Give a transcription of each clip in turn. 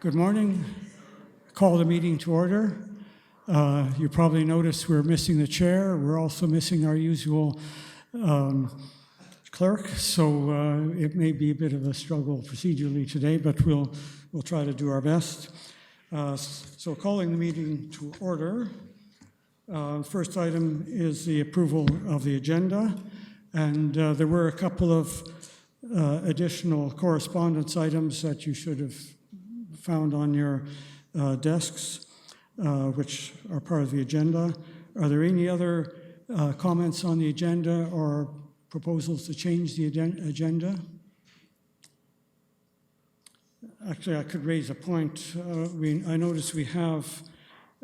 Good morning. Call the meeting to order. You probably noticed we're missing the chair. We're also missing our usual clerk, so it may be a bit of a struggle procedurally today, but we'll try to do our best. So calling the meeting to order. First item is the approval of the agenda, and there were a couple of additional correspondence items that you should have found on your desks, which are part of the agenda. Are there any other comments on the agenda or proposals to change the agenda? Actually, I could raise a point. I notice we have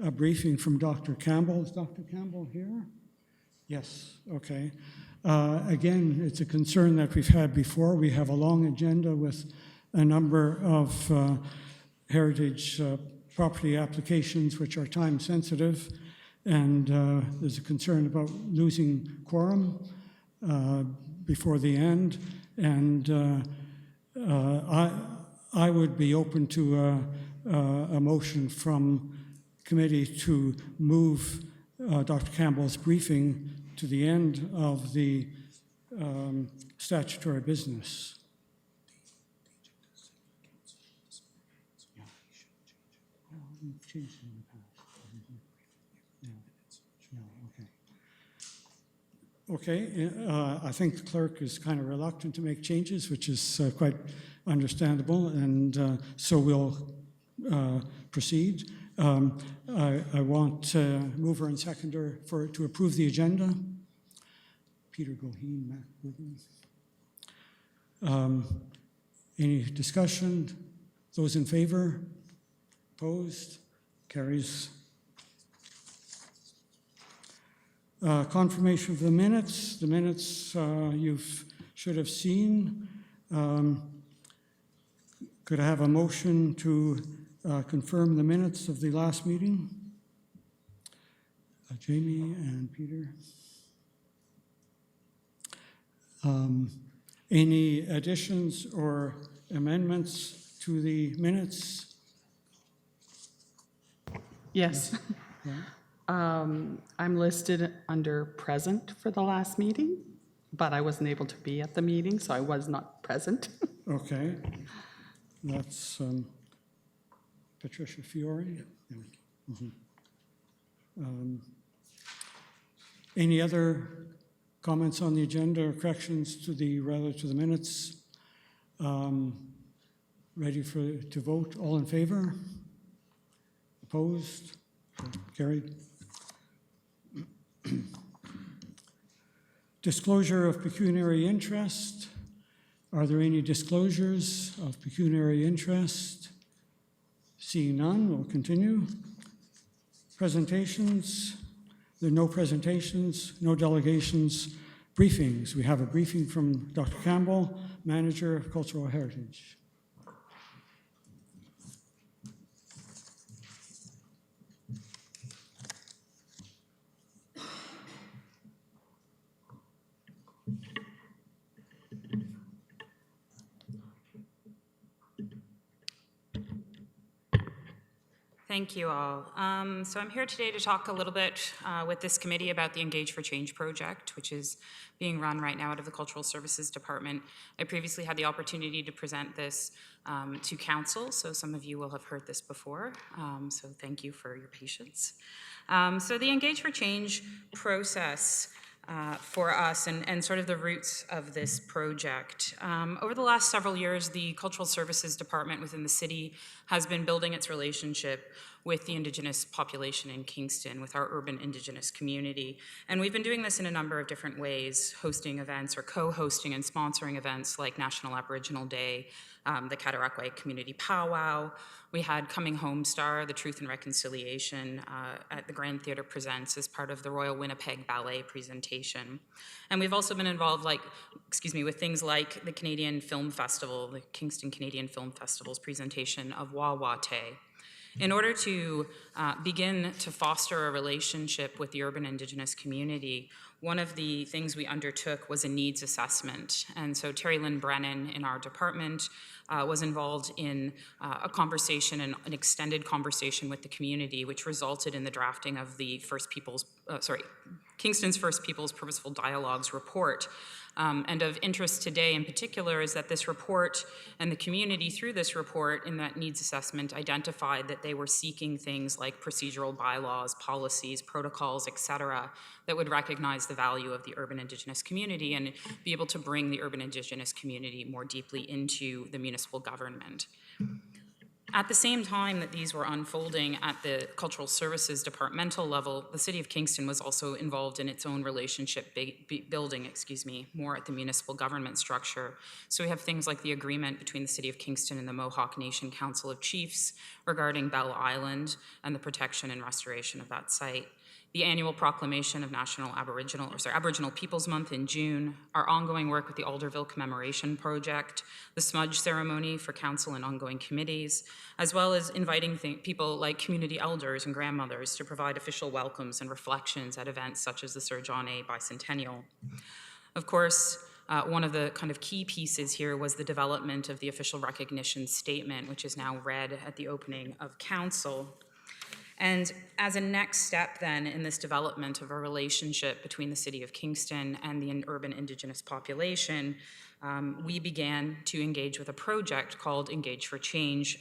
a briefing from Dr. Campbell. Is Dr. Campbell here? Yes, okay. Again, it's a concern that we've had before. We have a long agenda with a number of heritage property applications which are time sensitive, and there's a concern about losing quorum before the end, and I would be open to a motion from committee to move Dr. Campbell's briefing to the end of the statutory business. We've changed it in the past. No, okay. I think the clerk is kind of reluctant to make changes, which is quite understandable, and so we'll proceed. I want mover and seconder to approve the agenda. Peter Goheen, Matt Goodwin. Any discussion? Those in favor? Opposed? Carries. Confirmation of the minutes. The minutes you should have seen. Could I have a motion to confirm the minutes of the last meeting? Jamie and Peter. Any additions or amendments to the minutes? Yes. Yeah. I'm listed under present for the last meeting, but I wasn't able to be at the meeting, so I was not present. Okay. That's Patricia Fiore. Yeah. Mm-hmm. Any other comments on the agenda or corrections to the minutes? Ready to vote? All in favor? Opposed? Carried. Disclosure of pecuniary interest. Are there any disclosures of pecuniary interest? Seeing none, we'll continue. Presentations. There are no presentations, no delegations, briefings. We have a briefing from Dr. Campbell, Manager of Cultural Heritage. Thank you all. So I'm here today to talk a little bit with this committee about the Engage for Change project, which is being run right now out of the Cultural Services Department. I previously had the opportunity to present this to council, so some of you will have heard this before, so thank you for your patience. So the Engage for Change process for us and sort of the roots of this project. Over the last several years, the Cultural Services Department within the city has been building its relationship with the Indigenous population in Kingston, with our urban Indigenous community. And we've been doing this in a number of different ways, hosting events or co-hosting and sponsoring events like National Aboriginal Day, the Cataraqui Community Powwow. We had Coming Home Star, the Truth and Reconciliation at the Grand Theatre Presents as part of the Royal Winnipeg Ballet presentation. And we've also been involved with things like the Canadian Film Festival, the Kingston Canadian Film Festival's presentation of Wawate. In order to begin to foster a relationship with the urban Indigenous community, one of the things we undertook was a needs assessment. And so Terry Lynn Brennan in our department was involved in a conversation, an extended conversation with the community, which resulted in the drafting of the Kingston's First Peoples Purposeful Dialogues report. And of interest today in particular is that this report and the community through this report in that needs assessment identified that they were seeking things like procedural bylaws, policies, protocols, et cetera, that would recognize the value of the urban Indigenous community and be able to bring the urban Indigenous community more deeply into the municipal government. At the same time that these were unfolding at the Cultural Services departmental level, the City of Kingston was also involved in its own relationship building, more at the municipal government structure. So we have things like the agreement between the City of Kingston and the Mohawk Nation Council of Chiefs regarding Bell Island and the protection and restoration of that site. The annual proclamation of Aboriginal Peoples Month in June, our ongoing work with the Alderville Commemoration Project, the smudge ceremony for council and ongoing committees, as well as inviting people like community elders and grandmothers to provide official welcomes and reflections at events such as the Sir John A. Bicentennial. Of course, one of the kind of key pieces here was the development of the official recognition statement, which is now read at the opening of council. And as a next step then in this development of a relationship between the City of Kingston and the urban Indigenous population, we began to engage with a project called Engage for Change,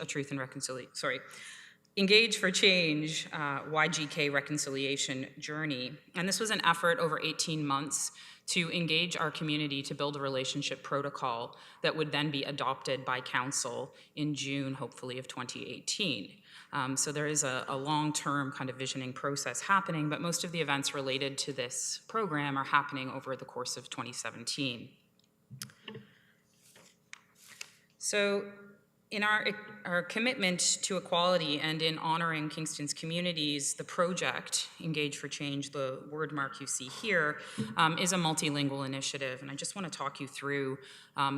Engage for Change, YGK Reconciliation Journey. And this was an effort over 18 months to engage our community to build a relationship protocol that would then be adopted by council in June, hopefully, of 2018. So there is a long-term kind of visioning process happening, but most of the events related to this program are happening over the course of 2017. So in our commitment to equality and in honoring Kingston's communities, the project, Engage for Change, the word mark you see here, is a multilingual initiative. And I just want to talk you through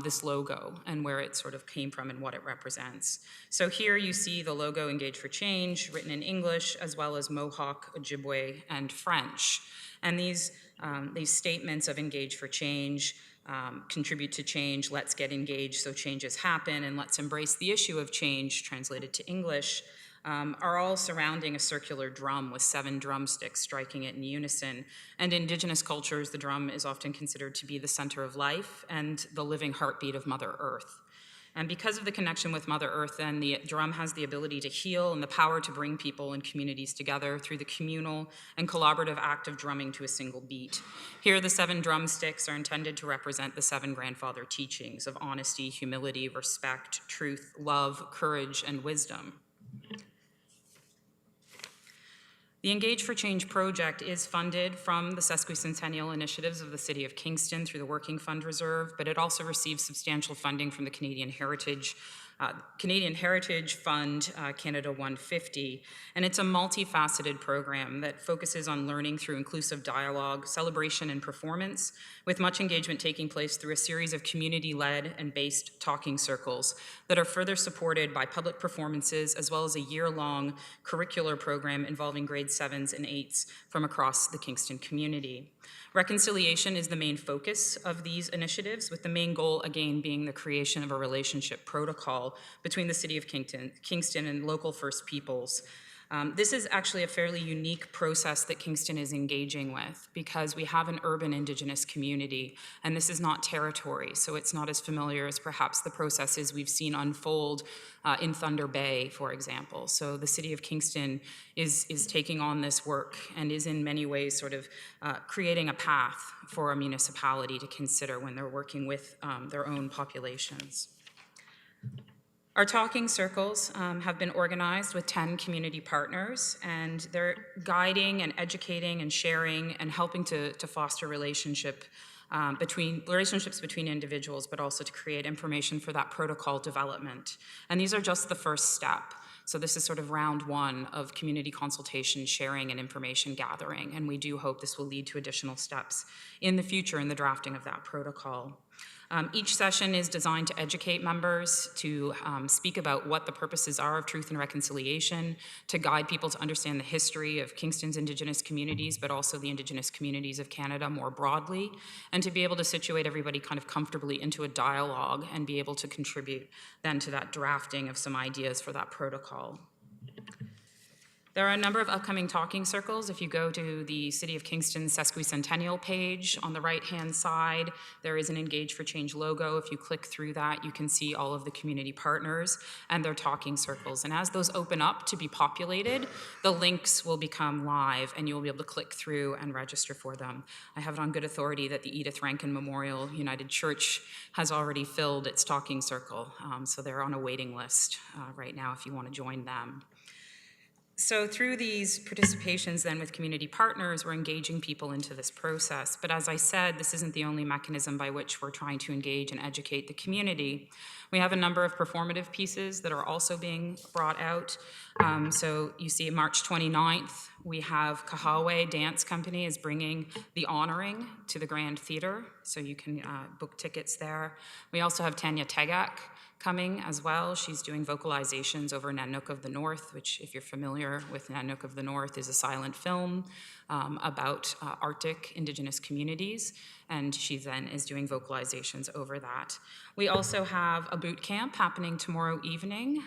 this logo and where it sort of came from and what it represents. So here you see the logo Engage for Change written in English as well as Mohawk, Ojibwe, and French. And these statements of Engage for Change, contribute to change, let's get engaged so changes happen, and let's embrace the issue of change, translated to English, are all surrounding a circular drum with 7 drumsticks striking it in unison. And in Indigenous cultures, the drum is often considered to be the center of life and the living heartbeat of Mother Earth. And because of the connection with Mother Earth, then the drum has the ability to heal and the power to bring people and communities together through the communal and collaborative act of drumming to a single beat. Here, the 7 drumsticks are intended to represent the 7 grandfather teachings of honesty, humility, respect, truth, love, courage, and wisdom. The Engage for Change project is funded from the sesquicentennial initiatives of the City of Kingston through the Working Fund Reserve, but it also receives substantial funding from the Canadian Heritage Fund, Canada 150, and it's a multifaceted program that focuses on learning through inclusive dialogue, celebration, and performance, with much engagement taking place through a series of community-led and based talking circles that are further supported by public performances, as well as a year-long curricular program involving grade 7s and 8s from across the Kingston community. Reconciliation is the main focus of these initiatives, with the main goal, again, being the creation of a relationship protocol between the City of Kingston and local First Peoples. This is actually a fairly unique process that Kingston is engaging with because we have an urban Indigenous community, and this is not territory, so it's not as familiar as perhaps the processes we've seen unfold in Thunder Bay, for example. So the City of Kingston is taking on this work and is in many ways sort of creating a path for a municipality to consider when they're working with their own populations. Our talking circles have been organized with 10 community partners, and they're guiding and educating and sharing and helping to foster relationships between individuals, but also to create information for that protocol development. And these are just the first step. So this is sort of round 1 of community consultation, sharing, and information gathering, and we do hope this will lead to additional steps in the future in the drafting of that protocol. Each session is designed to educate members, to speak about what the purposes are of Truth and Reconciliation, to guide people to understand the history of Kingston's Indigenous communities, but also the Indigenous communities of Canada more broadly, and to be able to situate everybody kind of comfortably into a dialogue and be able to contribute then to that drafting of some ideas for that protocol. There are a number of upcoming talking circles. If you go to the City of Kingston's sesquicentennial page, on the right-hand side, there is an Engage for Change logo. If you click through that, you can see all of the community partners and their talking circles. And as those open up to be populated, the links will become live, and you'll be able to click through and register for them. I have it on good authority that the Edith Rankin Memorial United Church has already filled its talking circle, so they're on a waiting list right now if you want to join them. So through these participations then with community partners, we're engaging people into this process. But as I said, this isn't the only mechanism by which we're trying to engage and educate the community. We have a number of performative pieces that are also being brought out. So you see March 29th, we have Kahawe Dance Company is bringing The Honoring to the Grand Theatre, so you can book tickets there. We also have Tanya Tegak coming as well. She's doing vocalizations over Nanook of the North, which, if you're familiar with Nanook of the North, is a silent film about Arctic Indigenous communities, and she then is doing vocalizations over that. We also have a boot camp happening tomorrow evening,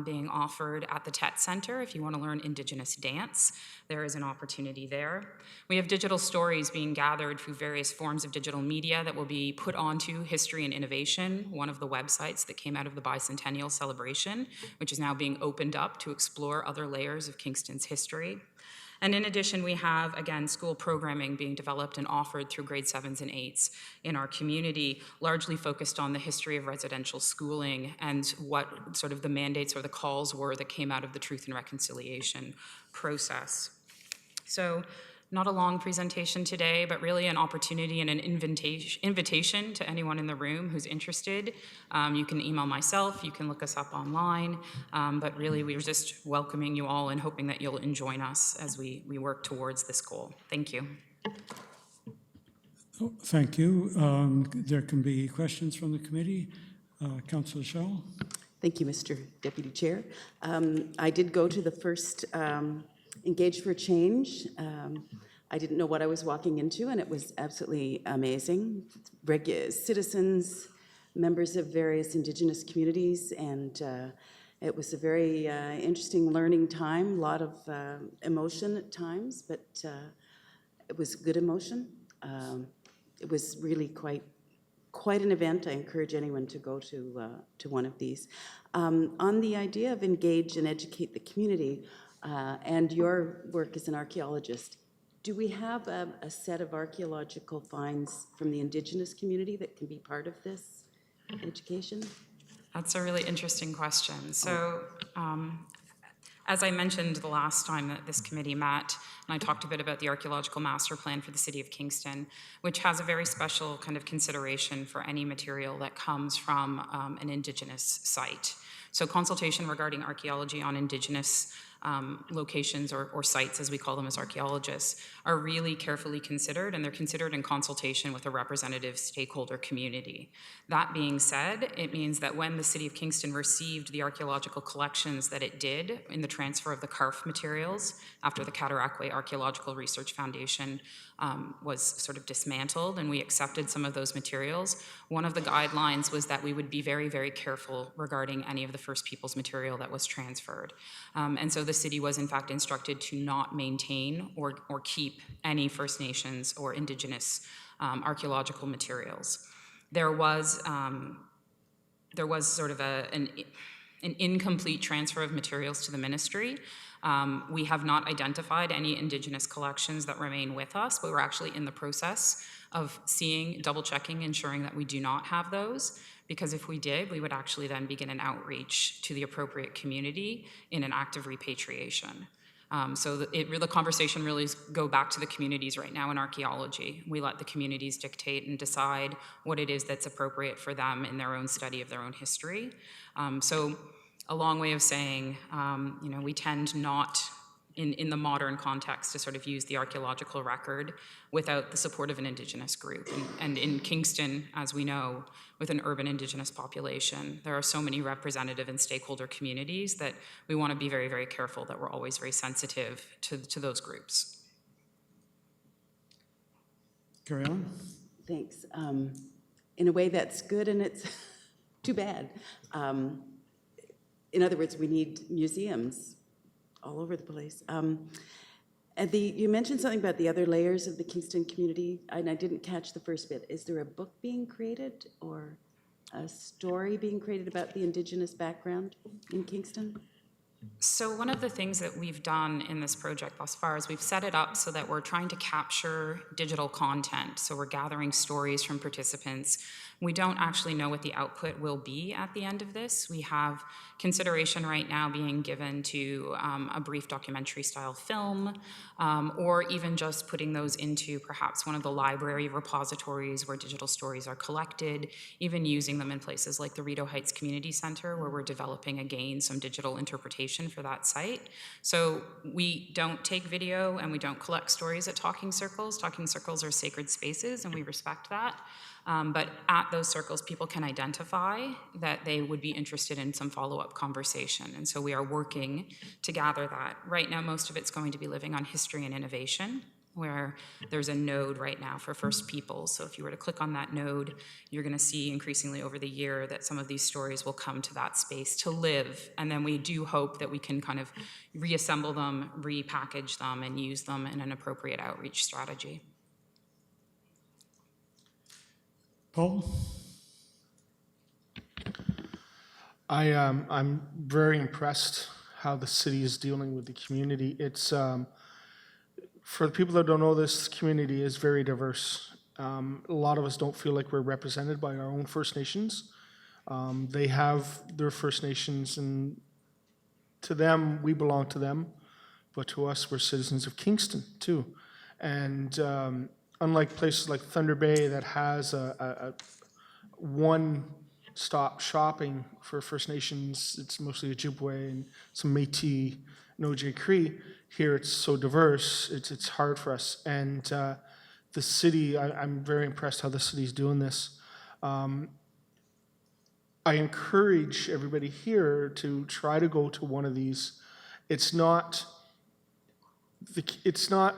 being offered at the TET Center. If you want to learn Indigenous dance, there is an opportunity there. We have digital stories being gathered through various forms of digital media that will be put onto History and Innovation, one of the websites that came out of the bicentennial celebration, which is now being opened up to explore other layers of Kingston's history. And in addition, we have, again, school programming being developed and offered through grade 7s and 8s in our community, largely focused on the history of residential schooling and what sort of the mandates or the calls were that came out of the Truth and Reconciliation process. So, not a long presentation today, but really an opportunity and an invitation to anyone in the room who's interested. You can email myself, you can look us up online, but really we're just welcoming you all and hoping that you'll join us as we work towards this goal. Thank you. Oh, thank you. There can be questions from the committee. Councillor Schell. Thank you, Mr. Deputy Chair. I did go to the first Engage for Change. I didn't know what I was walking into, and it was absolutely amazing. Citizens, members of various Indigenous communities, and it was a very interesting learning time, a lot of emotion at times, but it was good emotion. It was really quite an event. I encourage anyone to go to one of these. On the idea of engage and educate the community, and your work as an archaeologist, do we have a set of archaeological finds from the Indigenous community that can be part of this education? That's a really interesting question. So, as I mentioned the last time that this committee met, and I talked a bit about the archaeological master plan for the City of Kingston, which has a very special kind of consideration for any material that comes from an Indigenous site. So consultation regarding archaeology on Indigenous locations or sites, as we call them as archaeologists, are really carefully considered, and they're considered in consultation with a representative stakeholder community. That being said, it means that when the City of Kingston received the archaeological collections that it did in the transfer of the CARF materials after the Cataraqui Archaeological Research Foundation was sort of dismantled and we accepted some of those materials, one of the guidelines was that we would be very, very careful regarding any of the First Peoples material that was transferred. And so the city was in fact instructed to not maintain or keep any First Nations or Indigenous archaeological materials. There was sort of an incomplete transfer of materials to the ministry. We have not identified any Indigenous collections that remain with us, but we're actually in the process of double-checking, ensuring that we do not have those, because if we did, we would actually then begin an outreach to the appropriate community in an act of repatriation. So the conversation really go back to the communities right now in archaeology. We let the communities dictate and decide what it is that's appropriate for them in their own study of their own history. So a long way of saying, we tend not in the modern context to sort of use the archaeological record without the support of an Indigenous group. And in Kingston, as we know, with an urban Indigenous population, there are so many representative and stakeholder communities that we want to be very, very careful that we're always very sensitive to those groups. Carry on. Thanks. In a way, that's good, and it's too bad. In other words, we need museums all over the place. And you mentioned something about the other layers of the Kingston community, and I didn't catch the first bit. Is there a book being created or a story being created about the Indigenous background in Kingston? So one of the things that we've done in this project thus far is we've set it up so that we're trying to capture digital content. So we're gathering stories from participants. We don't actually know what the output will be at the end of this. We have consideration right now being given to a brief documentary style film, or even just putting those into perhaps one of the library repositories where digital stories are collected, even using them in places like the Rideau Heights Community Center, where we're developing again some digital interpretation for that site. So we don't take video and we don't collect stories at talking circles. Talking circles are sacred spaces and we respect that. But at those circles, people can identify that they would be interested in some follow-up conversation. And so we are working to gather that. Right now, most of it's going to be living on history and innovation, where there's a node right now for First Peoples. So if you were to click on that node, you're going to see increasingly over the year that some of these stories will come to that space to live. And then we do hope that we can kind of reassemble them, repackage them, and use them in an appropriate outreach strategy. Paul? I'm very impressed how the city is dealing with the community. It's for the people that don't know, this community is very diverse. A lot of us don't feel like we're represented by our own First Nations. They have their First Nations, and to them, we belong to them, but to us, we're citizens of Kingston too. And unlike places like Thunder Bay that has a one-stop shopping for First Nations, it's mostly Ojibwe and some Métis and OJ Cree. Here it's so diverse, it's hard for us. And the city, I'm very impressed how the city's doing this. I encourage everybody here to try to go to one of these. It's not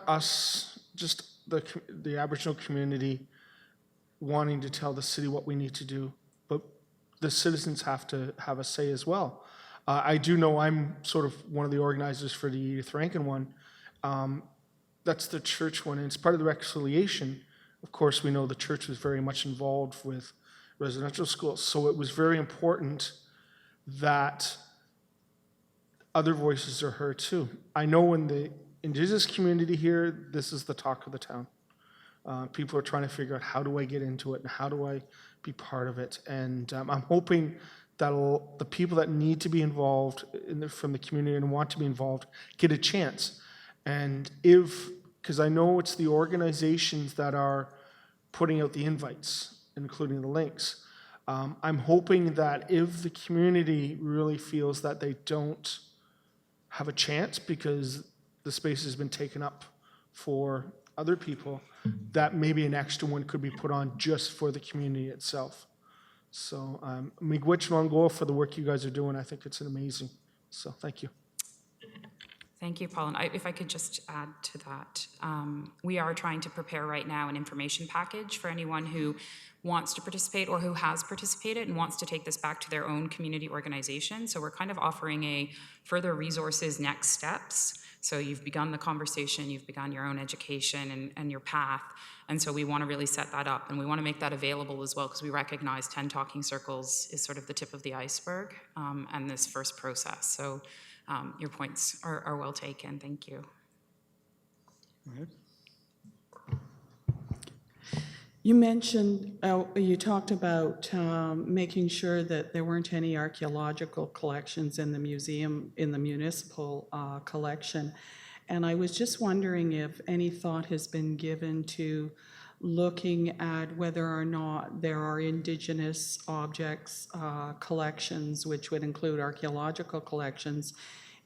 us, just the Aboriginal community wanting to tell the city what we need to do, but the citizens have to have a say as well. I do know I'm sort of one of the organizers for the Edith Rankin one. That's the church one, and it's part of the reconciliation. Of course, we know the church was very much involved with residential schools, so it was very important that other voices are heard too. I know in the Indigenous community here, this is the talk of the town. People are trying to figure out, how do I get into it and how do I be part of it? And I'm hoping that the people that need to be involved from the community and want to be involved get a chance. And because I know it's the organizations that are putting out the invites, including the links, I'm hoping that if the community really feels that they don't have a chance because the space has been taken up for other people, that maybe an extra one could be put on just for the community itself. So miigwech Mongoa for the work you guys are doing. I think it's amazing. So thank you. Thank you, Paul. And if I could just add to that, we are trying to prepare right now an information package for anyone who wants to participate or who has participated and wants to take this back to their own community organization. So we're kind of offering a further resources next steps. So you've begun the conversation, you've begun your own education and your path. And so we want to really set that up, and we want to make that available as well, because we recognize 10 talking circles is sort of the tip of the iceberg and this first process. So your points are well taken. Thank you. Go ahead. You mentioned, you talked about making sure that there weren't any archaeological collections in the museum, in the municipal collection. And I was just wondering if any thought has been given to looking at whether or not there are Indigenous objects collections, which would include archaeological collections,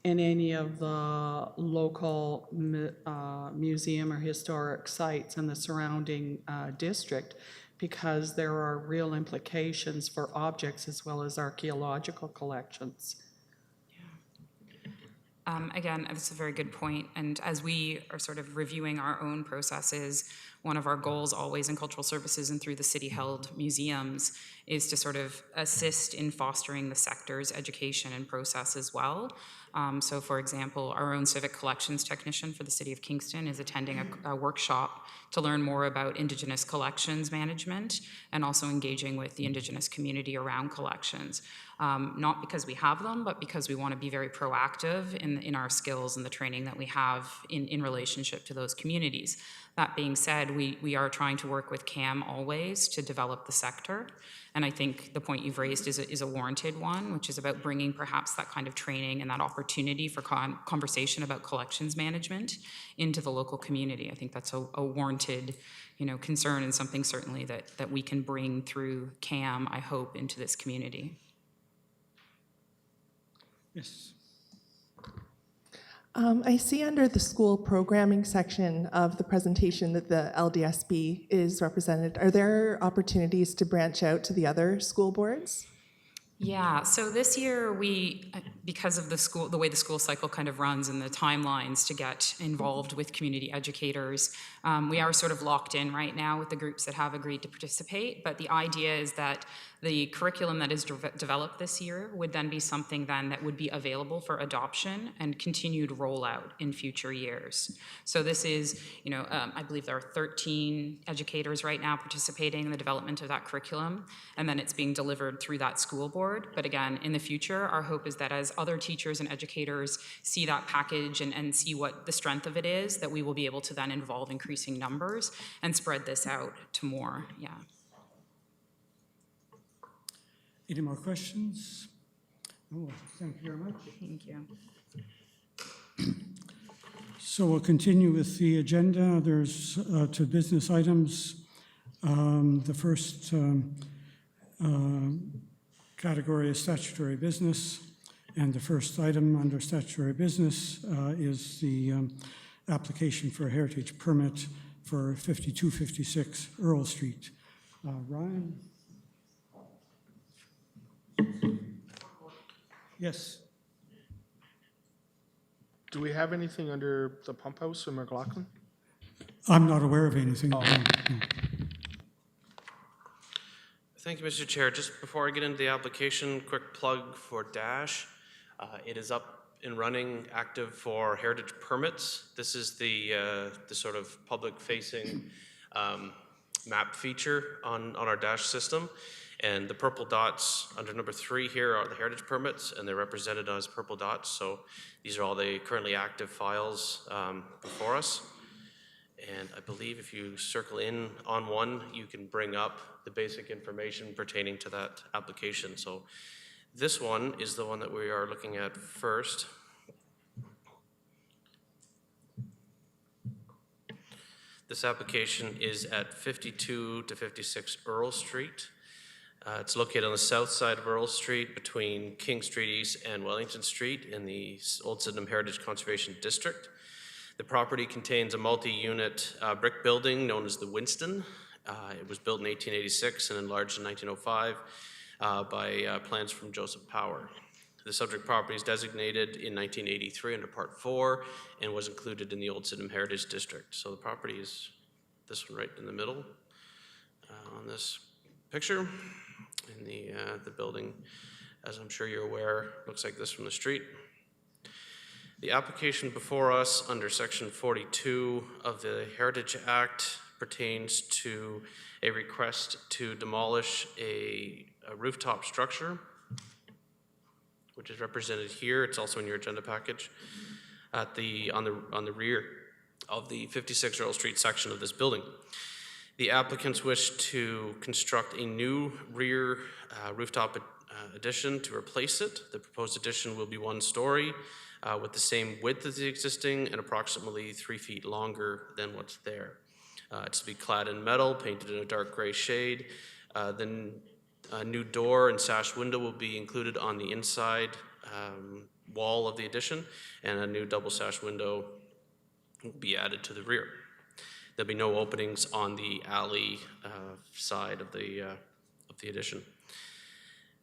in any of the local museum or historic sites in the surrounding district, because there are real implications for objects as well as archaeological collections. Again, that's a very good point. And as we are sort of reviewing our own processes, one of our goals always in cultural services and through the city-held museums is to sort of assist in fostering the sector's education and process as well. So for example, our own civic collections technician for the city of Kingston is attending a workshop to learn more about Indigenous collections management and also engaging with the Indigenous community around collections. Not because we have them, but because we want to be very proactive in our skills and the training that we have in relationship to those communities. That being said, we are trying to work with CAM always to develop the sector. And I think the point you've raised is a warranted one, which is about bringing perhaps that kind of training and that opportunity for conversation about collections management into the local community. I think that's a warranted, concern, and something certainly that we can bring through CAM, I hope, into this community. Yes. I see under the school programming section of the presentation that the LDSB is represented. Are there opportunities to branch out to the other school boards? Yeah, so this year we, because of the way the school cycle kind of runs and the timelines to get involved with community educators, we are sort of locked in right now with the groups that have agreed to participate. But the idea is that the curriculum that is developed this year would then be something then that would be available for adoption and continued rollout in future years. So this is, I believe there are 13 educators right now participating in the development of that curriculum, and then it's being delivered through that school board. But again, in the future, our hope is that as other teachers and educators see that package and see what the strength of it is, that we will be able to then involve increasing numbers and spread this out to more, yeah. Any more questions? Oh, thank you very much. Thank you. So we'll continue with the agenda. There's to business items. The first category is statutory business, and the first item under statutory business is the application for a heritage permit for 5256 Earl Street. Ryan? Yes. Do we have anything under the pump house in McLaughlin? I'm not aware of anything. No. Thank you, Mr. Chair. Just before I get into the application, quick plug for DASH. It is up and running, active for heritage permits. This is the sort of public-facing map feature on our DASH system. And the purple dots under number 3 here are the heritage permits, and they're represented as purple dots. So these are all the currently active files before us. And I believe if you circle in on one, you can bring up the basic information pertaining to that application. So this one is the one that we are looking at first. This application is at 52 to 56 Earl Street. It's located on the south side of Earl Street between King Street East and Wellington Street in the Old Sydenham Heritage Conservation District. The property contains a multi-unit brick building known as the Winston. It was built in 1886 and enlarged in 1905 by plans from Joseph Power. The subject property is designated in 1983 under Part 4 and was included in the Old Sydenham Heritage District. So the property is this one right in the middle on this picture. And the building, as I'm sure you're aware, looks like this from the street. The application before us under Section 42 of the Heritage Act pertains to a request to demolish a rooftop structure, which is represented here. It's also in your agenda package on the rear of the 56 Earl Street section of this building. The applicants wish to construct a new rear rooftop addition to replace it. The proposed addition will be 1 story with the same width as the existing and approximately 3 feet longer than what's there. It's to be clad in metal, painted in a dark gray shade. Then a new door and sash window will be included on the inside wall of the addition, and a new double sash window will be added to the rear. There'll be no openings on the alley side of the addition.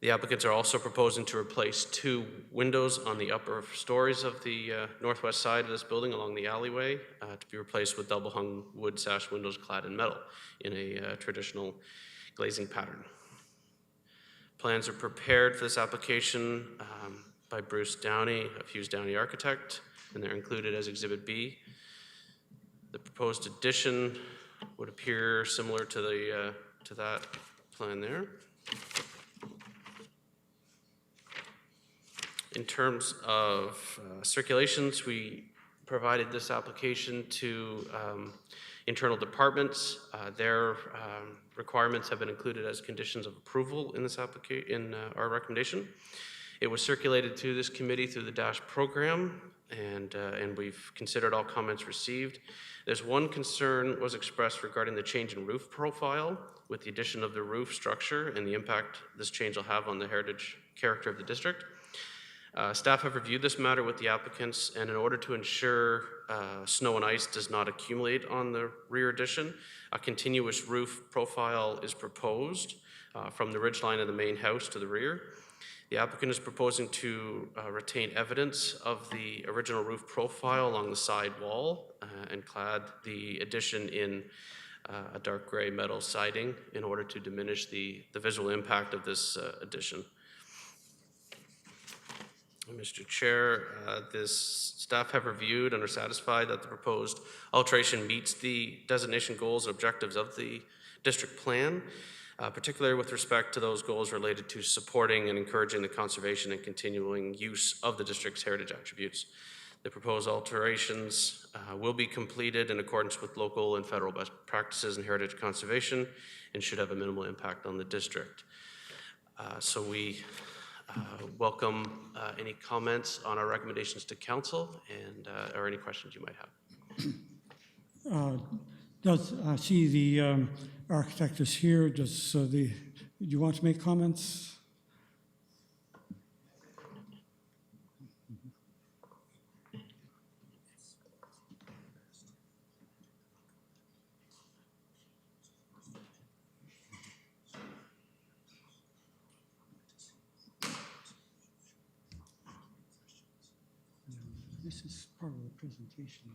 The applicants are also proposing to replace 2 windows on the upper stories of the northwest side of this building along the alleyway to be replaced with double-hung wood sash windows clad in metal in a traditional glazing pattern. Plans are prepared for this application by Bruce Downey of Hughes Downey Architect, and they're included as Exhibit B. The proposed addition would appear similar to that plan there. In terms of circulations, we provided this application to internal departments. Their requirements have been included as conditions of approval in this application, in our recommendation. It was circulated to this committee through the DASH program, and we've considered all comments received. There's one concern was expressed regarding the change in roof profile with the addition of the roof structure and the impact this change will have on the heritage character of the district. Staff have reviewed this matter with the applicants, and in order to ensure snow and ice does not accumulate on the rear addition, a continuous roof profile is proposed from the ridgeline of the main house to the rear. The applicant is proposing to retain evidence of the original roof profile along the side wall and clad the addition in a dark gray metal siding in order to diminish the visual impact of this addition. Mr. Chair, this staff have reviewed and are satisfied that the proposed alteration meets the designation goals and objectives of the district plan, particularly with respect to those goals related to supporting and encouraging the conservation and continuing use of the district's heritage attributes. The proposed alterations will be completed in accordance with local and federal best practices in heritage conservation and should have a minimal impact on the district. So we welcome any comments on our recommendations to council and or any questions you might have. I see the architect is here. Do you want to make comments? This is part of the presentation.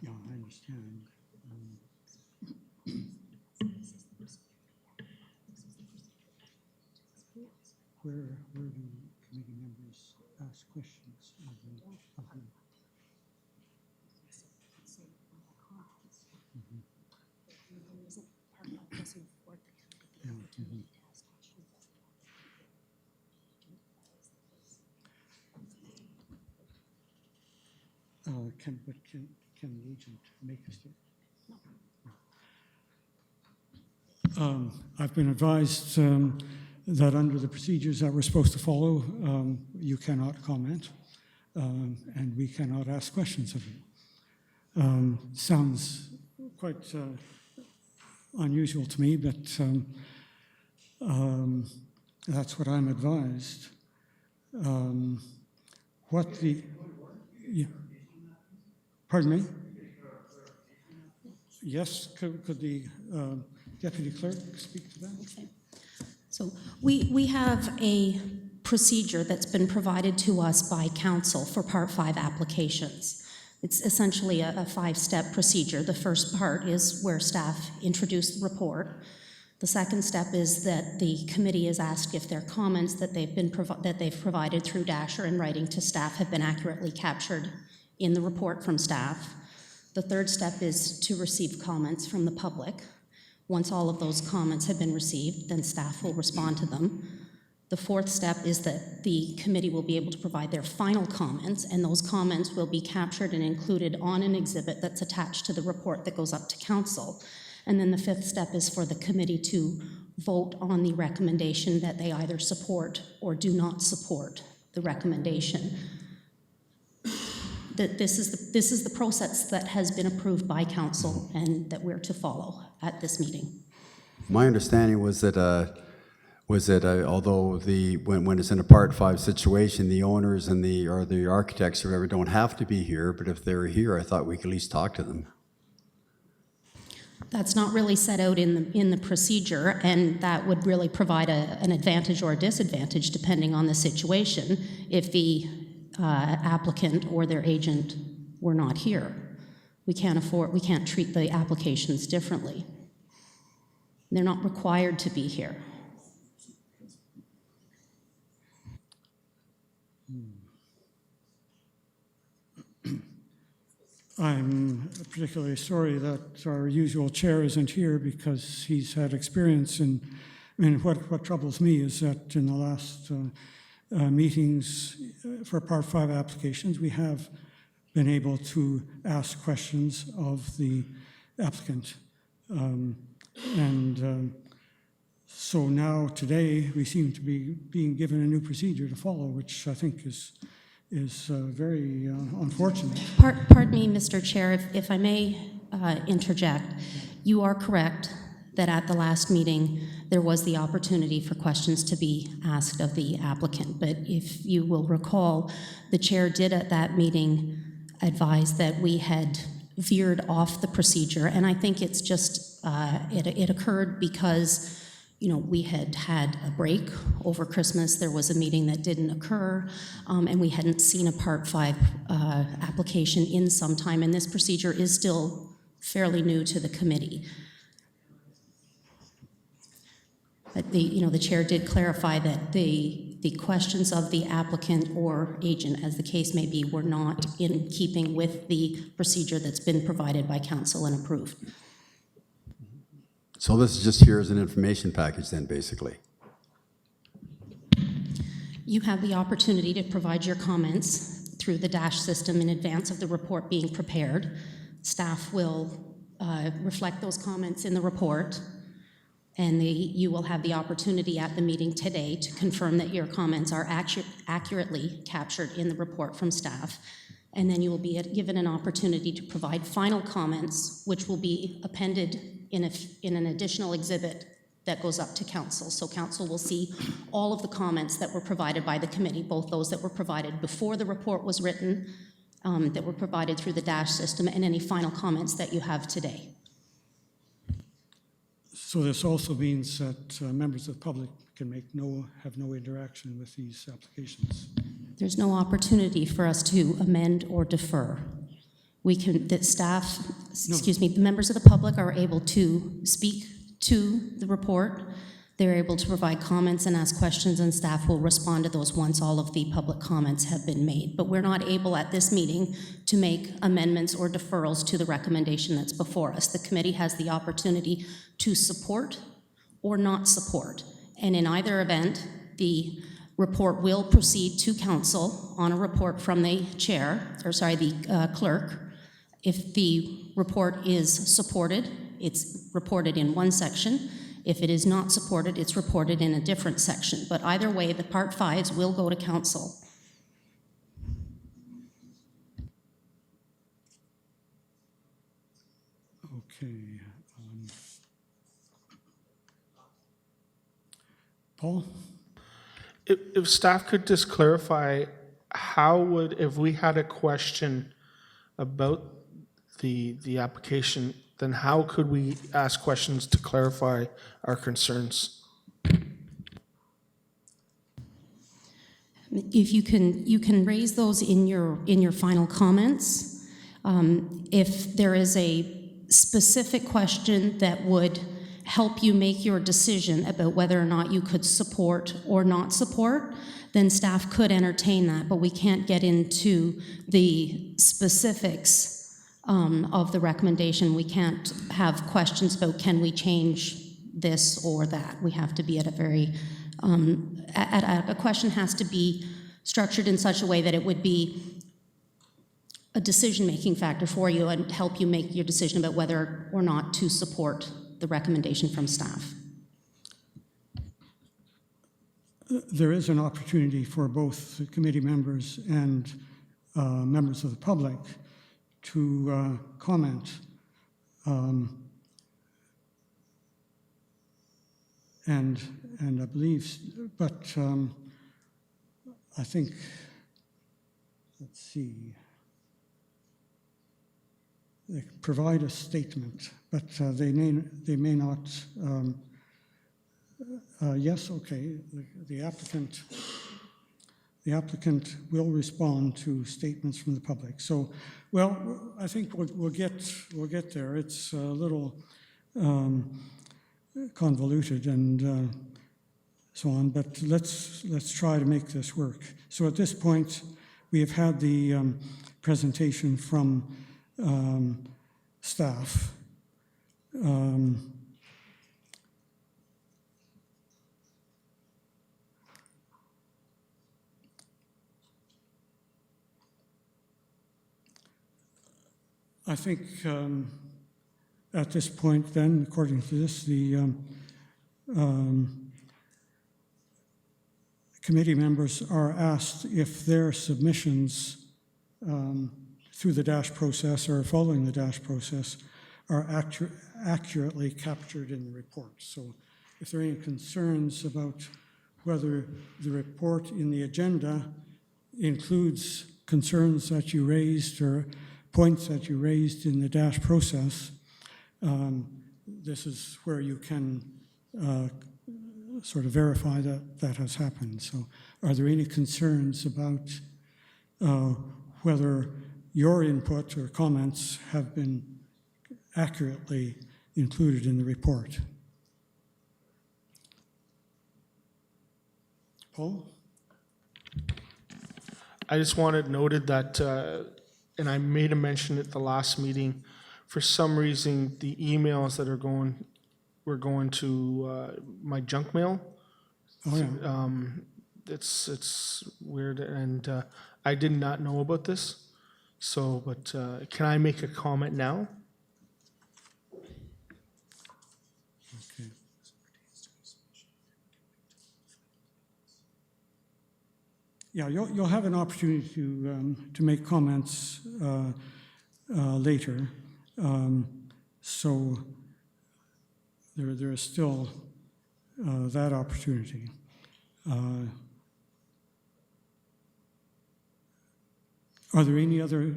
Yeah, I understand. Where do committee members ask questions of the Can the agent make a statement? No. I've been advised that under the procedures that we're supposed to follow, you cannot comment, and we cannot ask questions of you. Sounds quite unusual to me, but that's what I'm advised. Pardon me? Yes, could the deputy clerk speak to that? Okay. So we have a procedure that's been provided to us by council for Part 5 applications. It's essentially a 5-step procedure. The first part is where staff introduce the report. The second step is that the committee is asked if their comments that they've provided through Dash or in writing to staff have been accurately captured in the report from staff. The third step is to receive comments from the public. Once all of those comments have been received, then staff will respond to them. The fourth step is that the committee will be able to provide their final comments, and those comments will be captured and included on an exhibit that's attached to the report that goes up to council. And then the fifth step is for the committee to vote on the recommendation that they either support or do not support the recommendation. That this is the process that has been approved by council and that we're to follow at this meeting. My understanding was that although when it's in a Part 5 situation, the owners and the architects or whatever don't have to be here, but if they're here, I thought we could at least talk to them. That's not really set out in the procedure, and that would really provide an advantage or a disadvantage depending on the situation if the applicant or their agent were not here. We can't treat the applications differently. They're not required to be here. I'm particularly sorry that our usual chair isn't here because he's had experience in, what troubles me is that in the last meetings for Part 5 applications, we have been able to ask questions of the applicant. So now today we seem to be being given a new procedure to follow, which I think is very unfortunate. Pardon me, Mr. Chair, if I may interject. You are correct that at the last meeting, there was the opportunity for questions to be asked of the applicant. But if you will recall, the chair did at that meeting advise that we had veered off the procedure. And I think it's just, it occurred because we had had a break over Christmas. There was a meeting that didn't occur, and we hadn't seen a Part 5 application in some time, and this procedure is still fairly new to the committee. But the chair did clarify that the questions of the applicant or agent, as the case may be, were not in keeping with the procedure that's been provided by council and approved. So this is just here as an information package then, basically. You have the opportunity to provide your comments through the DASH system in advance of the report being prepared. Staff will reflect those comments in the report, and you will have the opportunity at the meeting today to confirm that your comments are accurately captured in the report from staff. And then you will be given an opportunity to provide final comments, which will be appended in an additional exhibit that goes up to council. So council will see all of the comments that were provided by the committee, both those that were provided before the report was written, that were provided through the DASH system, and any final comments that you have today. So this also means that members of the public can have no interaction with these applications. There's no opportunity for us to amend or defer. The members of the public are able to speak to the report. They're able to provide comments and ask questions, and staff will respond to those once all of the public comments have been made. But we're not able at this meeting to make amendments or deferrals to the recommendation that's before us. The committee has the opportunity to support or not support. And in either event, the report will proceed to council on a report from the clerk. If the report is supported, it's reported in one section. If it is not supported, it's reported in a different section. But either way, the Part 5s will go to council. Okay. Paul? If staff could just clarify, if we had a question about the application, then how could we ask questions to clarify our concerns? If you can raise those in your final comments. If there is a specific question that would help you make your decision about whether or not you could support or not support, then staff could entertain that, but we can't get into the specifics of the recommendation. We can't have questions about can we change this or that. We have to be at a very, a question has to be structured in such a way that it would be a decision-making factor for you and help you make your decision about whether or not to support the recommendation from staff. there is an opportunity for both the committee members and members of the public to comment. And I believe, but I think, let's see, they provide a statement, but they may not. Yes, okay. The applicant will respond to statements from the public. So, well, I think we'll get there. It's a little convoluted and so on, but let's try to make this work. So at this point, we have had the presentation from staff. I think at this point then, according to this, the committee members are asked if their submissions through the DASH process or following the DASH process are accurately captured in the report. So if there are any concerns about whether the report in the agenda includes concerns that you raised or points that you raised in the DASH process, this is where you can sort of verify that that has happened. So are there any concerns about whether your input or comments have been accurately included in the report? Paul? I just wanted noted that, and I made a mention at the last meeting, for some reason, the emails that were going to my junk mail. Oh, yeah. It's weird, and I did not know about this. So, but can I make a comment now? Okay. Yeah, you'll have an opportunity to make comments later. So there is still that opportunity. Are there any other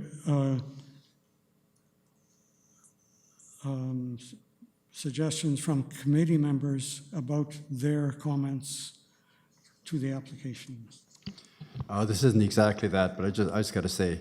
suggestions from committee members about their comments to the application? This isn't exactly that, but I just got to say,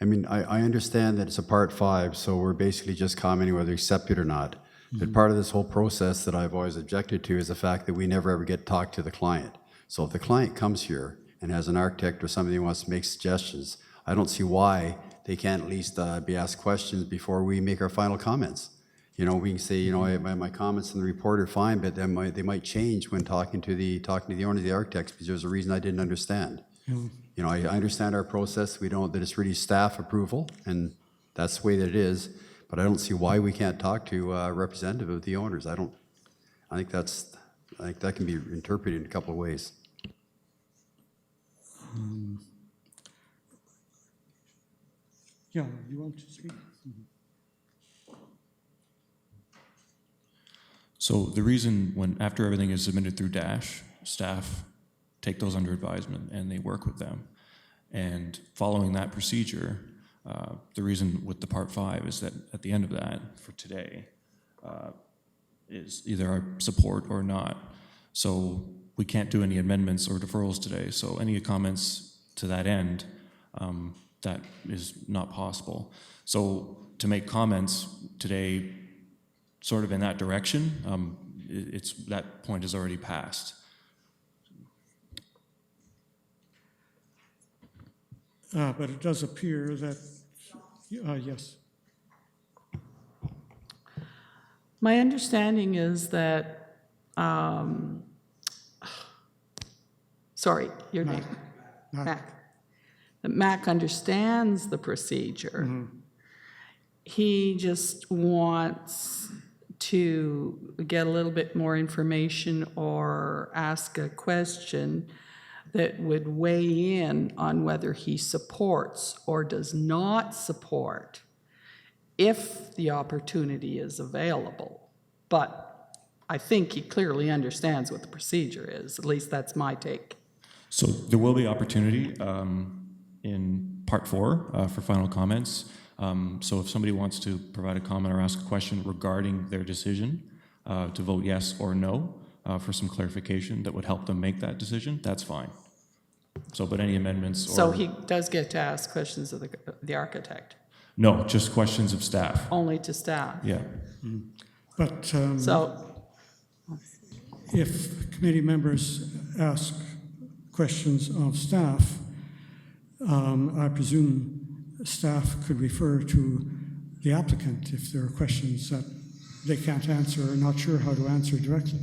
I mean, I understand that it's a Part 5, so we're basically just commenting whether we accept it or not. But part of this whole process that I've always objected to is the fact that we never ever get to talk to the client. So if the client comes here and has an architect or somebody who wants to make suggestions, I don't see why they can't at least be asked questions before we make our final comments. You know, we can say, you know, my comments in the report are fine, but they might change when talking to the owner of the architects because there's a reason I didn't understand. You know, I understand our process. That it's really staff approval, and that's the way that it is. But I don't see why we can't talk to a representative of the owners. I think that can be interpreted in a couple of ways. Yeah, you want to speak? So the reason after everything is submitted through DASH, staff take those under advisement and they work with them. And following that procedure, the reason with the Part 5 is that at the end of that, for today, is either our support or not. So we can't do any amendments or deferrals today. So any comments to that end, that is not possible. So to make comments today sort of in that direction, that point is already passed. But it does appear that, yes. My understanding is that, sorry, your name? Mac. That Mac understands the procedure. He just wants to get a little bit more information or ask a question that would weigh in on whether he supports or does not support if the opportunity is available. But I think he clearly understands what the procedure is. At least that's my take. So there will be opportunity in part 4 for final comments. So if somebody wants to provide a comment or ask a question regarding their decision to vote yes or no for some clarification that would help them make that decision, that's fine. So, but any amendments or... So he does get to ask questions of the architect, No, just questions of staff. only to staff. Yeah. But So, if committee members ask questions of staff, I presume staff could refer to the applicant if there are questions that they can't answer or not sure how to answer directly.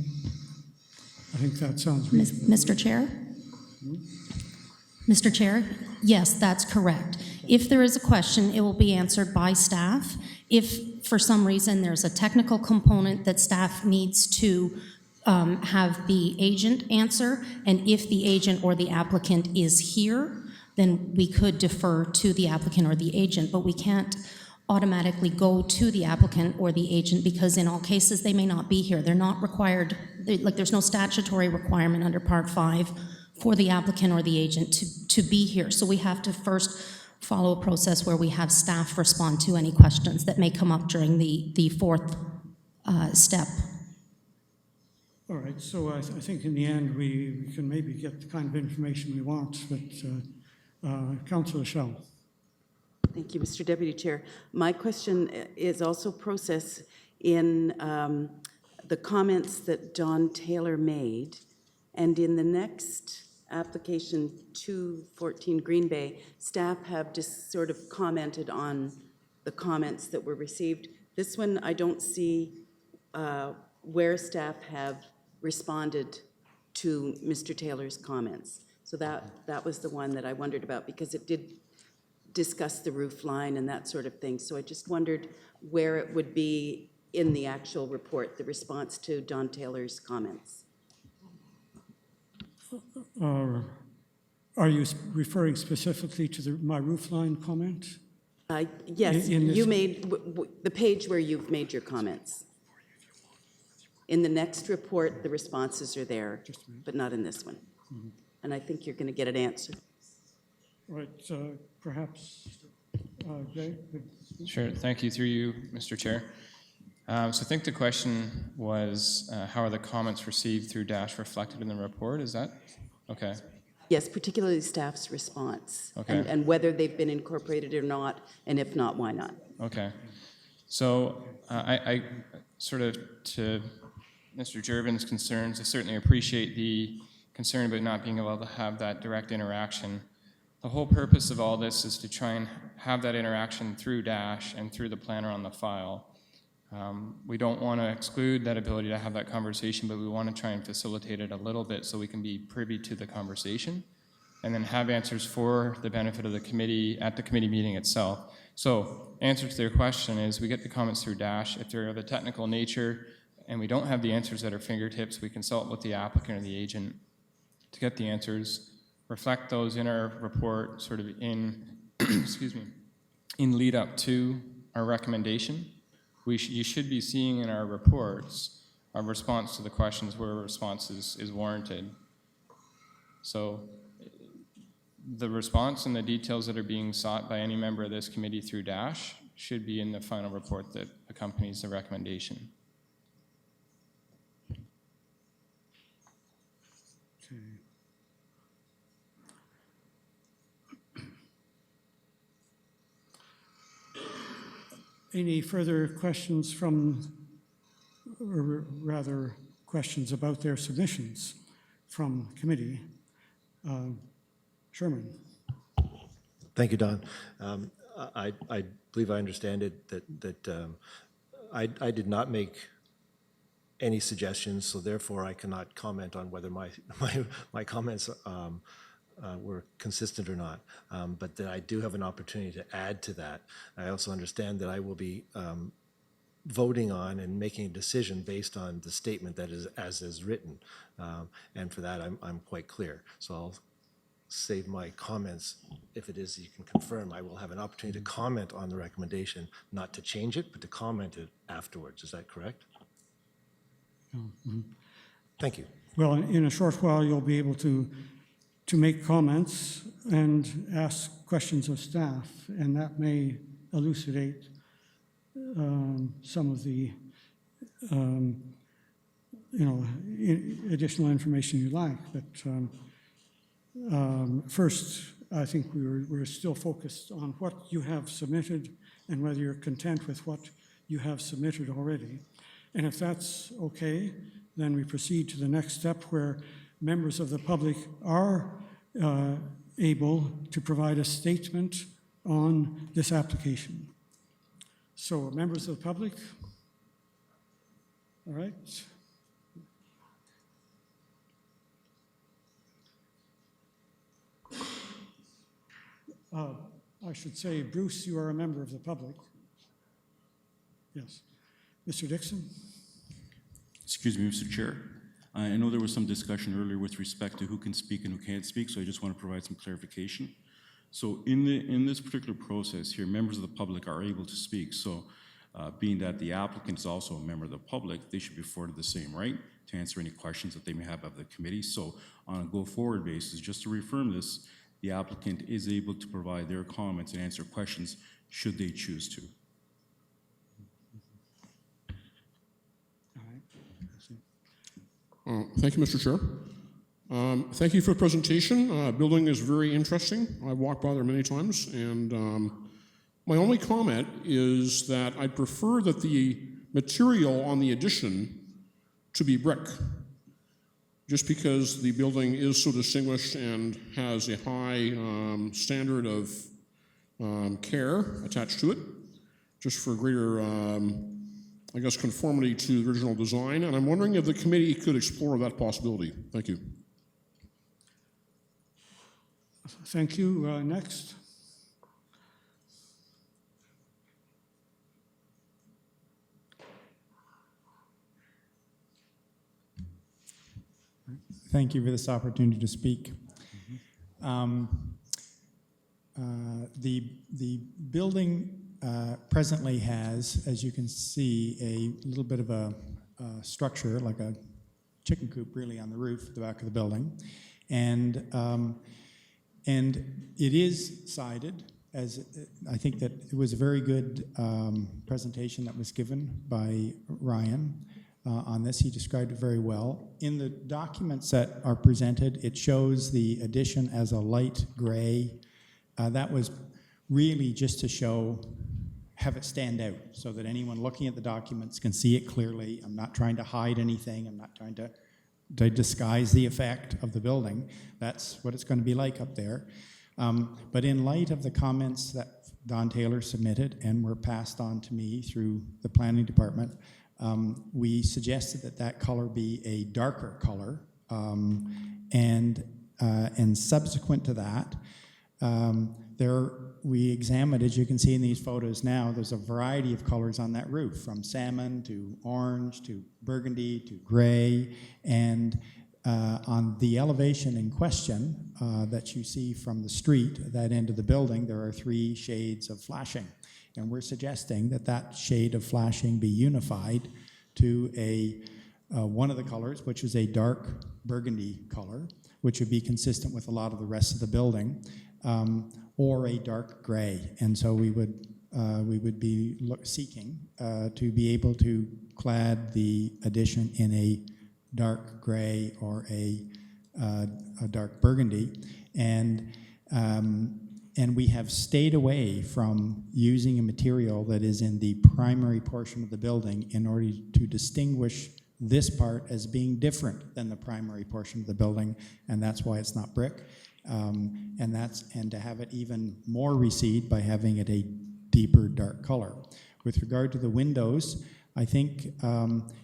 I think that sounds reasonable. Mr. Chair? Mr. Chair, yes, that's correct. If there is a question, it will be answered by staff. If for some reason there's a technical component that staff needs to have the agent answer, and if the agent or the applicant is here, then we could defer to the applicant or the agent, but we can't automatically go to the applicant or the agent because in all cases they may not be here. They're not required, like there's no statutory requirement under Part 5 for the applicant or the agent to be here. So we have to first follow a process where we have staff respond to any questions that may come up during the fourth step. All right, so I think in the end we can maybe get the kind of information we want, but Councillor Shell. Thank you, Mr. Deputy Chair. My question is also process in the comments that Don Taylor made, and in the next application 214 Green Bay, staff have just sort of commented on the comments that were received. This one, I don't see where staff have responded to Mr. Taylor's comments. So that was the one that I wondered about because it did discuss the roof line and that sort of thing. So I just wondered where it would be in the actual report, the response to Don Taylor's comments. Are you referring specifically to my roof line comment? Yes, In this- you made the page where you've made your comments. In the next report, the responses are there, but not in this one. And I think you're going to get an answer. All right, perhaps Jay? Sure, thank you, through you, Mr. Chair. So I think the question was, how are the comments received through DASH reflected in the report? Is that? Okay. Yes, particularly staff's response. Okay. And whether they've been incorporated or not, and if not, why not? Okay. So I sort of, to Mr. Jervin's concerns, I certainly appreciate the concern about not being able to have that direct interaction. The whole purpose of all this is to try and have that interaction through DASH and through the planner on the file. We don't want to exclude that ability to have that conversation, but we want to try and facilitate it a little bit so we can be privy to the conversation and then have answers for the benefit of the committee at the committee meeting itself. So, answer to their question is we get the comments through DASH. If they're of a technical nature and we don't have the answers at our fingertips, we consult with the applicant or the agent to get the answers, reflect those in our report sort of in, excuse me, in lead up to our recommendation. You should be seeing in our reports a response to the questions where a response is warranted. So the response and the details that are being sought by any member of this committee through DASH should be in the final report that accompanies the recommendation. Okay. Any further questions from, or rather questions about their submissions from committee? Sherman. Thank you, Don. I believe I understand it that I did not make any suggestions, so therefore I cannot comment on whether my comments were consistent or not, but that I do have an opportunity to add to that. I also understand that I will be voting on and making a decision based on the statement that is as is written. And for that, I'm quite clear. So I'll save my comments. If it is, you can confirm, I will have an opportunity to comment on the recommendation, not to change it, but to comment it afterwards. Is that correct? Thank you. Well, in a short while, you'll be able to make comments and ask questions of staff, and that may elucidate some of the additional information you like. But first, I think we're still focused on what you have submitted and whether you're content with what you have submitted already. And if that's okay, then we proceed to the next step where members of the public are able to provide a statement on this application. So, members of the public, all right. I should say, Bruce, you are a member of the public. Yes. Mr. Dixon? Excuse me, Mr. Chair. I know there was some discussion earlier with respect to who can speak and who can't speak, so I just want to provide some clarification. So in this particular process here, members of the public are able to speak. So being that the applicant is also a member of the public, they should be afforded the same right to answer any questions that they may have of the committee. So on a go-forward basis, just to reaffirm this, the applicant is able to provide their comments and answer questions should they choose to. Thank you, Mr. Chair. Thank you for the presentation. Building is very interesting. I've walked by there many times, and my only comment is that I prefer that the material on the addition to be brick, just because the building is so distinguished and has a high standard of care attached to it, just for greater I guess, conformity to the original design, and I'm wondering if the committee could explore that possibility. Thank you. Thank you. Next. Thank you for this opportunity to speak. The building presently has, as you can see, a little bit of a structure, like a chicken coop really, on the roof at the back of the building. And it is sided, as I think that it was a very good presentation that was given by Ryan on this. He described it very well. In the documents that are presented, it shows the addition as a light gray. That was really just to have it stand out so that anyone looking at the documents can see it clearly. I'm not trying to hide anything. I'm not trying to disguise the effect of the building. That's what it's going to be like up there. But in light of the comments that Don Taylor submitted and were passed on to me through the planning department, we suggested that color be a darker color. And subsequent to that, we examined, as you can see in these photos now, there's a variety of colors on that roof, from salmon to orange to burgundy to gray. And on the elevation in question that you see from the street, that end of the building, there are 3 shades of flashing. And we're suggesting that shade of flashing be unified to one of the colors, which is a dark burgundy color, which would be consistent with a lot of the rest of the building. Or a dark gray, and so we would be seeking to be able to clad the addition in a dark gray or a dark burgundy, and we have stayed away from using a material that is in the primary portion of the building in order to distinguish this part as being different than the primary portion of the building, and that's why it's not brick. And to have it even more recede by having it a deeper dark color. With regard to the windows, I think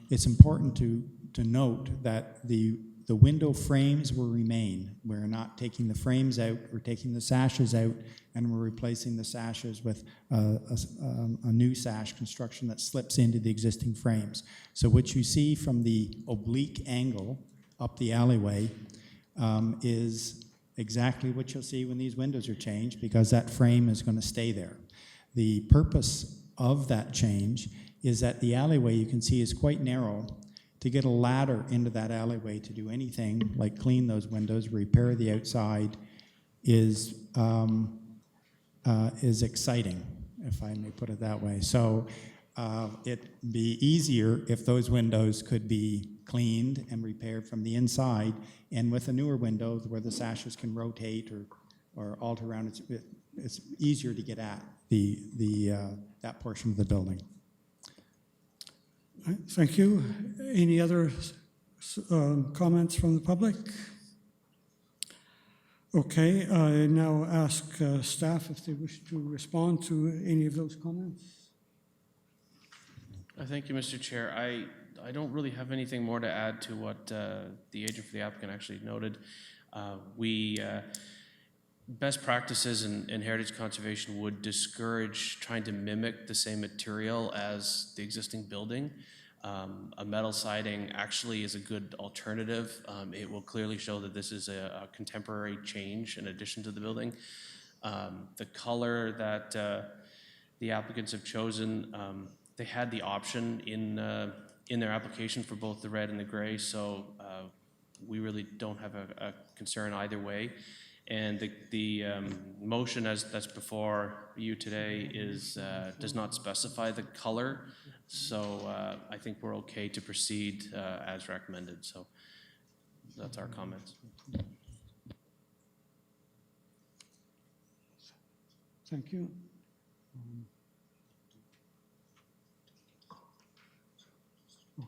it's important to note that the the window frames will remain. We're not taking the frames out, we're taking the sashes out, and we're replacing the sashes with a new sash construction that slips into the existing frames. So what you see from the oblique angle up the alleyway is exactly what you'll see when these windows are changed, because that frame is going to stay there. The purpose of that change is that the alleyway, you can see, is quite narrow. To get a ladder into that alleyway to do anything like clean those windows, repair the outside, is exciting, if I may put it that way. So it'd be easier if those windows could be cleaned and repaired from the inside, and with a newer window where the sashes can rotate or alter around, it's easier to get at that portion of the building. Thank you. Any other comments from the public? Okay, I now ask staff if they wish to respond to any of those comments. Thank you, Mr. Chair. I don't really have anything more to add to what the agent for the applicant actually noted. Best practices in heritage conservation would discourage trying to mimic the same material as the existing building. A metal siding actually is a good alternative. It will clearly show that this is a contemporary change in addition to the building. The color that the applicants have chosen, they had the option in their application for both the red and the gray, so we really don't have a concern either way. And the motion that's before you today does not specify the color, so I think we're okay to proceed as recommended. So that's our comments. Thank you. Okay.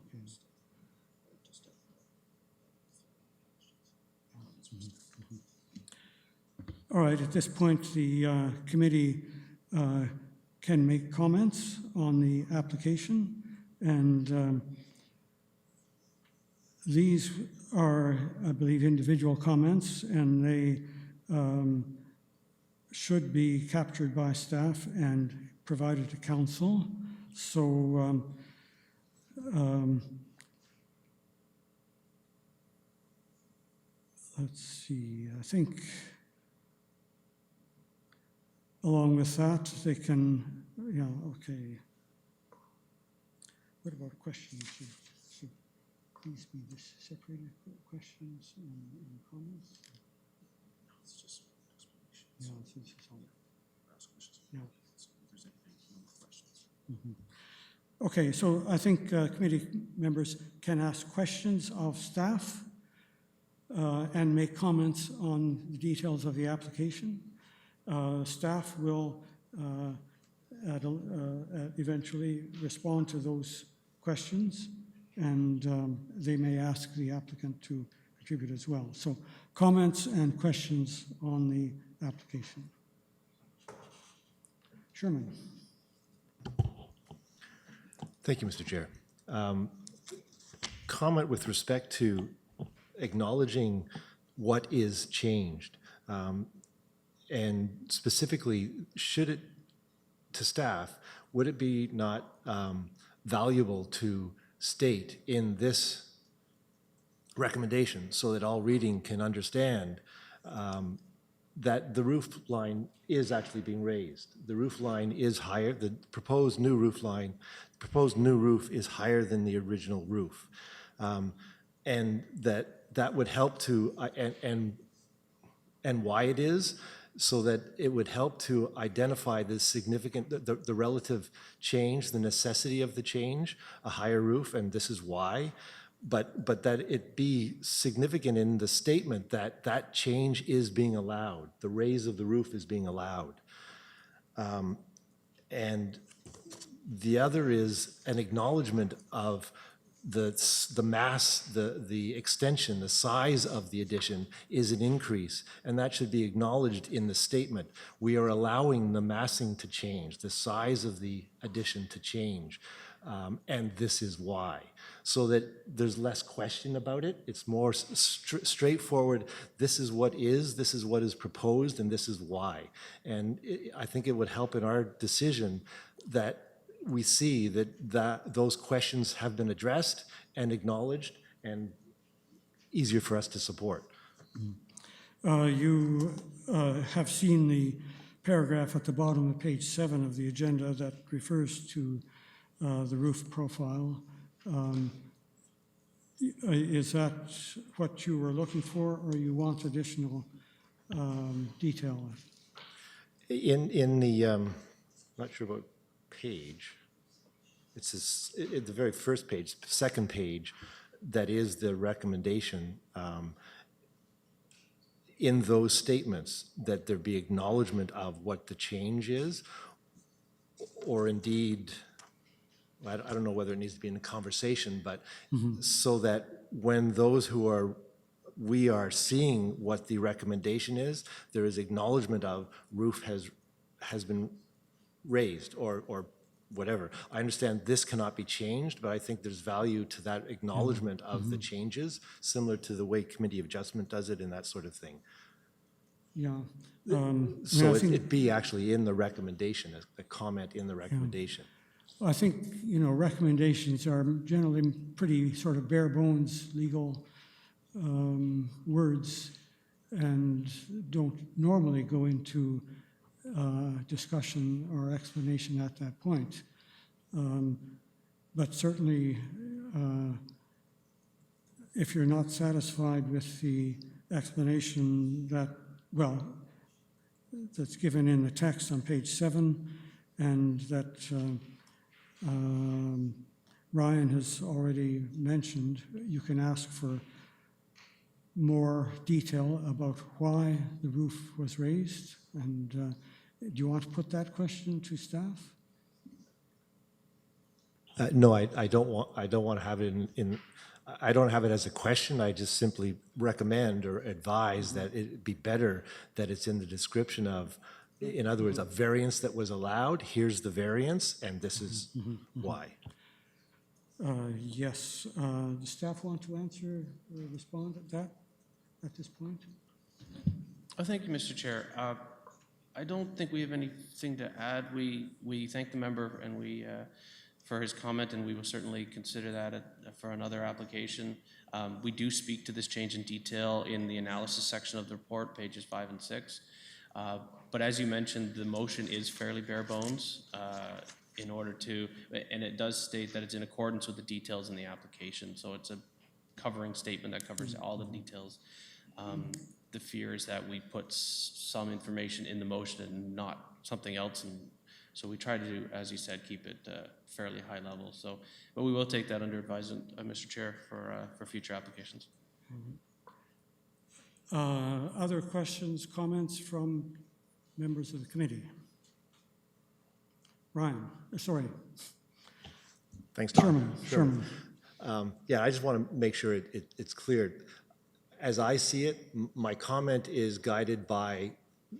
All right, at this point, the committee can make comments on the application, and these are, I believe, individual comments, and they should be captured by staff and provided to council. So let's see, I think along with that, they can, yeah, okay. What about questions? Should these be separated questions and comments? No, it's just explanation. Yeah, it's just all. Ask questions. Yeah. So if there's anything, no questions. Mm-hmm. Okay, so I think committee members can ask questions of staff and make comments on the details of the application. Staff will eventually respond to those questions, and they may ask the applicant to contribute as well. So comments and questions on the application. Sherman. Thank you, Mr. Chair. Comment with respect to acknowledging what is changed. And specifically, should it, to staff, would it be not valuable to state in this recommendation so that all reading can understand that the roof line is actually being raised. The roof line is higher, the proposed new roof is higher than the original roof. And that would help to, and why it is, so that it would help to identify the significant, the relative change, the necessity of the change, a higher roof, and this is why, but that it be significant in the statement that that change is being allowed, the raise of the roof is being allowed. And the other is an acknowledgement of the mass, the extension, the size of the addition is an increase, and that should be acknowledged in the statement. We are allowing the massing to change, the size of the addition to change, and this is why. So that there's less question about it. It's more straightforward. This is what is proposed, and this is why. And I think it would help in our decision that we see that those questions have been addressed and acknowledged and easier for us to support. You have seen the paragraph at the bottom of page 7 of the agenda that refers to the roof profile. Is that what you were looking for, or you want additional detail? In the, not sure about page, it's this, at the very first page, second page, that is the recommendation. In those statements, that there be acknowledgement of what the change is, or indeed, I don't know whether it needs to be in a conversation, but so that when those we are seeing what the recommendation is, there is acknowledgement of roof has been raised or whatever. I understand this cannot be changed, but I think there's value to that acknowledgement of the changes, similar to the way Committee of Adjustment does it and that sort of thing. Yeah. So it be actually in the recommendation, a comment in the recommendation. I think, recommendations are generally pretty sort of bare bones legal words and don't normally go into discussion or explanation at that point. But certainly, if you're not satisfied with the explanation that's given in the text on page 7, and that Ryan has already mentioned, you can ask for more detail about why the roof was raised. And do you want to put that question to staff? No, I don't want to have it in. I don't have it as a question. I just simply recommend or advise that it'd be better that it's in the description of, in other words, a variance that was allowed. Here's the variance, and this is why. Yes. Does staff want to answer or respond at that at this point? Thank you, Mr. Chair. I don't think we have anything to add. We thank the member and for his comment, and we will certainly consider that for another application. We do speak to this change in detail in the analysis section of the report, pages 5 and 6. But as you mentioned, the motion is fairly bare bones in order to, and it does state that it's in accordance with the details in the application. So it's a covering statement that covers all the details. The fear is that we put some information in the motion and not something else. And so we try to do, as you said, keep it fairly high level. So, but we will take that under advisement, Mr. Chair, for future applications. Other questions, comments from members of the committee? Ryan, sorry. Thanks, Tom. Sherman. Yeah, I just want to make sure it's clear. As I see it, my comment is guided by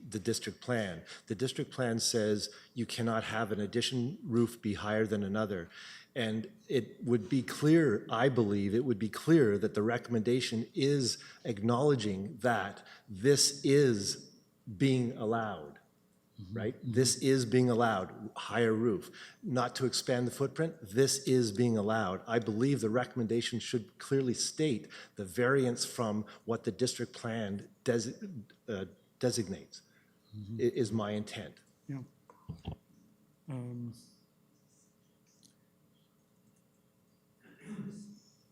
the district plan. The district plan says you cannot have an addition roof be higher than another. And it would be clear, I believe, it would be clear that the recommendation is acknowledging that this is being allowed, right? This is being allowed, higher roof. Not to expand the footprint, this is being allowed. I believe the recommendation should clearly state the variance from what the district plan designates, is my intent. Yeah.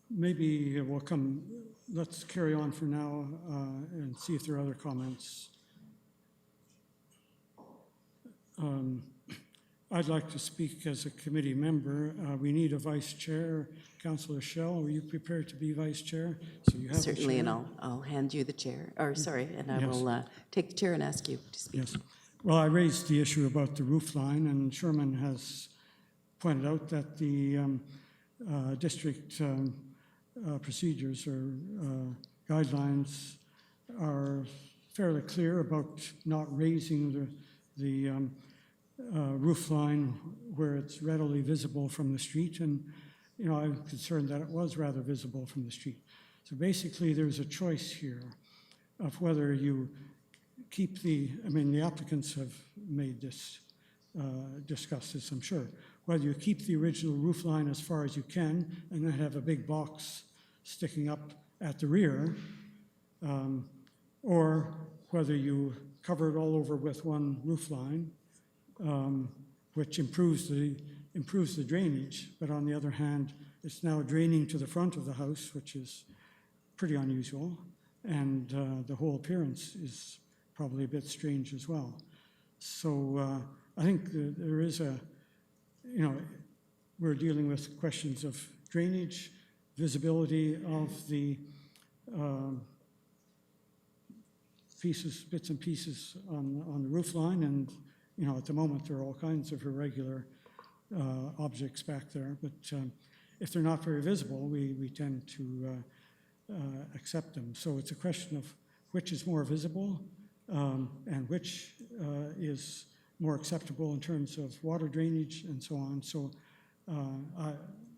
Maybe let's carry on for now and see if there are other comments. I'd like to speak as a committee member. We need a vice chair. Councillor Schell, are you prepared to be vice chair? So you have Certainly, and I'll hand you the chair, and I will take the chair and ask you to speak. Yes. Well, I raised the issue about the roof line, and Sherman has pointed out that the district procedures or guidelines are fairly clear about not raising the roof line where it's readily visible from the street. And, you know, I'm concerned that it was rather visible from the street. So basically, there's a choice here of whether you keep the applicants have made this, discussed this, I'm sure, whether you keep the original roof line as far as you can and then have a big box sticking up at the rear, or whether you cover it all over with one roof line, which improves the drainage, but on the other hand, it's now draining to the front of the house, which is pretty unusual, and the whole appearance is probably a bit strange as well. So I think there is we're dealing with questions of drainage, visibility of the bits and pieces on the roof line, and at the moment there are all kinds of irregular objects back there, but if they're not very visible, we tend to accept them. So it's a question of which is more visible and which is more acceptable in terms of water drainage and so on. So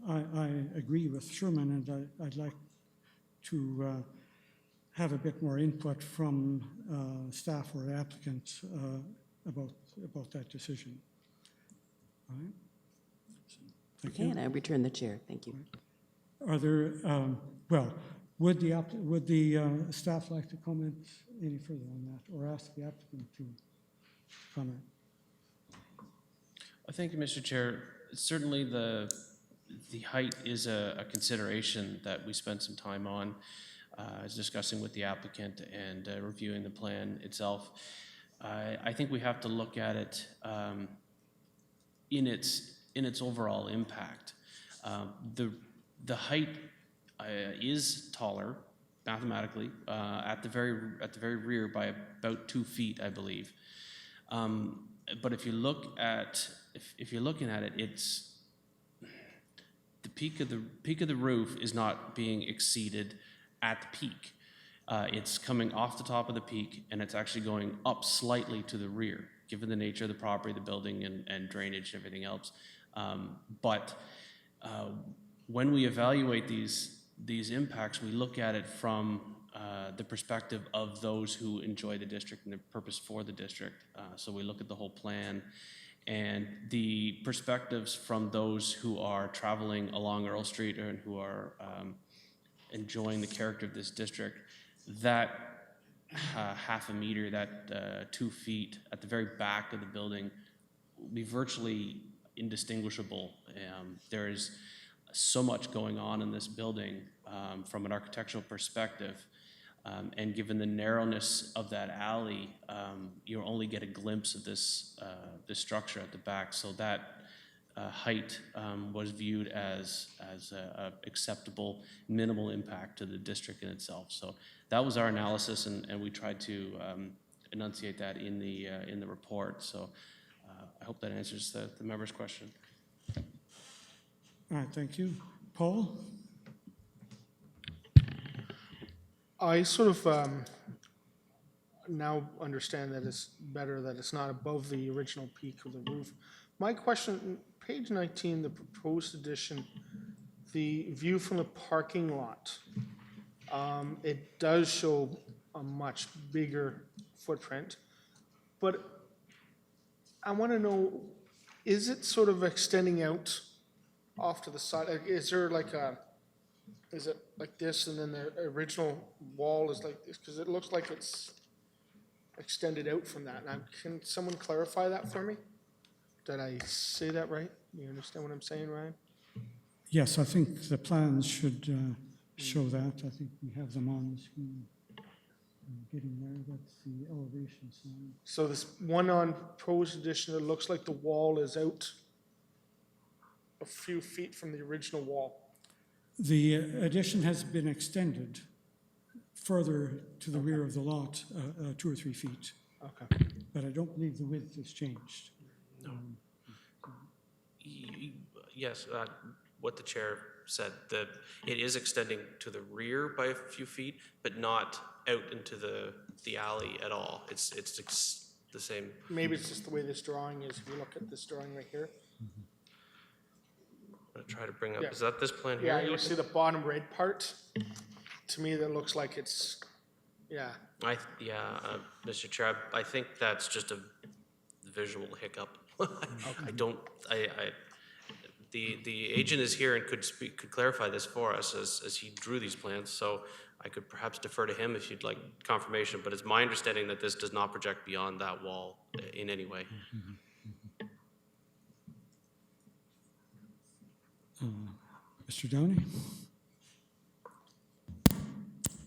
I agree with Sherman, and I'd like to have a bit more input from staff or applicants about that decision. All right. Thank you. And I return the chair. Thank you. Are there, would the staff like to comment any further on that, or ask the applicant to comment? Thank you, Mr. Chair. Certainly the height is a consideration that we spent some time on, discussing with the applicant and reviewing the plan itself. I think we have to look at it in its overall impact. The height is taller mathematically at the very rear by about 2 feet, I believe. But if you're looking at it, it's the peak of the roof is not being exceeded at the peak. It's coming off the top of the peak, and it's actually going up slightly to the rear, given the nature of the property, the building, and drainage and everything else. But when we evaluate these impacts, we look at it from the perspective of those who enjoy the district and the purpose for the district. So we look at the whole plan, and the perspectives from those who are traveling along Earl Street and who are enjoying the character of this district. That half a meter, that 2 feet at the very back of the building will be virtually indistinguishable. There is so much going on in this building from an architectural perspective, and given the narrowness of that alley, you only get a glimpse of this structure at the back. So that height was viewed as a acceptable minimal impact to the district in itself. So that was our analysis, and we tried to enunciate that in the report. So I hope that answers the member's question. All right, thank you. Paul? I sort of now understand that it's better that it's not above the original peak of the roof. My question, page 19, the proposed addition, the view from the parking lot, it does show a much bigger footprint, but I want to know, is it sort of extending out off to the side? Is there like is it like this and then the original wall is like this? Because it looks like it's extended out from that. Now, can someone clarify that for me? Did I say that right? You understand what I'm saying, Ryan? Yes, I think the plans should show that. I think we have them on the screen. I'm getting there. That's the elevation sign. So this one on proposed addition, it looks like the wall is out a few feet from the original wall. The addition has been extended further to the rear of the lot, 2 or 3 feet. Okay. But I don't believe the width has changed. Yes, what the chair said, that it is extending to the rear by a few feet, but not out into the alley at all. It's the same. Maybe it's just the way this drawing is. If you look at this drawing right here. I'm gonna try to bring up, Yeah. is that this plan here? Yeah, you see the bottom red part? To me, that looks like it's, yeah. Mr. Chair, I think that's just a visual hiccup. The agent is here and could clarify this for us as he drew these plans, so I could perhaps defer to him if you'd like confirmation, but it's my understanding that this does not project beyond that wall in any way. Mr. Downey?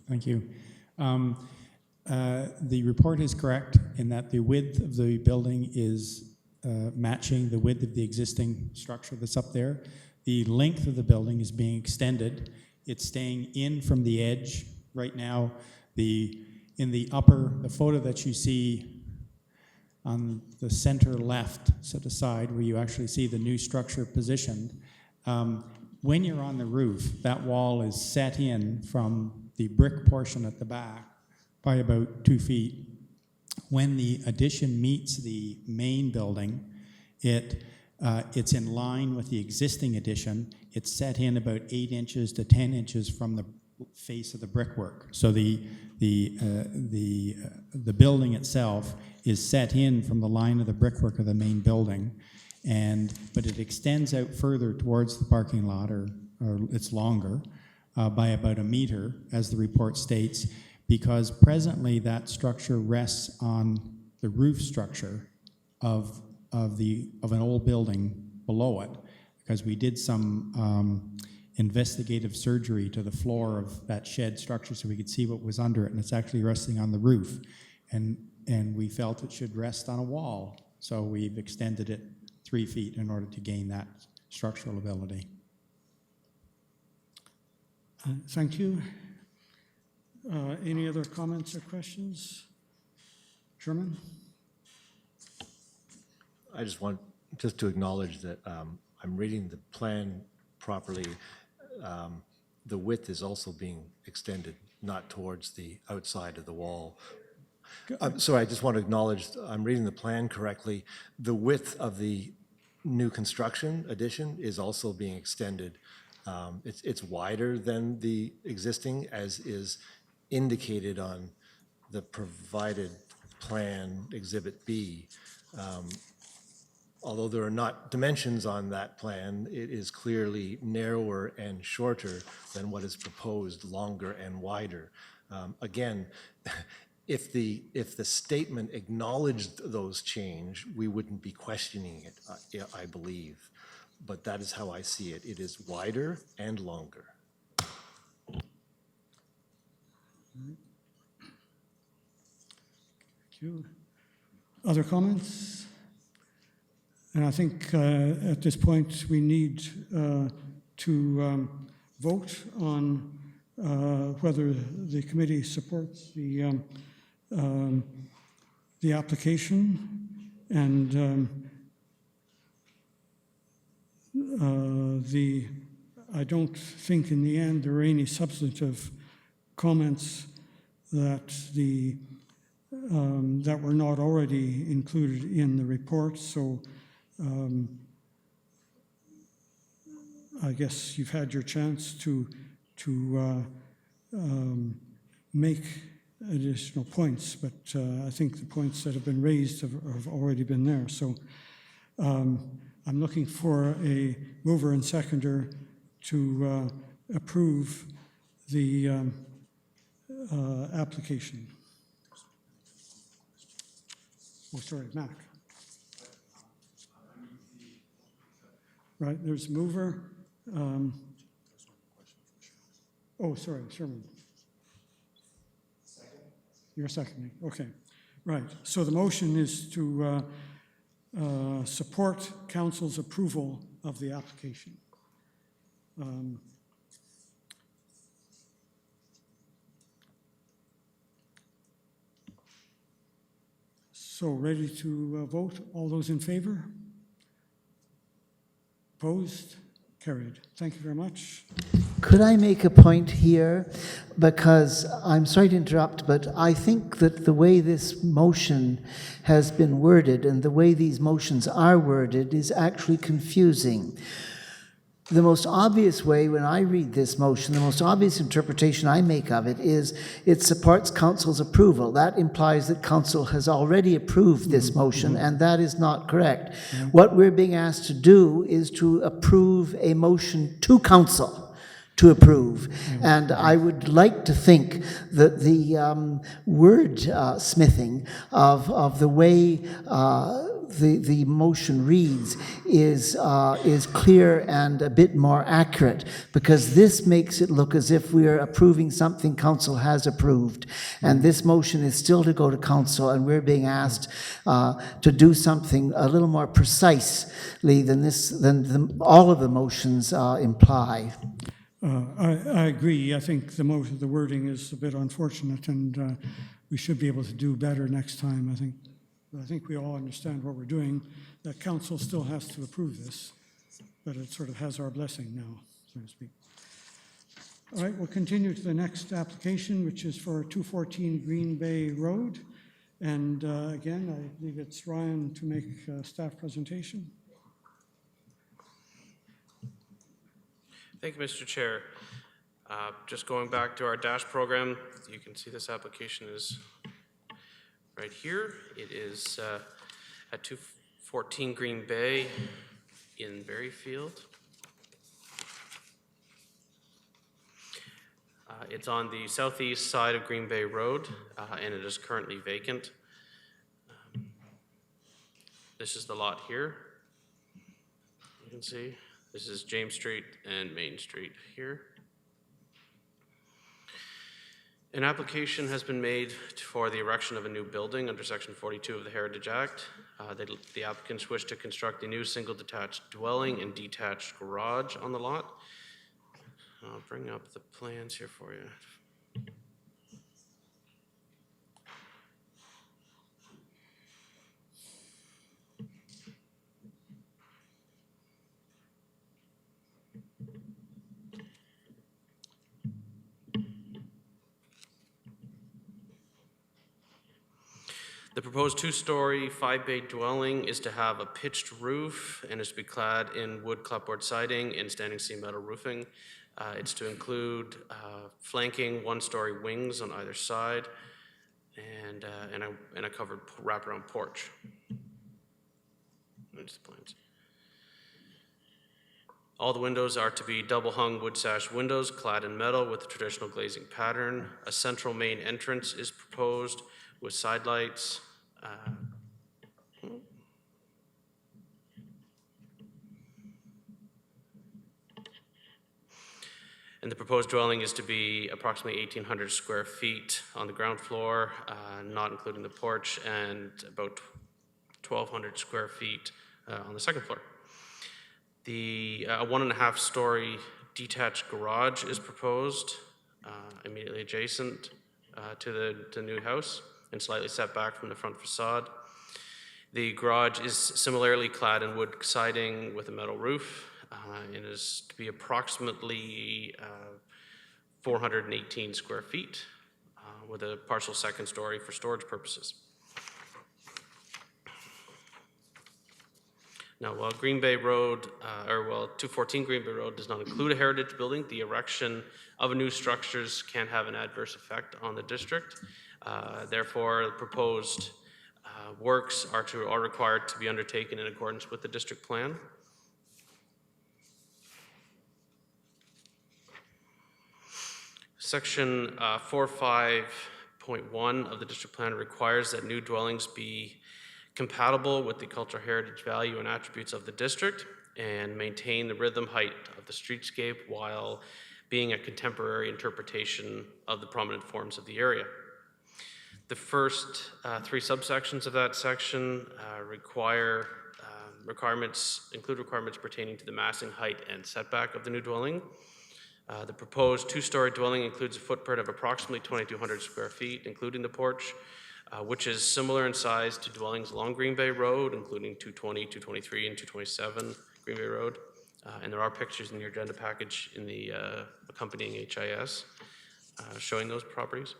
Thank you. The report is correct in that the width of the building is matching the width of the existing structure that's up there. The length of the building is being extended. It's staying in from the edge. Right now, in the photo that you see on the center left, set aside, where you actually see the new structure positioned, when you're on the roof, that wall is set in from the brick portion at the back by about 2 feet. When the addition meets the main building, it's in line with the existing addition. It's set in about 8 inches to 10 inches from the face of the brickwork. So the building itself is set in from the line of the brickwork of the main building, but it extends out further towards the parking lot, or it's longer, by about 1 meter, as the report states, because presently that structure rests on the roof structure of an old building below it, because we did some investigative surgery to the floor of that shed structure so we could see what was under it, and it's actually resting on the roof, and we felt it should rest on a wall, so we've extended it 3 feet in order to gain that structural ability. Thank you. Any other comments or questions? Sherman? I just want to acknowledge that I'm reading the plan properly. The width is also being extended, not towards the outside of the wall. Sorry, I just want to acknowledge I'm reading the plan correctly. The width of the new construction addition is also being extended. It's wider than the existing, as is indicated on the provided plan, Exhibit B. Although there are not dimensions on that plan, it is clearly narrower and shorter than what is proposed, longer and wider. Again, if the statement acknowledged those change, we wouldn't be questioning it, I believe. But that is how I see it. It is wider and longer. Thank you. Other comments? And I think at this point we need to vote on whether the committee supports the application, and I don't think in the end there are any substantive comments that that were not already included in the report. So I guess you've had your chance to make additional points, but I think the points that have been raised have already been there. So I'm looking for a mover and seconder to approve the application. Oh, sorry, Mac. Right, there's a mover. Oh, sorry, Sherman. You're seconding, okay. Right, so the motion is to support council's approval of the application. So ready to vote? All those in favor? Opposed? Carried. Thank you very much. Could I make a point here? Because I'm sorry to interrupt, but I think that the way this motion has been worded and the way these motions are worded is actually confusing. The most obvious way when I read this motion, the most obvious interpretation I make of it is it supports council's approval. That implies that council has already approved this motion, and that is not correct. What we're being asked to do is to approve a motion to council to approve. And I would like to think that the word smithing of the way the motion reads is clear and a bit more accurate, because this makes it look as if we are approving something council has approved, and this motion is still to go to council, and we're being asked to do something a little more precisely than all of the motions imply. I agree. I think the wording is a bit unfortunate, and we should be able to do better next time, I think. I think we all understand what we're doing, that council still has to approve this, but it sort of has our blessing now, so to speak. All right, we'll continue to the next application, which is for 214 Green Bay Road. And again, I believe it's Ryan to make a staff presentation. Thank you, Mr. Chair. Just going back to our DASH program, you can see this application is right here. It is at 214 Green Bay in Berryfield. It's on the southeast side of Green Bay Road, and it is currently vacant. This is the lot here. You can see this is James Street and Main Street here. An application has been made for the erection of a new building under Section 42 of the Heritage Act. The applicants wish to construct a new single detached dwelling and detached garage on the lot. I'll bring up the plans here for you. The proposed two-story, 5-bay dwelling is to have a pitched roof and is to be clad in wood clapboard siding and standing seam metal roofing. It's to include flanking one-story wings on either side and a covered wraparound porch. There's the plans. All the windows are to be double-hung wood sash windows clad in metal with a traditional glazing pattern. A central main entrance is proposed with side lights. And the proposed dwelling is to be approximately 1,800 square feet on the ground floor, not including the porch, and about 1,200 square feet on the second floor. The 1.5-story detached garage is proposed immediately adjacent to the new house and slightly set back from the front facade. The garage is similarly clad in wood siding with a metal roof and is to be approximately 418 square feet with a partial second story for storage purposes. Now, while Green Bay Road, 214 Green Bay Road does not include a heritage building, the erection of new structures can have an adverse effect on the district. Therefore, the proposed works are required to be undertaken in accordance with the district plan. Section 45.1 of the district plan requires that new dwellings be compatible with the cultural heritage value and attributes of the district and maintain the rhythm height of the streetscape while being a contemporary interpretation of the prominent forms of the area. The first three subsections of that section include requirements pertaining to the massing, height, and setback of the new dwelling. The proposed two-story dwelling includes a footprint of approximately 2,200 square feet, including the porch, which is similar in size to dwellings along Green Bay Road, including 220, 223, and 227 Green Bay Road. And there are pictures in your agenda package in the accompanying HIS showing those properties.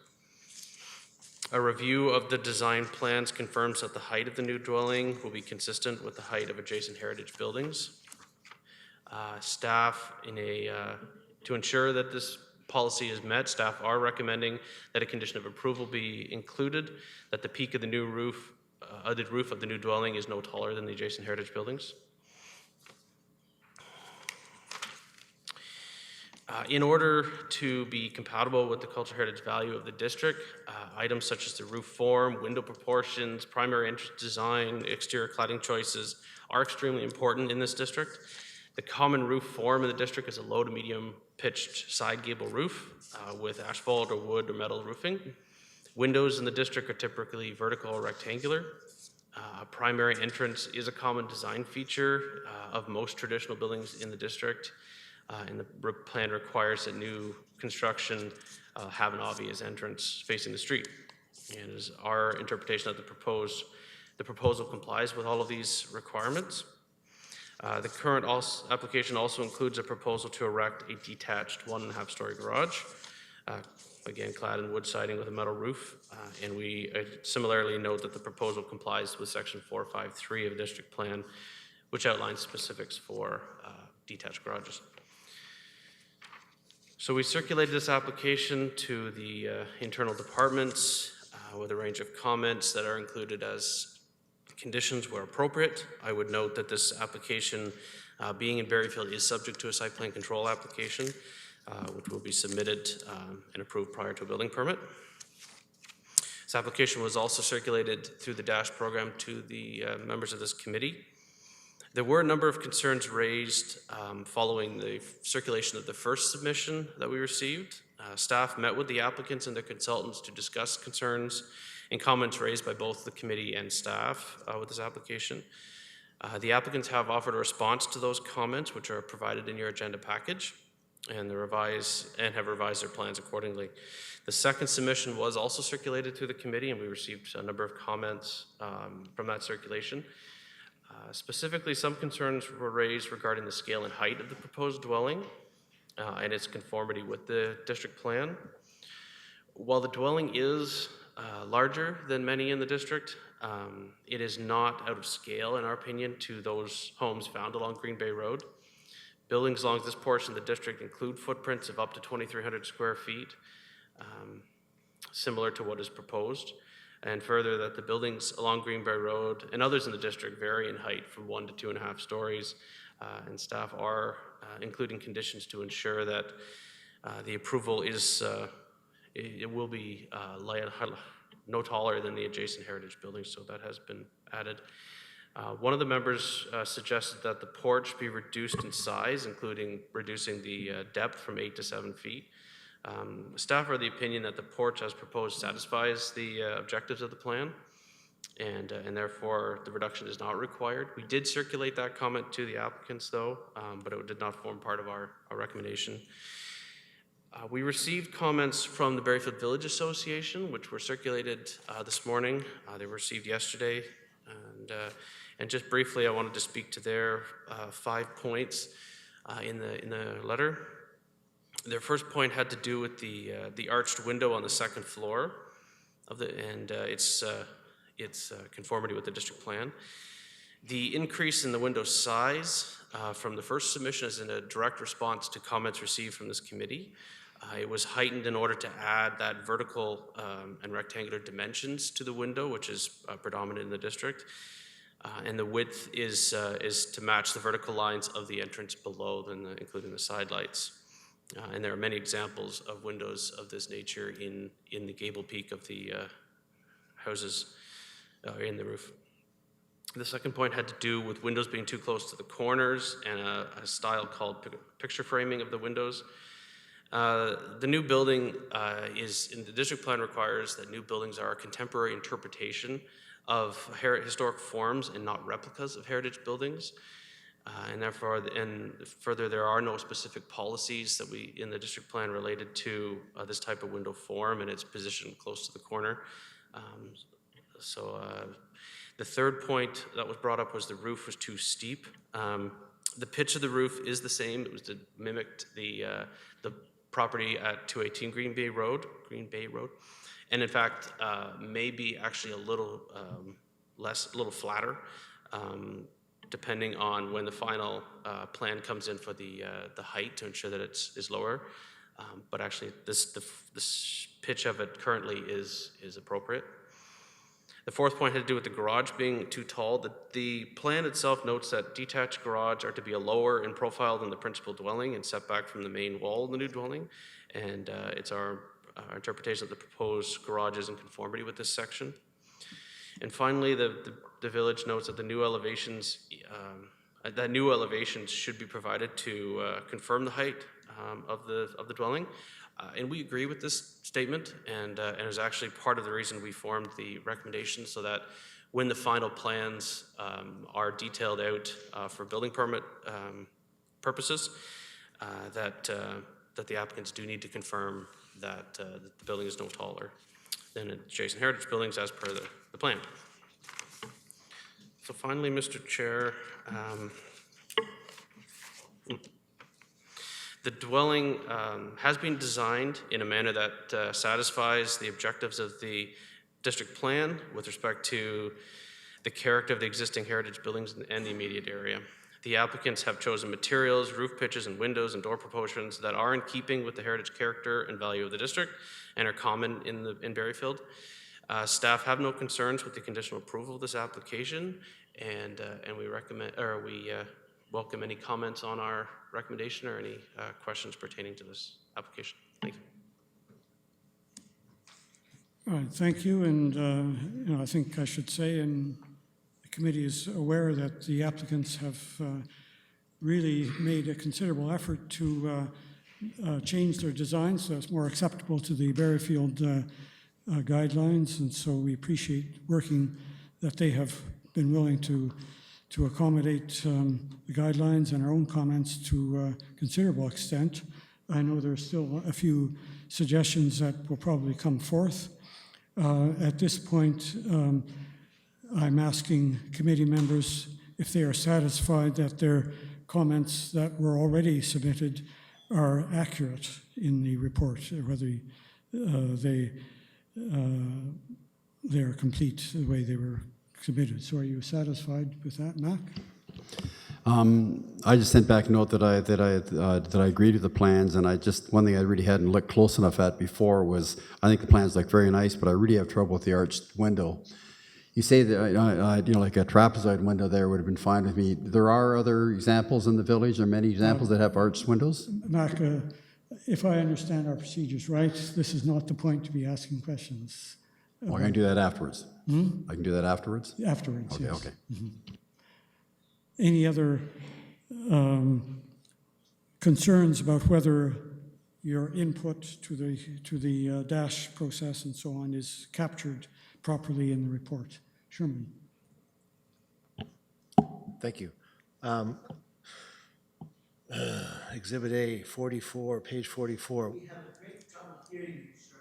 A review of the design plans confirms that the height of the new dwelling will be consistent with the height of adjacent heritage buildings. Staff, to ensure that this policy is met, staff are recommending that a condition of approval be included, that the peak of the new roof, the roof of the new dwelling is no taller than the adjacent heritage buildings. In order to be compatible with the cultural heritage value of the district, items such as the roof form, window proportions, primary entrance design, exterior cladding choices are extremely important in this district. The common roof form in the district is a low to medium pitched side gable roof with asphalt or wood or metal roofing. Windows in the district are typically vertical or rectangular. Primary entrance is a common design feature of most traditional buildings in the district. And the plan requires that new construction have an obvious entrance facing the street. And it is our interpretation that the proposal complies with all of these requirements. The current application also includes a proposal to erect a detached 1.5-story garage, again clad in wood siding with a metal roof. And we similarly note that the proposal complies with section 453 of the district plan, which outlines specifics for detached garages. So we circulated this application to the internal departments with a range of comments that are included as conditions where appropriate. I would note that this application, being in Berryfield, is subject to a site plan control application, which will be submitted and approved prior to a building permit. This application was also circulated through the DASH program to the members of this committee. There were a number of concerns raised following the circulation of the first submission that we received. Staff met with the applicants and their consultants to discuss concerns and comments raised by both the committee and staff with this application. The applicants have offered a response to those comments, which are provided in your agenda package, and have revised their plans accordingly. The second submission was also circulated through the committee, and we received a number of comments from that circulation. Specifically, some concerns were raised regarding the scale and height of the proposed dwelling and its conformity with the district plan. While the dwelling is larger than many in the district, it is not out of scale, in our opinion, to those homes found along Green Bay Road. Buildings along this portion of the district include footprints of up to 2,300 square feet, similar to what is proposed. And further, that the buildings along Green Bay Road and others in the district vary in height from 1 to 2.5 stories. And staff are including conditions to ensure that the approval is, it will be no taller than the adjacent heritage buildings, so that has been added. One of the members suggested that the porch be reduced in size, including reducing the depth from 8 to 7 feet. Staff are of the opinion that the porch as proposed satisfies the objectives of the plan, and therefore the reduction is not required. We did circulate that comment to the applicants though, but it did not form part of our recommendation. We received comments from the Berryfield Village Association, which were circulated this morning. They were received yesterday, and just briefly I wanted to speak to their 5 points in the letter. Their first point had to do with the arched window on the second floor of its conformity with the district plan. The increase in the window size from the first submission is in a direct response to comments received from this committee. It was heightened in order to add that vertical and rectangular dimensions to the window, which is predominant in the district. And the width is to match the vertical lines of the entrance below, including the side lights. And there are many examples of windows of this nature in the gable peak of the houses in the roof. The second point had to do with windows being too close to the corners and a style called picture framing of the windows. The new building in the district plan requires that new buildings are a contemporary interpretation of historic forms and not replicas of heritage buildings. And therefore, and further, there are no specific policies that in the district plan related to this type of window form and its position close to the corner. The third point that was brought up was the roof was too steep. the pitch of the roof is the same. It was to mimic the property at 218 Green Bay Road, and in fact, may be actually a little a little flatter, depending on when the final plan comes in for the height to ensure that is lower. But actually, this pitch of it currently is appropriate. The fourth point had to do with the garage being too tall. The plan itself notes that detached garage are to be lower in profile than the principal dwelling and setback from the main wall of the new dwelling. And it's our interpretation that the proposed garage is in conformity with this section. And finally, the village notes that the new elevations, should be provided to confirm the height of the dwelling. And we agree with this statement, and is actually part of the reason we formed the recommendation, so that when the final plans are detailed out for building permit purposes, that the applicants do need to confirm that the building is no taller than adjacent heritage buildings as per the plan. So finally, Mr. Chair, the dwelling has been designed in a manner that satisfies the objectives of the district plan with respect to the character of the existing heritage buildings and the immediate area. The applicants have chosen materials, roof pitches, and windows and door proportions that are in keeping with the heritage character and value of the district and are common in Berryfield. Staff have no concerns with the conditional approval of this application, and we welcome any comments on our recommendation or any questions pertaining to this application. Thank you. All right, thank you. And I think I should say, and the committee is aware that the applicants have really made a considerable effort to change their design so it's more acceptable to the Berryfield guidelines. And so we appreciate working that they have been willing to accommodate the guidelines and our own comments to a considerable extent. I know there's still a few suggestions that will probably come forth. At this point, I'm asking committee members if they are satisfied that their comments that were already submitted are accurate in the report, whether they are complete the way they were submitted. So are you satisfied with that, Mac? I just sent back a note that I agreed with the plans, and one thing I really hadn't looked close enough at before was, I think the plans look very nice, but I really have trouble with the arched window. You say that like a trapezoid window there would have been fine with me. There are other examples in the village. There are many examples that have arched windows. Mac, if I understand our procedures right, this is not the point to be asking questions. Well, I can do that afterwards. I can do that afterwards? Afterwards, okay, yes. Okay. Mm-hmm. Any other concerns about whether your input to the dash process and so on is captured properly in the report? Sherman. Thank you. Exhibit A, 44, page 44. We have a great trouble hearing you, sir.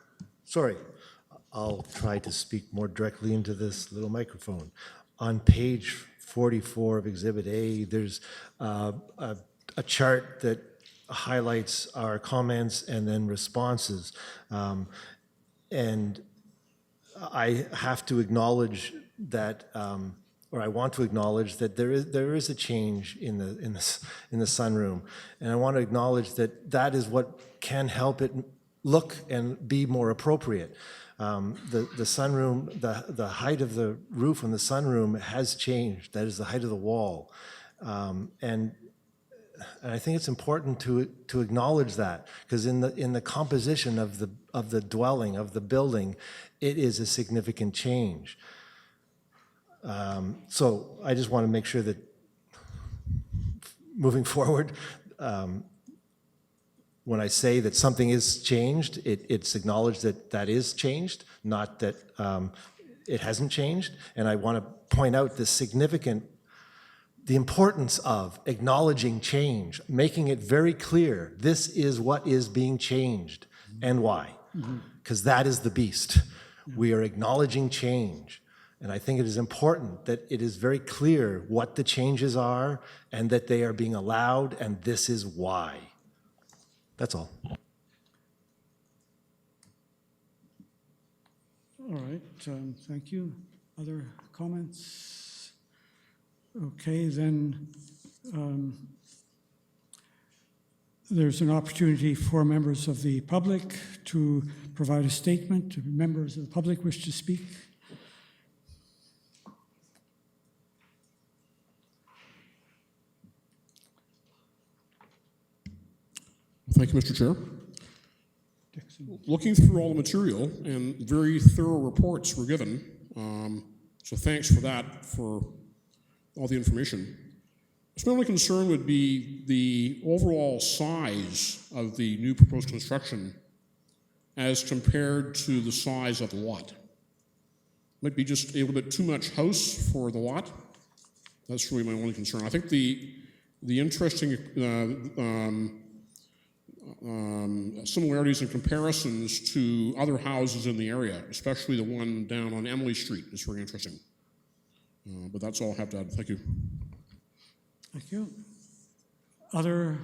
Sorry. I'll try to speak more directly into this little microphone. On page 44 of Exhibit A, there's a chart that highlights our comments and then responses. And I have to acknowledge that, or I want to acknowledge that there is a change in the sunroom, and I want to acknowledge that is what can help it look and be more appropriate. The sunroom, the height of the roof on the sunroom has changed. That is the height of the wall, and I think it's important to acknowledge that, because in the composition of the dwelling, of the building, it is a significant change. So I just want to make sure that moving forward, when I say that something is changed, it's acknowledged that is changed, not that it hasn't changed. And I want to point out the importance of acknowledging change, making it very clear this is what is being changed and why, because that is the beast. We are acknowledging change. And I think it is important that it is very clear what the changes are and that they are being allowed, and this is why. That's all. All right, thank you. Other comments? Okay, then there's an opportunity for members of the public to provide a statement. Do members of the public wish to speak? Thank you, Mr. Chair. Looking through all the material, and very thorough reports were given, so thanks for that, for all the information. My only concern would be the overall size of the new proposed construction as compared to the size of the lot. Might be just a little bit too much house for the lot. That's really my only concern. I think the interesting similarities and comparisons to other houses in the area, especially the one down on Emily Street, is very interesting. But that's all I have to add. Thank you. Thank you. Other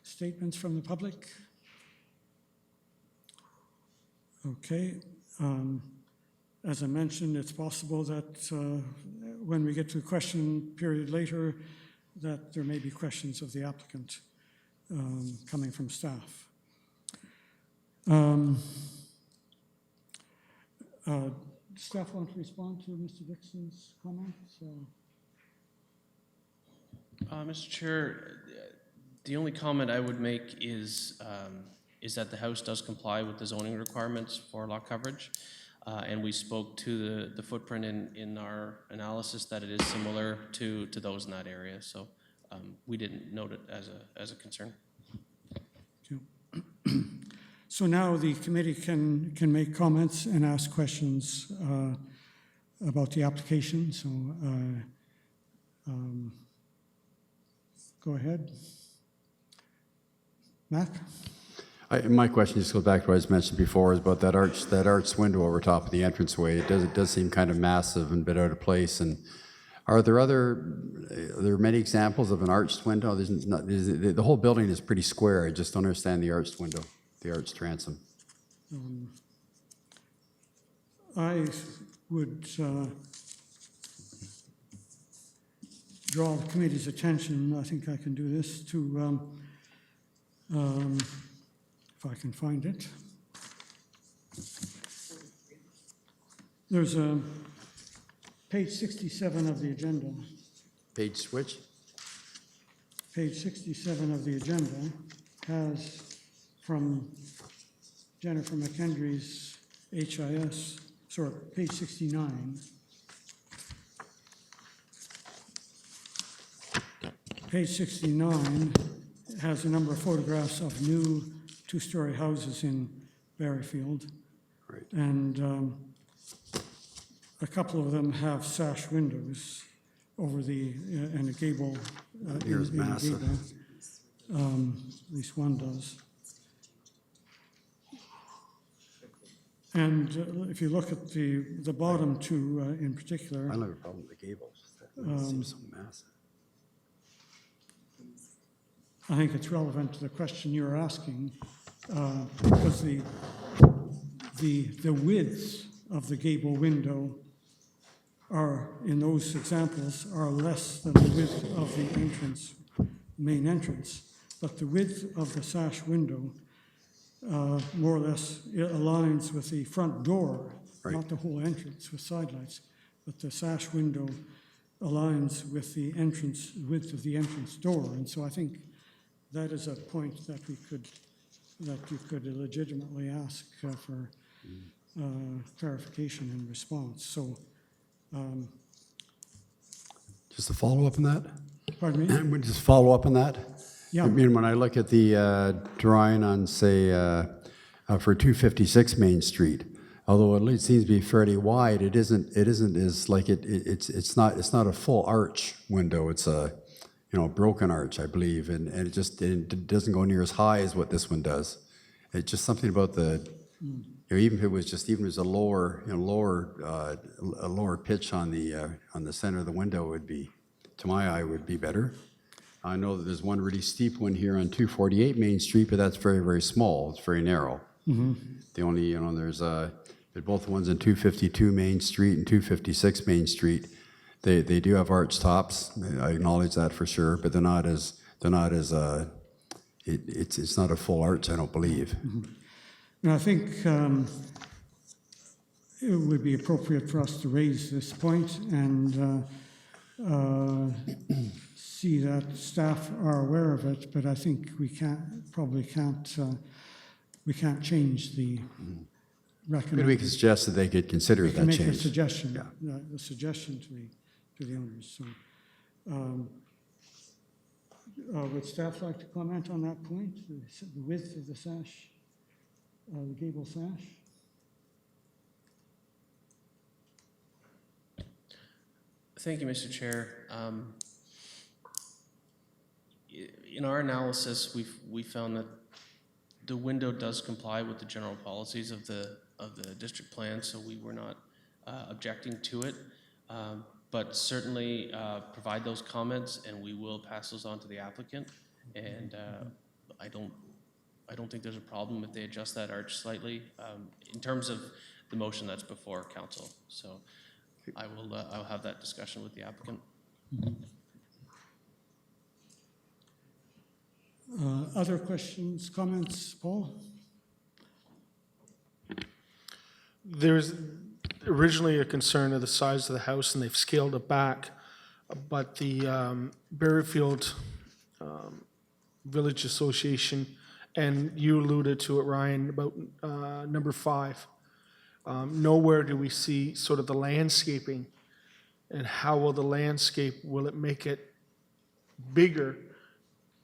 statements from the public? Okay. As I mentioned, it's possible that when we get to the question period later, that there may be questions of the applicant coming from staff. Staff want to respond to Mr. Dixon's comments? Mr. Chair, the only comment I would make is that the house does comply with the zoning requirements for lot coverage. And we spoke to the footprint in our analysis that it is similar to those in that area. So we didn't note it as a concern. So now the committee can make comments and ask questions about the application. So go ahead. Matt? My question just goes back to what I was mentioned before, is about that arched window over top of the entranceway. It does seem kind of massive and a bit out of place. And are there many examples of an arched window? The whole building is pretty square. I just don't understand the arched window, the arched transom. I would draw the committee's attention, I think I can do this, to, if I can find it. There's a page 67 of the agenda. Page switch? Page 67 of the agenda has, from Jennifer McKendry's HIS, sorry, page 69. Page 69 has a number of photographs of new two-story houses in Barryfield. Right. And a couple of them have sash windows over and a gable. Here's massive. At least one does. And if you look at the bottom two in particular. I don't have a problem with the gables. It seems so massive. I think it's relevant to the question you're asking, because the width of the gable window are, in those examples, are less than the width of the main entrance. But the width of the sash window more or less aligns with the front door, right. Not the whole entrance with sidelights, but the sash window aligns with the width of the entrance door. And so I think that is a point that you could legitimately ask for clarification and response. So, just a follow up on that. Pardon me? Just follow up on that. Yeah. I mean, when I look at the drawing on, say, for 256 Main Street, although it seems to be fairly wide, it isn't as like it's not a full arch window. It's a broken arch, I believe, and it doesn't go near as high as what this one does. It's just something about even if it was just, even if it was a lower, a lower pitch on the center of the window would be, to my eye, would be better. I know that there's one really steep one here on 248 Main Street, but that's very, very small. It's very narrow. The only, there's both ones on 252 Main Street and 256 Main Street. They do have arch tops. I acknowledge that for sure, but they're not as it's not a full arch, I don't believe. And I think it would be appropriate for us to raise this point and see that staff are aware of it, but I think we probably can't change the recommendation. Maybe we can suggest that they could consider that change. Make a suggestion, a suggestion to the owners. So, would staff like to comment on that point, the width of the sash, the gable sash? Thank you, Mr. Chair. In our analysis, we found that the window does comply with the general policies of the district plan, so we were not objecting to it. But certainly provide those comments, and we will pass those on to the applicant. And I don't think there's a problem if they adjust that arch slightly in terms of the motion that's before council. So I'll have that discussion with the applicant. Other questions, comments, Paul? There's originally a concern of the size of the house, and they've scaled it back. But the Berryfield Village Association, and you alluded to it, Ryan, about number 5. Nowhere do we see sort of the landscaping, and how will the landscape, will it make it bigger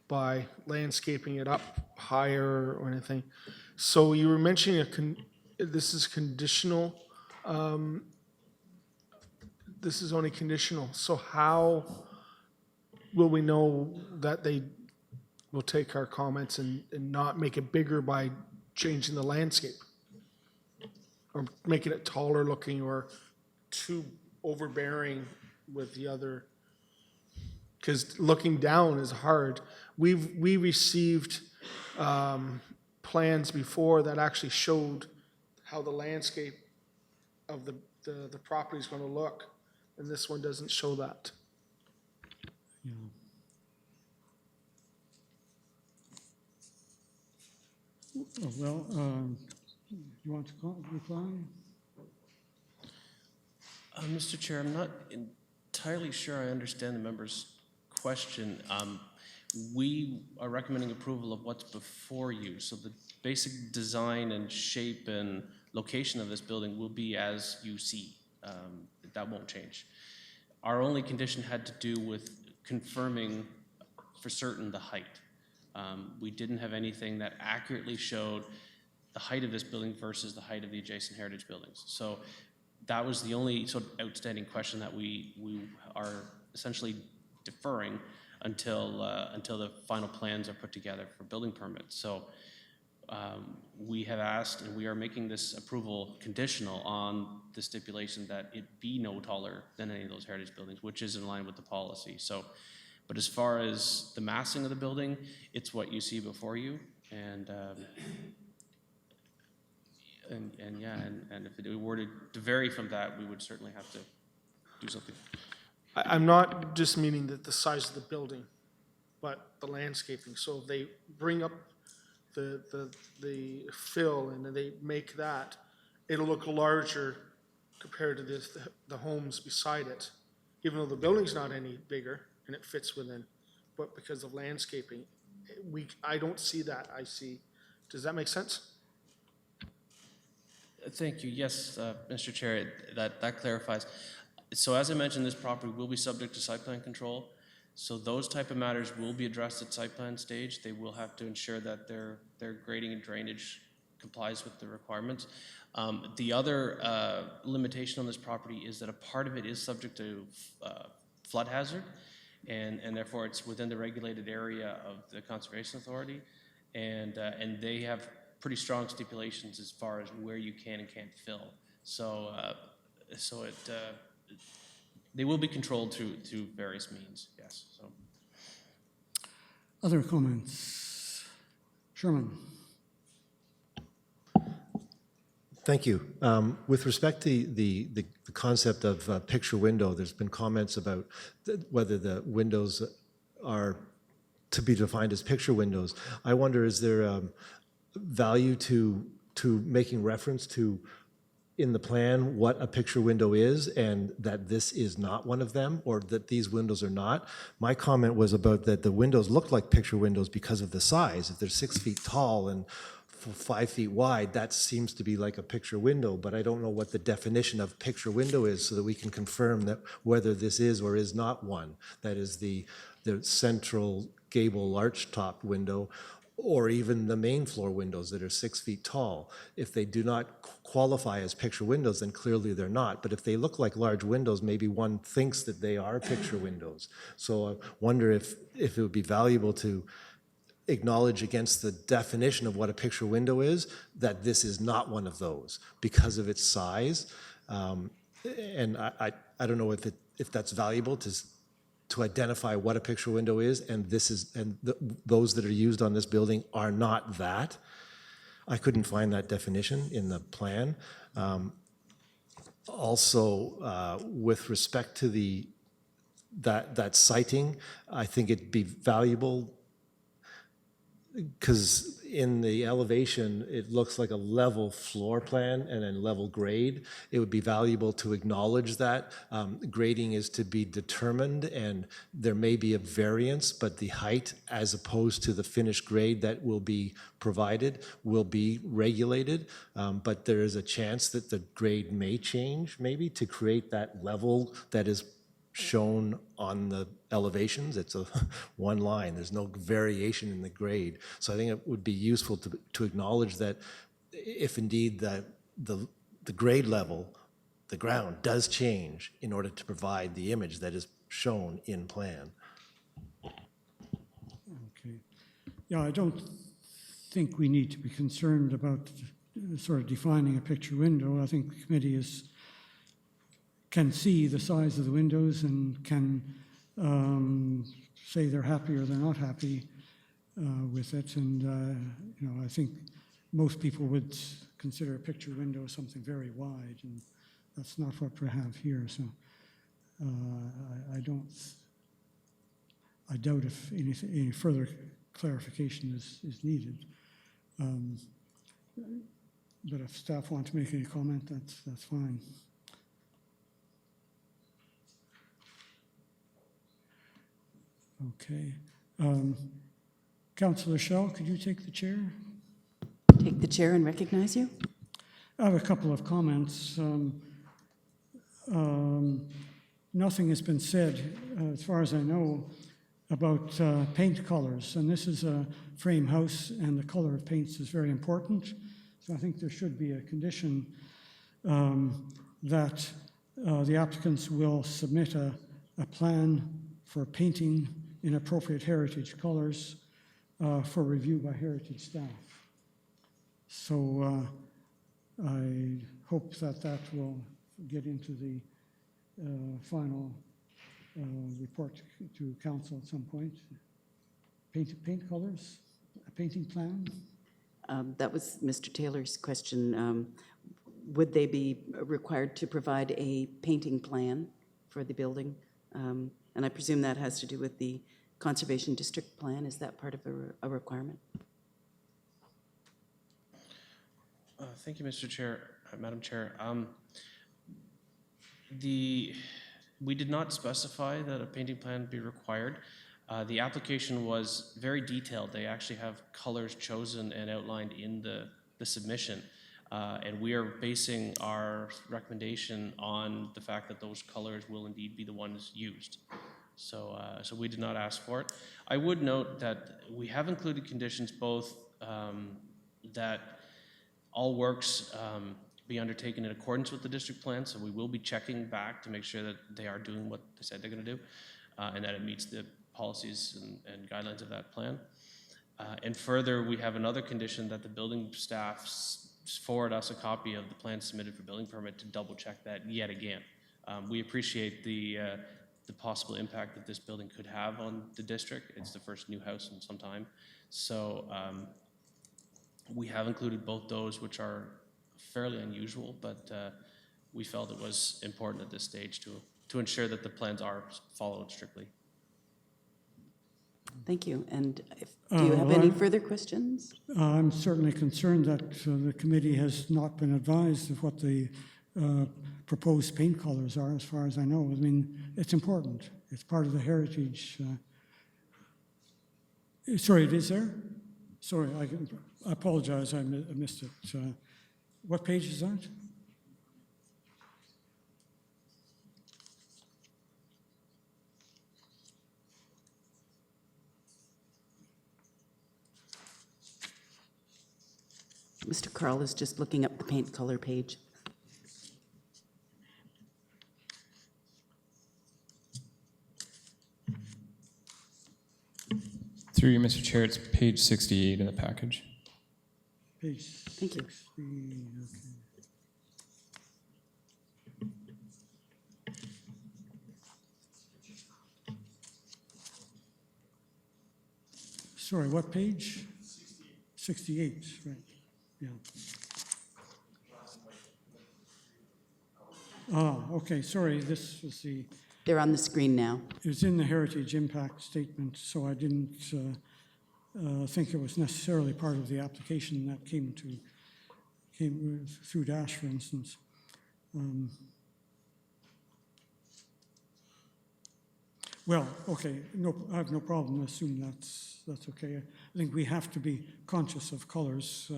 by landscaping it up higher or anything? So you were mentioning this is conditional. This is only conditional. So how will we know that they will take our comments and not make it bigger by changing the landscape? Or making it taller looking or too overbearing with the other? Because looking down is hard. We received plans before that actually showed how the landscape of the property is going to look, and this one doesn't show that. Yeah. Oh, well, you want to reply? Mr. Chair, I'm not entirely sure I understand the member's question. We are recommending approval of what's before you, so the basic design and shape and location of this building will be as you see. That won't change. Our only condition had to do with confirming for certain the height. We didn't have anything that accurately showed the height of this building versus the height of the adjacent heritage buildings. So that was the only sort of outstanding question that we are essentially deferring until the final plans are put together for building permits. So we have asked, and we are making this approval conditional on the stipulation that it be no taller than any of those heritage buildings, which is in line with the policy. So, but as far as the massing of the building, it's what you see before you, and if it were to vary from that, we would certainly have to do something. I'm not just meaning that the size of the building, but the landscaping. So if they bring up the fill and they make that, it'll look larger compared to the homes beside it, even though the building's not any bigger and it fits within. But because of landscaping, I don't see that. I see. Does that make sense? Thank you. Yes, Mr. Chair, that clarifies. So as I mentioned, this property will be subject to site plan control. So those type of matters will be addressed at site plan stage. They will have to ensure that their grading and drainage complies with the requirements. The other limitation on this property is that a part of it is subject to flood hazard, and therefore it's within the regulated area of the Conservation Authority, and they have pretty strong stipulations as far as where you can and can't fill. So, they will be controlled through various means, yes, so. Other comments? Sherman? Thank you. With respect to the concept of picture window, there's been comments about whether the windows are to be defined as picture windows. I wonder, is there value to making reference to in the plan what a picture window is and that this is not one of them, or that these windows are not? My comment was about that the windows look like picture windows because of the size. If they're 6 feet tall and 5 feet wide, that seems to be like a picture window, but I don't know what the definition of picture window is so that we can confirm that whether this is or is not one. That is the central gable arch-topped window, or even the main floor windows that are 6 feet tall. If they do not qualify as picture windows, then clearly they're not. But if they look like large windows, maybe one thinks that they are picture windows. So I wonder if it would be valuable to acknowledge against the definition of what a picture window is, that this is not one of those because of its size. And I don't know if that's valuable to identify what a picture window is, and those that are used on this building are not that. I couldn't find that definition in the plan. Also, with respect to that siting, I think it'd be valuable because in the elevation, it looks like a level floor plan and then level grade. It would be valuable to acknowledge that. Grading is to be determined, and there may be a variance, but the height as opposed to the finished grade that will be provided will be regulated. But there is a chance that the grade may change, maybe, to create that level that is shown on the elevations. It's a one line. There's no variation in the grade. So I think it would be useful to acknowledge that if indeed the grade level, the ground, does change in order to provide the image that is shown in plan. Okay. Yeah, I don't think we need to be concerned about sort of defining a picture window. I think the committee can see the size of the windows and can say they're happy or they're not happy with it. And I think most people would consider a picture window something very wide, and that's not what we have here. So I doubt if any further clarification is needed. But if staff want to make any comment, that's fine. Okay. Councillor Schell, could you take the chair? Take the chair and recognize you. I have a couple of comments. Nothing has been said, as far as I know, about paint colors. And this is a frame house, and the color of paints is very important. So I think there should be a condition that the applicants will submit a plan for painting in appropriate heritage colors for review by heritage staff. So I hope that will get into the final report to council at some point. Paint colors, a painting plan? That was Mr. Taylor's question. Would they be required to provide a painting plan for the building? And I presume that has to do with the Conservation District Plan. Is that part of a requirement? Thank you, Mr. Chair, Madam Chair. We did not specify that a painting plan be required. The application was very detailed. They actually have colors chosen and outlined in the submission. And we are basing our recommendation on the fact that those colors will indeed be the ones used. So we did not ask for it. I would note that we have included conditions both that all works be undertaken in accordance with the district plan, so we will be checking back to make sure that they are doing what they said they're going to do, and that it meets the policies and guidelines of that plan. And further, we have another condition that the building staff forward us a copy of the plan submitted for building permit to double check that yet again. We appreciate the possible impact that this building could have on the district. It's the first new house in some time. So we have included both those, which are fairly unusual, but we felt it was important at this stage to ensure that the plans are followed strictly. Thank you. And do you have any further questions? I'm certainly concerned that the committee has not been advised of what the proposed paint colors are, as far as I know. I mean, it's important. It's part of the heritage. Sorry, it is there? Sorry, I apologize, I missed it. What page is that? Mr. Carl is just looking up the paint color page. Through you, Mr. Chair, it's page 68 in the package. Page Thank you. 60, okay. Sorry, what page? 68, right, yeah. Okay, sorry, this was the... They're on the screen now. It was in the heritage impact statement, so I didn't think it was necessarily part of the application that came through Dash, for instance. Well, okay, no, I have no problem. I assume that's okay. I think we have to be conscious of colors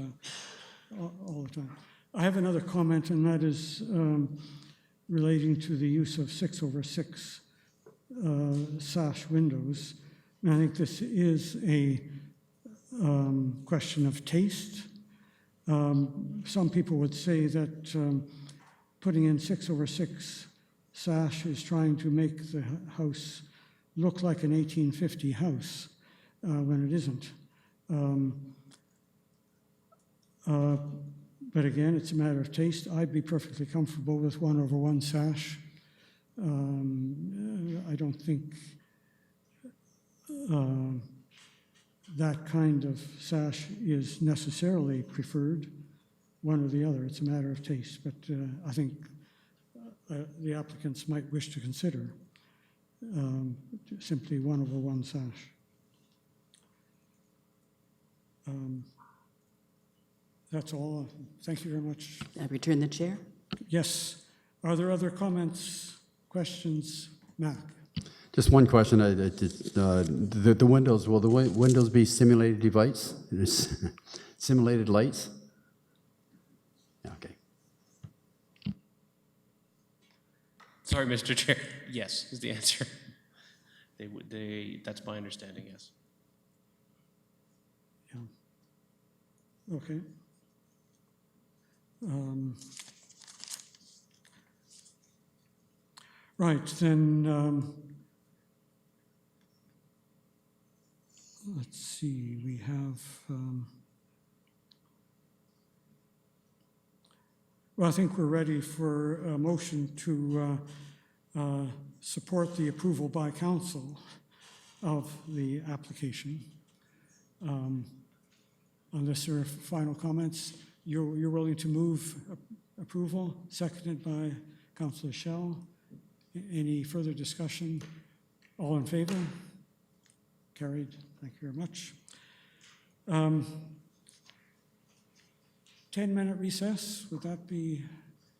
all the time. I have another comment, and that is relating to the use of 6/6 sash windows. And I think this is a question of taste. Some people would say that putting in 6/6 sash is trying to make the house look like an 1850 house when it isn't. But again, it's a matter of taste. I'd be perfectly comfortable with 1/1 sash. I don't think that kind of sash is necessarily preferred, one or the other. It's a matter of taste, but I think the applicants might wish to consider simply 1/1 sash. That's all. Thank you very much. I return the chair. Yes. Are there other comments, questions? Mac? Just one question. The windows, will the windows be simulated device? Simulated lights? Yeah, okay. Sorry, Mr. Chair. Yes, is the answer. That's my understanding, yes. Yeah. Okay. Right, then let's see, we have, well, I think we're ready for a motion to support the approval by council of the application. Unless there are final comments, you're willing to move approval, seconded by Councillor Schell. Any further discussion? All in favor? Carried. Thank you very much. 10-minute recess. Would that be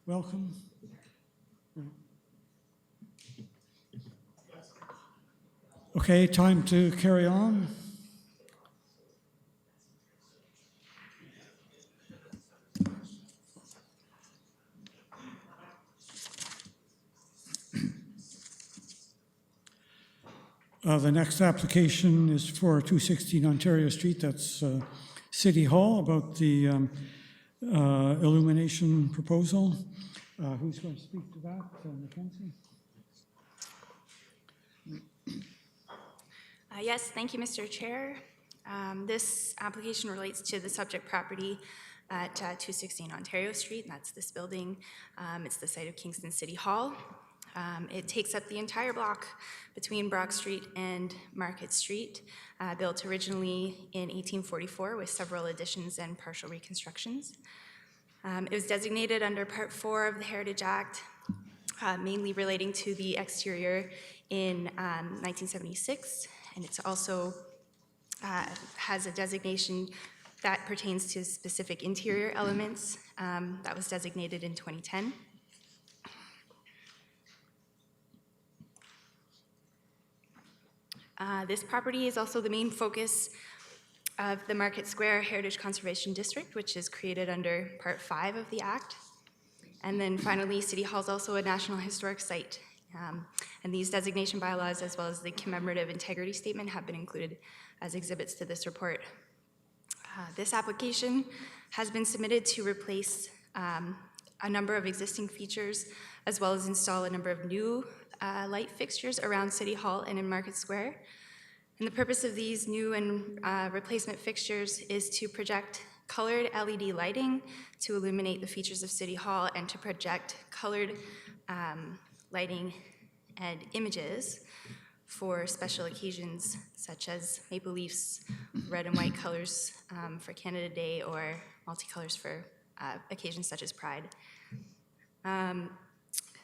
welcome? Okay, time to carry on. The next application is for 216 Ontario Street. That's City Hall, about the illumination proposal. Who's going to speak to that? Mackenzie? Yes, thank you, Mr. Chair. This application relates to the subject property at 216 Ontario Street, and that's this building. It's the site of Kingston City Hall. It takes up the entire block between Brock Street and Market Street, built originally in 1844 with several additions and partial reconstructions. It was designated under Part 4 of the Heritage Act, mainly relating to the exterior in 1976, and it's also has a designation that pertains to specific interior elements that was designated in 2010. This property is also the main focus of the Market Square Heritage Conservation District, which is created under Part 5 of the Act. And then finally, City Hall is also a National Historic Site. And these designation bylaws, as well as the commemorative integrity statement, have been included as exhibits to this report. This application has been submitted to replace a number of existing features, as well as install a number of new light fixtures around City Hall and in Market Square. And the purpose of these new and replacement fixtures is to project colored LED lighting to illuminate the features of City Hall and to project colored lighting and images for special occasions such as Maple Leafs, red and white colors for Canada Day, or multicolors for occasions such as Pride.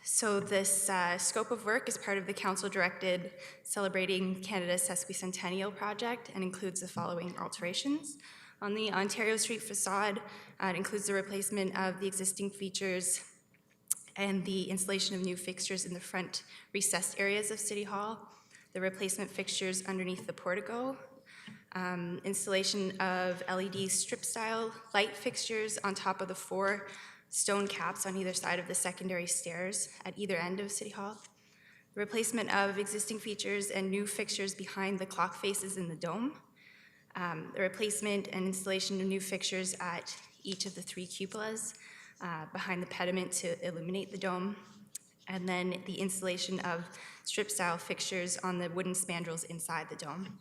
So this scope of work is part of the council-directed Celebrating Canada's Sesquicentennial project and includes the following alterations. On the Ontario Street facade, it includes the replacement of the existing features and the installation of new fixtures in the front recessed areas of City Hall, the replacement fixtures underneath the portico, installation of LED strip-style light fixtures on top of the 4 stone caps on either side of the secondary stairs at either end of City Hall, the replacement of existing features and new fixtures behind the clock faces in the dome, the replacement and installation of new fixtures at each of the 3 cupolas behind the pediment to illuminate the dome, and then the installation of strip-style fixtures on the wooden spandrels inside the dome.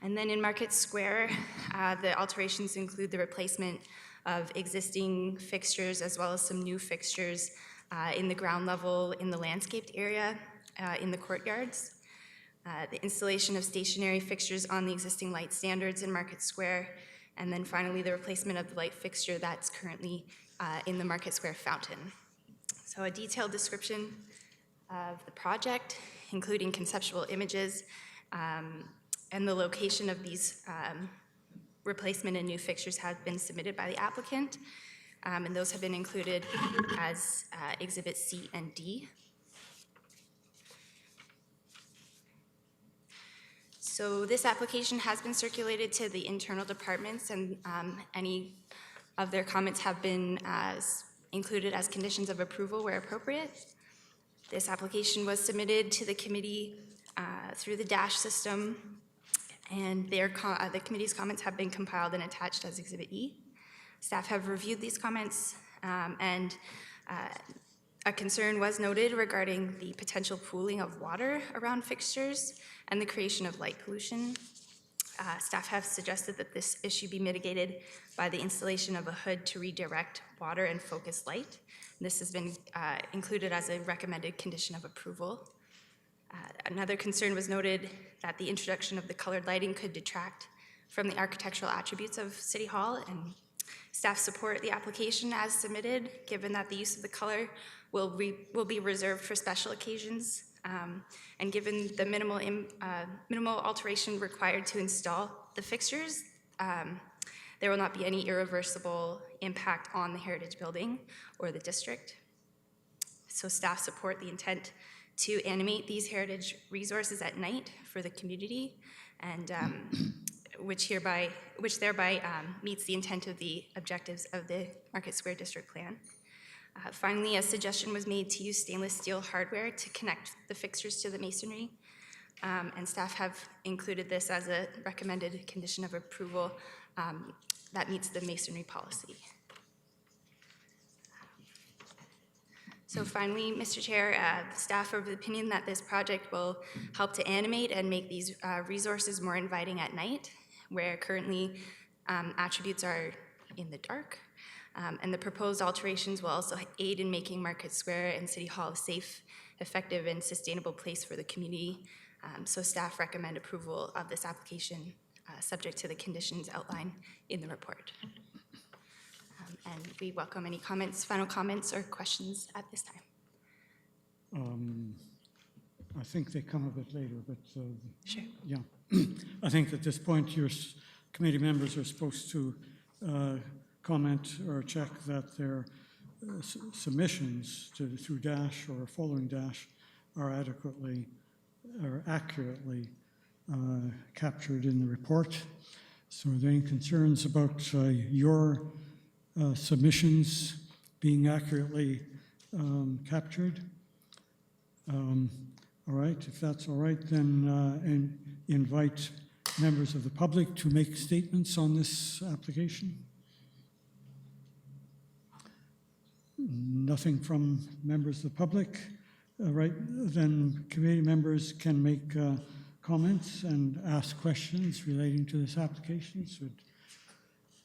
And then in Market Square, the alterations include the replacement of existing fixtures as well as some new fixtures in the ground level, in the landscaped area, in the courtyards. The installation of stationary fixtures on the existing light standards in Market Square, and then finally the replacement of the light fixture that's currently in the Market Square fountain. So a detailed description of the project, including conceptual images, and the location of these replacement and new fixtures have been submitted by the applicant, and those have been included as Exhibit C and D. So this application has been circulated to the internal departments, and any of their comments have been included as conditions of approval where appropriate. This application was submitted to the committee through the DASH system, and the committee's comments have been compiled and attached as Exhibit E. Staff have reviewed these comments, and a concern was noted regarding the potential pooling of water around fixtures and the creation of light pollution. Staff have suggested that this issue be mitigated by the installation of a hood to redirect water and focus light. This has been included as a recommended condition of approval. Another concern was noted that the introduction of the colored lighting could detract from the architectural attributes of City Hall, and staff support the application as submitted, given that the use of the color will be reserved for special occasions, and given the minimal alteration required to install the fixtures, there will not be any irreversible impact on the heritage building or the district. So staff support the intent to animate these heritage resources at night for the community, and which thereby meets the intent of the objectives of the Market Square District Plan. Finally, a suggestion was made to use stainless steel hardware to connect the fixtures to the masonry, and staff have included this as a recommended condition of approval that meets the masonry policy. So finally, Mr. Chair, staff are of the opinion that this project will help to animate and make these resources more inviting at night where currently attributes are in the dark. And the proposed alterations will also aid in making Market Square and City Hall a safe, effective, and sustainable place for the community. So staff recommend approval of this application, subject to the conditions outlined in the report. And we welcome any comments, final comments, or questions at this time. I think they come a bit later, but Sure. yeah. I think at this point, your committee members are supposed to comment or check that their submissions through Dash or following Dash are adequately or accurately captured in the report. So are there any concerns about your submissions being accurately captured? All right, if that's all right, then invite members of the public to make statements on this application. Nothing from members of the public. Right, then committee members can make comments and ask questions relating to this application. So would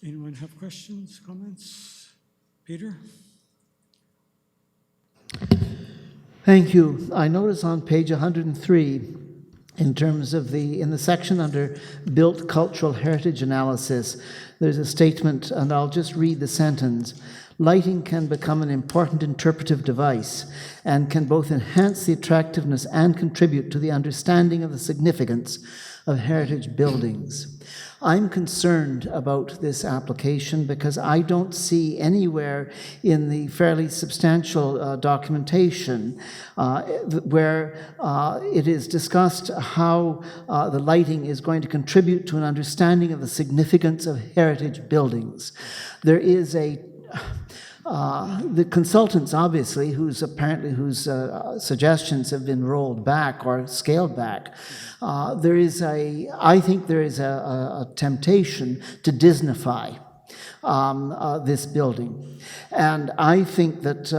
anyone have questions, comments? Peter? Thank you. I notice on page 103, in terms of in the section under Built Cultural Heritage Analysis, there's a statement, and I'll just read the sentence. Lighting can become an important interpretive device and can both enhance the attractiveness and contribute to the understanding of the significance of heritage buildings. I'm concerned about this application because I don't see anywhere in the fairly substantial documentation where it is discussed how the lighting is going to contribute to an understanding of the significance of heritage buildings. There is the consultants, obviously, whose suggestions have been rolled back or scaled back, I think there is a temptation to Disneyfy this building. And I think that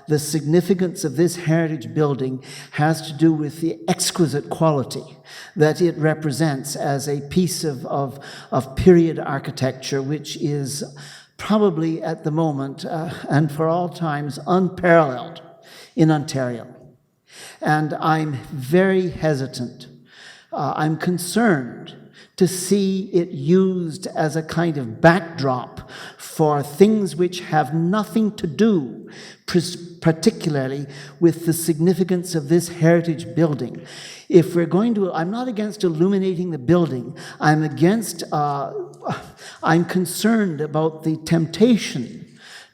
the significance of this heritage building has to do with the exquisite quality that it represents as a piece of period architecture, which is probably at the moment and for all times unparalleled in Ontario. And I'm very hesitant. I'm concerned to see it used as a kind of backdrop for things which have nothing to do, particularly with the significance of this heritage building. If we're going to, I'm not against illuminating the building. I'm concerned about the temptation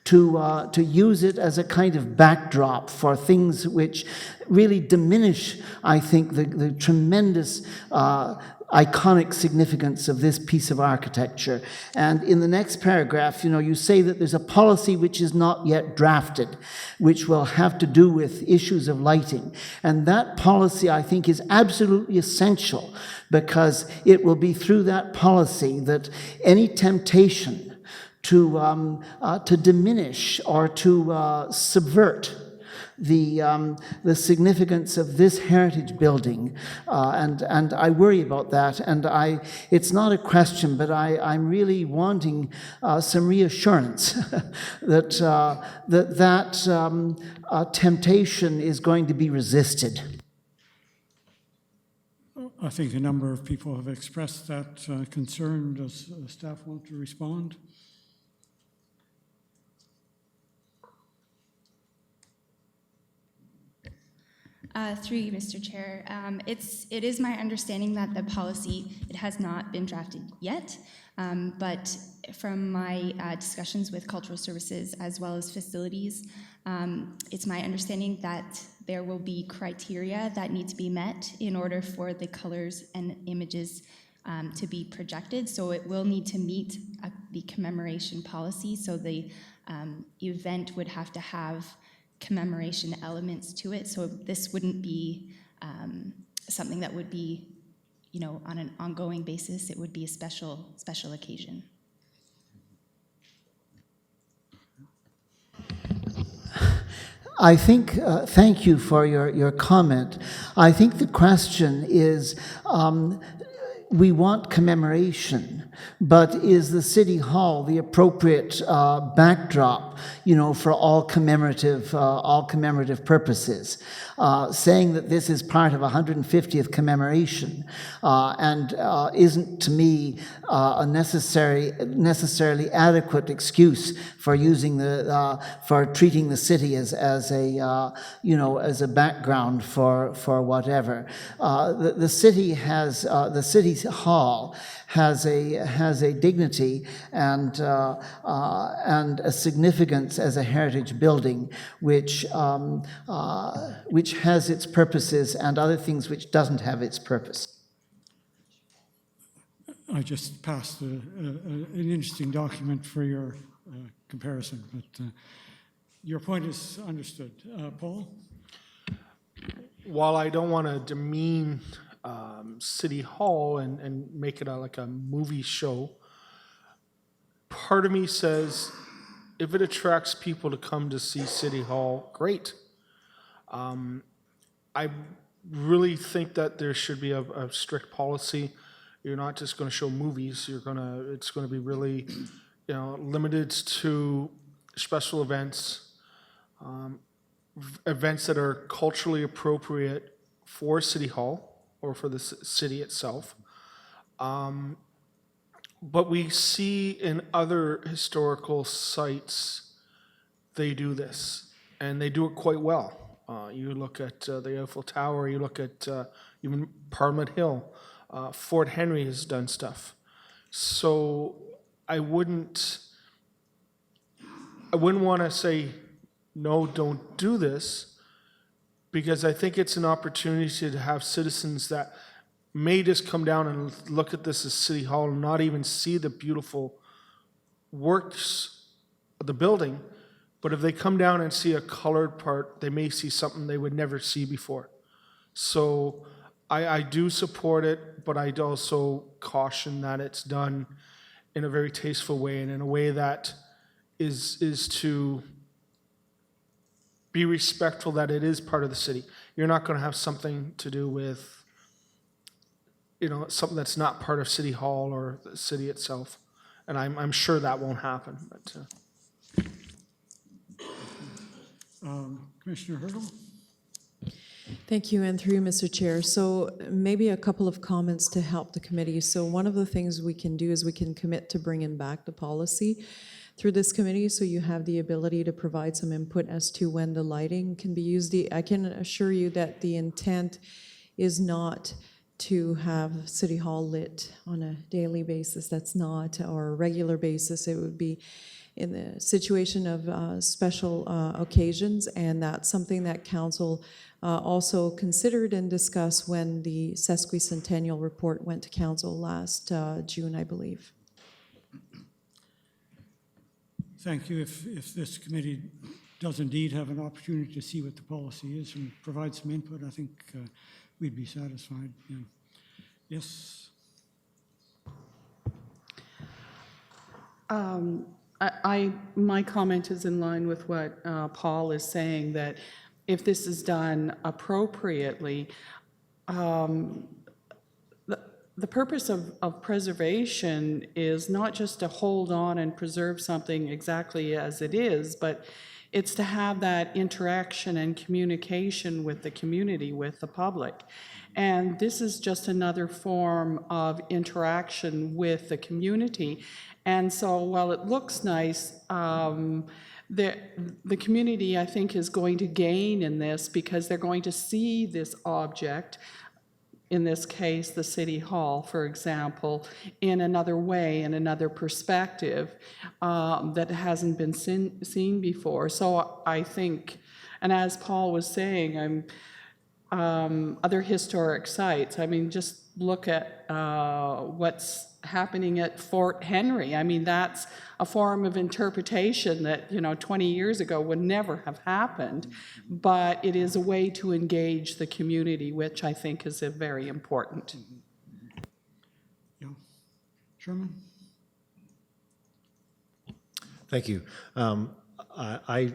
to use it as a kind of backdrop for things which really diminish, I think, the tremendous iconic significance of this piece of architecture. And in the next paragraph, you say that there's a policy which is not yet drafted, which will have to do with issues of lighting. And that policy, I think, is absolutely essential, because it will be through that policy that any temptation to diminish or to subvert the significance of this heritage building, and I worry about that. And it's not a question, but I'm really wanting some reassurance that temptation is going to be resisted. I think a number of people have expressed that concern. Does staff want to respond? Through you, Mr. Chair. It is my understanding that the policy, it has not been drafted yet, but from my discussions with cultural services as well as facilities, it's my understanding that there will be criteria that need to be met in order for the colors and images to be projected. So it will need to meet the commemoration policy. So the event would have to have commemoration elements to it. So this wouldn't be something that would be, on an ongoing basis. It would be a special occasion. I think, thank you for your comment. I think the question is, we want commemoration, but is the City Hall the appropriate backdrop, for all commemorative purposes? Saying that this is part of a 150th commemoration and isn't, to me, a necessarily adequate excuse for using for treating the city as a background for whatever. The City Hall has a dignity and a significance as a heritage building, which has its purposes and other things which doesn't have its purpose. I just passed an interesting document for your comparison, but your point is understood. Paul? While I don't want to demean City Hall and make it like a movie show, part of me says if it attracts people to come to see City Hall, great. I really think that there should be a strict policy. You're not just going to show movies. It's going to be really, limited to special events, events that are culturally appropriate for City Hall or for the city itself. But we see in other historical sites, they do this, and they do it quite well. You look at the Eiffel Tower, you look at even Parliament Hill, Fort Henry has done stuff. So I wouldn't want to say, no, don't do this, because I think it's an opportunity to have citizens that may just come down and look at this as City Hall and not even see the beautiful works of the building. But if they come down and see a colored part, they may see something they would never see before. So I do support it, but I'd also caution that it's done in a very tasteful way and in a way that is to be respectful that it is part of the city. You're not going to have something to do with, something that's not part of City Hall or the city itself. And I'm sure that won't happen. But Commissioner Hurdle? Thank you, and through you, Mr. Chair. So maybe a couple of comments to help the committee. So one of the things we can do is we can commit to bringing back the policy through this committee, so you have the ability to provide some input as to when the lighting can be used. I can assure you that the intent is not to have City Hall lit on a daily basis. That's not, or a regular basis. It would be in the situation of special occasions, and that's something that Council also considered and discussed when the sesquicentennial report went to Council last June, I believe. Thank you. If this committee does indeed have an opportunity to see what the policy is and provide some input, I think we'd be satisfied. Yeah. Yes? My comment is in line with what Paul is saying, that if this is done appropriately, the purpose of preservation is not just to hold on and preserve something exactly as it is, but it's to have that interaction and communication with the community, with the public. And this is just another form of interaction with the community. And so while it looks nice, the community, I think, is going to gain in this because they're going to see this object, in this case, the City Hall, for example, in another way, in another perspective that hasn't been seen before. So I think, and as Paul was saying, other historic sites, just look at what's happening at Fort Henry. That's a form of interpretation that 20 years ago would never have happened, but it is a way to engage the community, which I think is very important. Yeah. Sherman? Thank you. I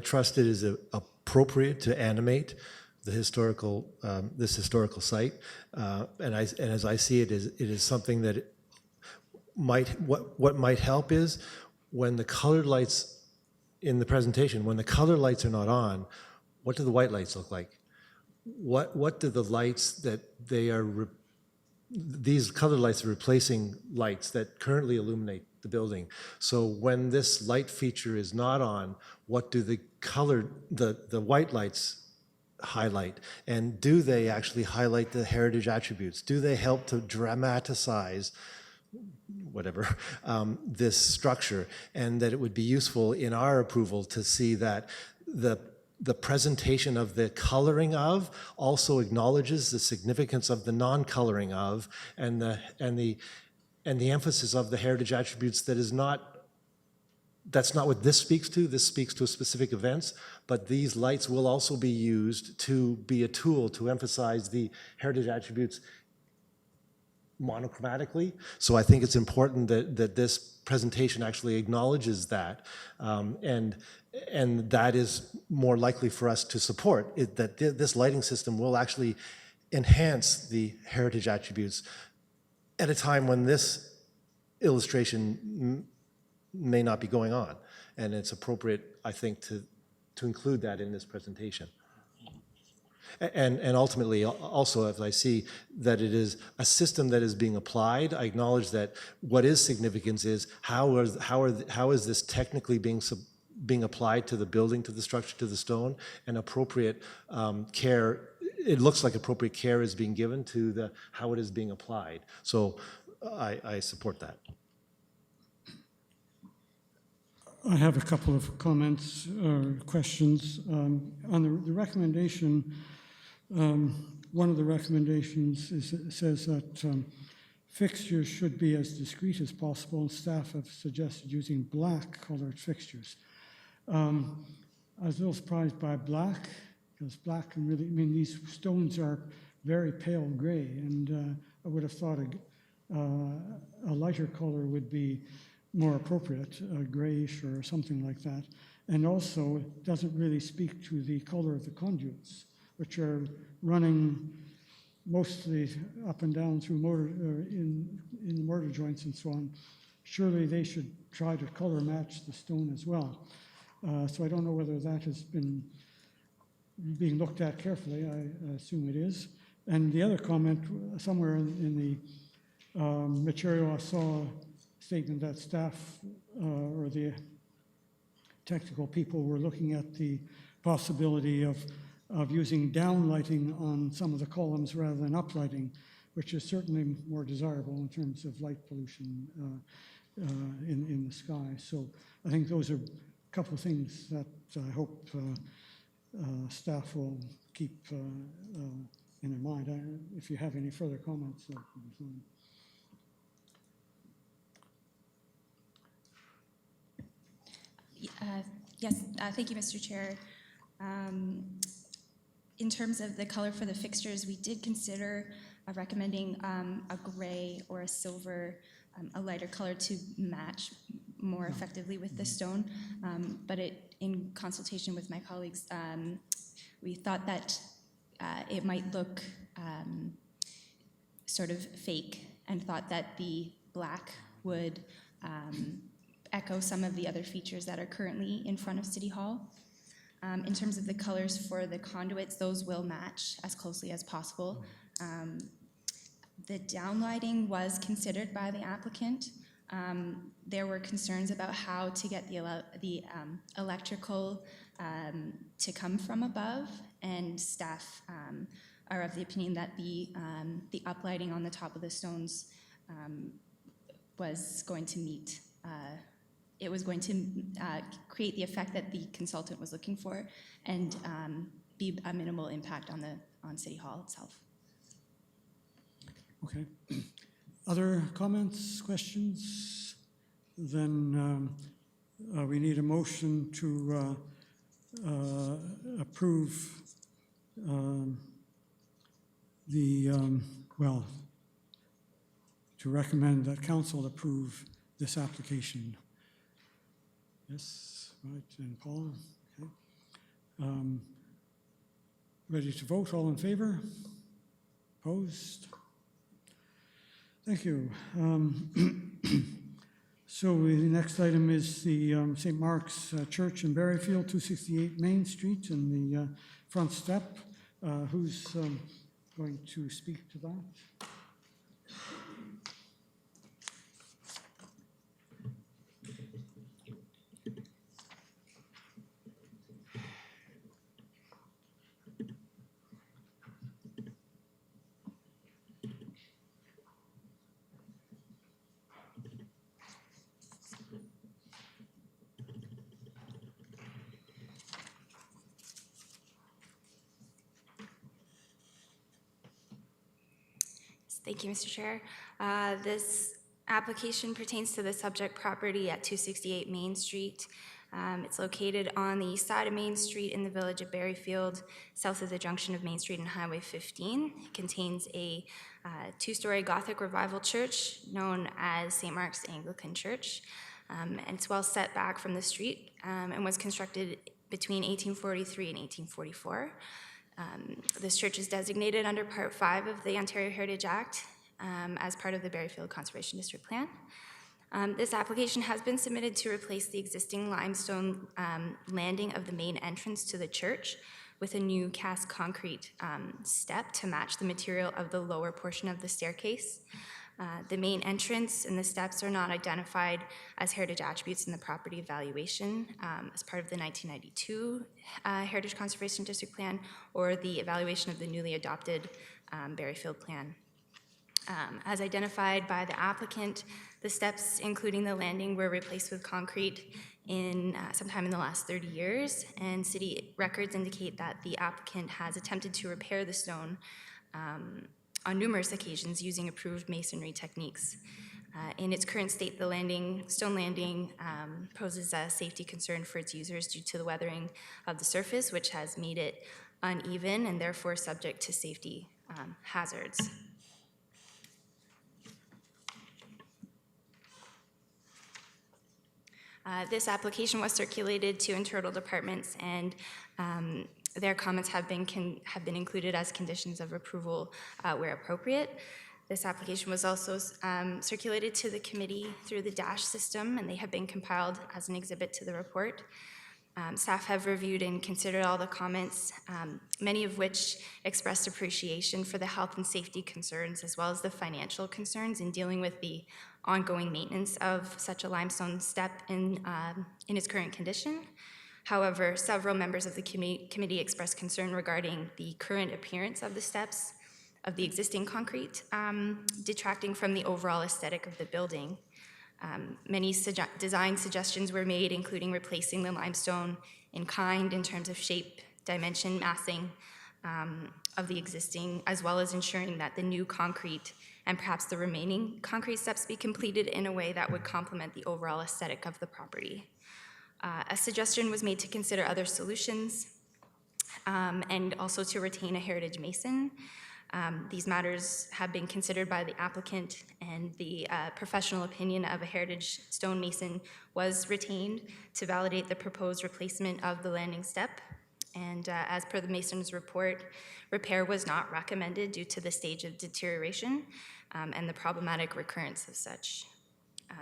trust it is appropriate to animate the historical, this historical site. And as I see it, it is something that what might help is when the colored lights in the presentation, when the color lights are not on, what do the white lights look like? What do the lights that they are, these colored lights are replacing lights that currently illuminate the building. So when this light feature is not on, what do the colored, the white lights highlight? And do they actually highlight the heritage attributes? Do they help to dramatize whatever, this structure? And that it would be useful in our approval to see that the presentation of the coloring of also acknowledges the significance of the non-coloring of, and the emphasis of the heritage attributes that is not, that's not what this speaks to. This speaks to specific events, but these lights will also be used to be a tool to emphasize the heritage attributes monochromatically. So I think it's important that this presentation actually acknowledges that, and that is more likely for us to support, that this lighting system will actually enhance the heritage attributes at a time when this illustration may not be going on. And it's appropriate, I think, to include that in this presentation. And ultimately, also, as I see that it is a system that is being applied, I acknowledge that what is significant is how is this technically being applied to the building, to the structure, to the stone, and appropriate care. It looks like appropriate care is being given to how it is being applied. So I support that. I have a couple of comments or questions. On the recommendation, one of the recommendations says that fixtures should be as discreet as possible, and staff have suggested using black colored fixtures. I was a little surprised by black, because black can really, I mean, these stones are very pale gray, and I would have thought a lighter color would be more appropriate, grayish or something like that. And also, it doesn't really speak to the color of the conduits, which are running mostly up and down through in the mortar joints and so on. Surely they should try to color match the stone as well. So I don't know whether that has been being looked at carefully. I assume it is. And the other comment, somewhere in the material, I saw a statement that staff or the technical people were looking at the possibility of using downlighting on some of the columns rather than uplighting, which is certainly more desirable in terms of light pollution in the sky. So I think those are a couple of things that I hope staff will keep in their mind. If you have any further comments, that would be fine. Yes, thank you, Mr. Chair. In terms of the color for the fixtures, we did consider recommending a gray or a silver, a lighter color to match more effectively with the stone. But in consultation with my colleagues, we thought that it might look sort of fake, and thought that the black would echo some of the other features that are currently in front of City Hall. In terms of the colors for the conduits, those will match as closely as possible. The downlighting was considered by the applicant. There were concerns about how to get the electrical to come from above, and staff are of the opinion that the uplighting on the top of the stones was going to meet it was going to create the effect that the consultant was looking for, and be a minimal impact on City Hall itself. Okay. Other comments, questions? Then we need a motion to approve to recommend that council approve this application. Yes, right, and Paul, okay. Ready to vote? All in favor? Opposed? Thank you. So the next item is the St. Mark's Church in Berryfield, 268 Main Street, and the front step. Who's going to speak to that? Thank you, Mr. Chair. This application pertains to the subject property at 268 Main Street. It's located on the east side of Main Street in the village of Berryfield, south of the junction of Main Street and Highway 15. It contains a two-story Gothic revival church known as St. Mark's Anglican Church. And it's well set back from the street and was constructed between 1843 and 1844. This church is designated under Part 5 of the Ontario Heritage Act as part of the Berryfield Conservation District Plan. This application has been submitted to replace the existing limestone landing of the main entrance to the church with a new cast concrete step to match the material of the lower portion of the staircase. The main entrance and the steps are not identified as heritage attributes in the property evaluation as part of the 1992 Heritage Conservation District Plan or the evaluation of the newly adopted Berryfield Plan. As identified by the applicant, the steps, including the landing, were replaced with concrete in sometime in the last 30 years, and city records indicate that the applicant has attempted to repair the stone on numerous occasions using approved masonry techniques. In its current state, the stone landing poses a safety concern for its users due to the weathering of the surface, which has made it uneven and therefore subject to safety hazards. This application was circulated to internal departments, and their comments have been included as conditions of approval where appropriate. This application was also circulated to the committee through the DASH system, and they have been compiled as an exhibit to the report. Staff have reviewed and considered all the comments, many of which expressed appreciation for the health and safety concerns as well as the financial concerns in dealing with the ongoing maintenance of such a limestone step in its current condition. However, several members of the committee expressed concern regarding the current appearance of the steps of the existing concrete, detracting from the overall aesthetic of the building. Many design suggestions were made, including replacing the limestone in kind in terms of shape, dimension, massing of the existing, as well as ensuring that the new concrete and perhaps the remaining concrete steps be completed in a way that would complement the overall aesthetic of the property. A suggestion was made to consider other solutions and also to retain a heritage mason. These matters have been considered by the applicant, and the professional opinion of a heritage stonemason was retained to validate the proposed replacement of the landing step. And as per the mason's report, repair was not recommended due to the stage of deterioration and the problematic recurrence of such.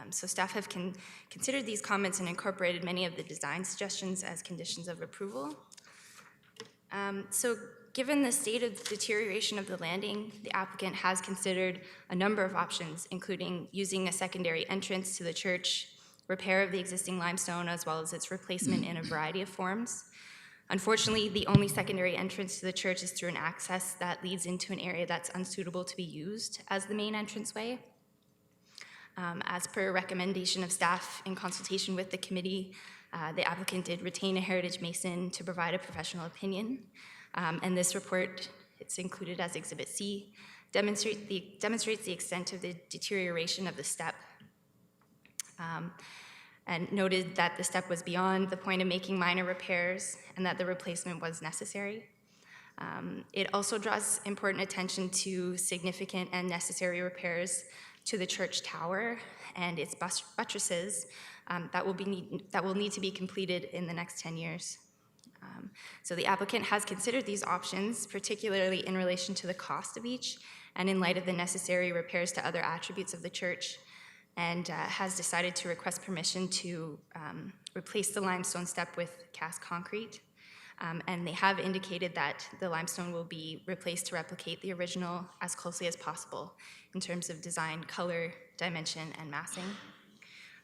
So staff have considered these comments and incorporated many of the design suggestions as conditions of approval. So given the state of deterioration of the landing, the applicant has considered a number of options, including using a secondary entrance to the church, repair of the existing limestone, as well as its replacement in a variety of forms. Unfortunately, the only secondary entrance to the church is through an access that leads into an area that's unsuitable to be used as the main entranceway. As per recommendation of staff in consultation with the committee, the applicant did retain a heritage mason to provide a professional opinion. And this report, it's included as Exhibit C, demonstrates the extent of the deterioration of the step, and noted that the step was beyond the point of making minor repairs and that the replacement was necessary. It also draws important attention to significant and necessary repairs to the church tower and its buttresses that will need to be completed in the next 10 years. So the applicant has considered these options, particularly in relation to the cost of each and in light of the necessary repairs to other attributes of the church, and has decided to request permission to replace the limestone step with cast concrete. And they have indicated that the limestone will be replaced to replicate the original as closely as possible in terms of design, color, dimension, and massing.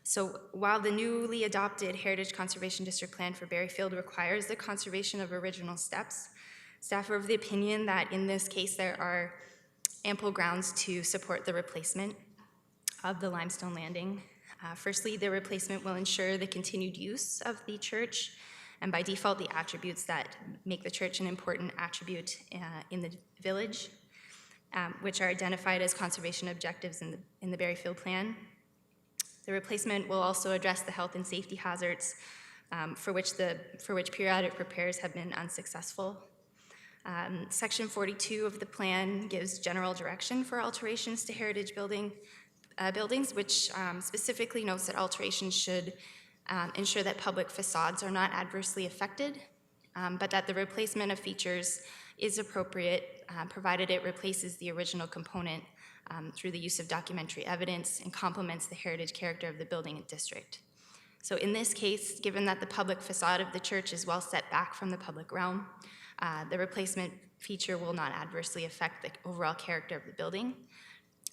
So while the newly adopted Heritage Conservation District Plan for Berryfield requires the conservation of original steps, staff are of the opinion that in this case there are ample grounds to support the replacement of the limestone landing. Firstly, the replacement will ensure the continued use of the church, and by default the attributes that make the church an important attribute in the village, which are identified as conservation objectives in the Berryfield Plan. The replacement will also address the health and safety hazards for which periodic repairs have been unsuccessful. Section 42 of the plan gives general direction for alterations to heritage buildings, which specifically notes that alterations should ensure that public facades are not adversely affected, but that the replacement of features is appropriate, provided it replaces the original component through the use of documentary evidence and complements the heritage character of the building and district. So in this case, given that the public facade of the church is well set back from the public realm, the replacement feature will not adversely affect the overall character of the building.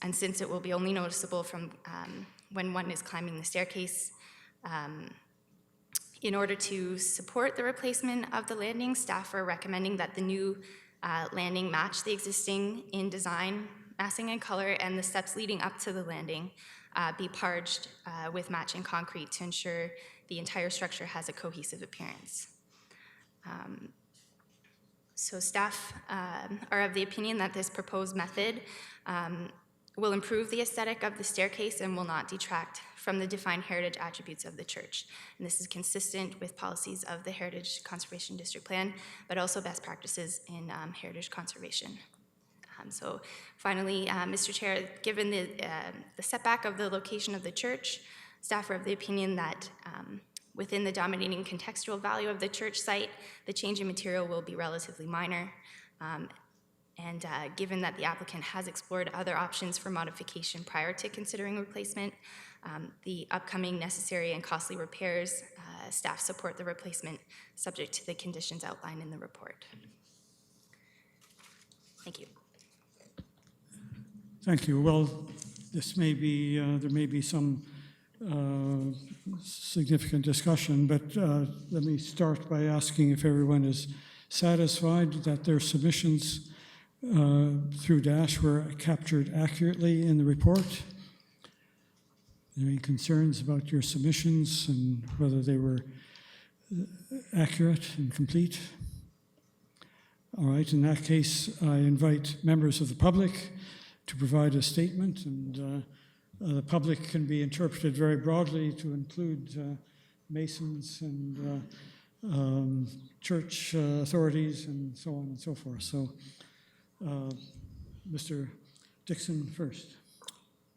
And since it will be only noticeable from when one is climbing the staircase, in order to support the replacement of the landing, staff are recommending that the new landing match the existing in design, massing, and color, and the steps leading up to the landing be parged with matching concrete to ensure the entire structure has a cohesive appearance. So staff are of the opinion that this proposed method will improve the aesthetic of the staircase and will not detract from the defined heritage attributes of the church. And this is consistent with policies of the Heritage Conservation District Plan, but also best practices in heritage conservation. So finally, Mr. Chair, given the setback of the location of the church, staff are of the opinion that within the dominating contextual value of the church site, the change in material will be relatively minor. And given that the applicant has explored other options for modification prior to considering replacement, the upcoming necessary and costly repairs, staff support the replacement subject to the conditions outlined in the report. Thank you. Thank you. Well, this may be, there may be some significant discussion, but let me start by asking if everyone is satisfied that their submissions through DASH were captured accurately in the report. Are there any concerns about your submissions and whether they were accurate and complete? All right, in that case, I invite members of the public to provide a statement, and the public can be interpreted very broadly to include masons and church authorities and so on and so forth. So, Mr. Dixon first.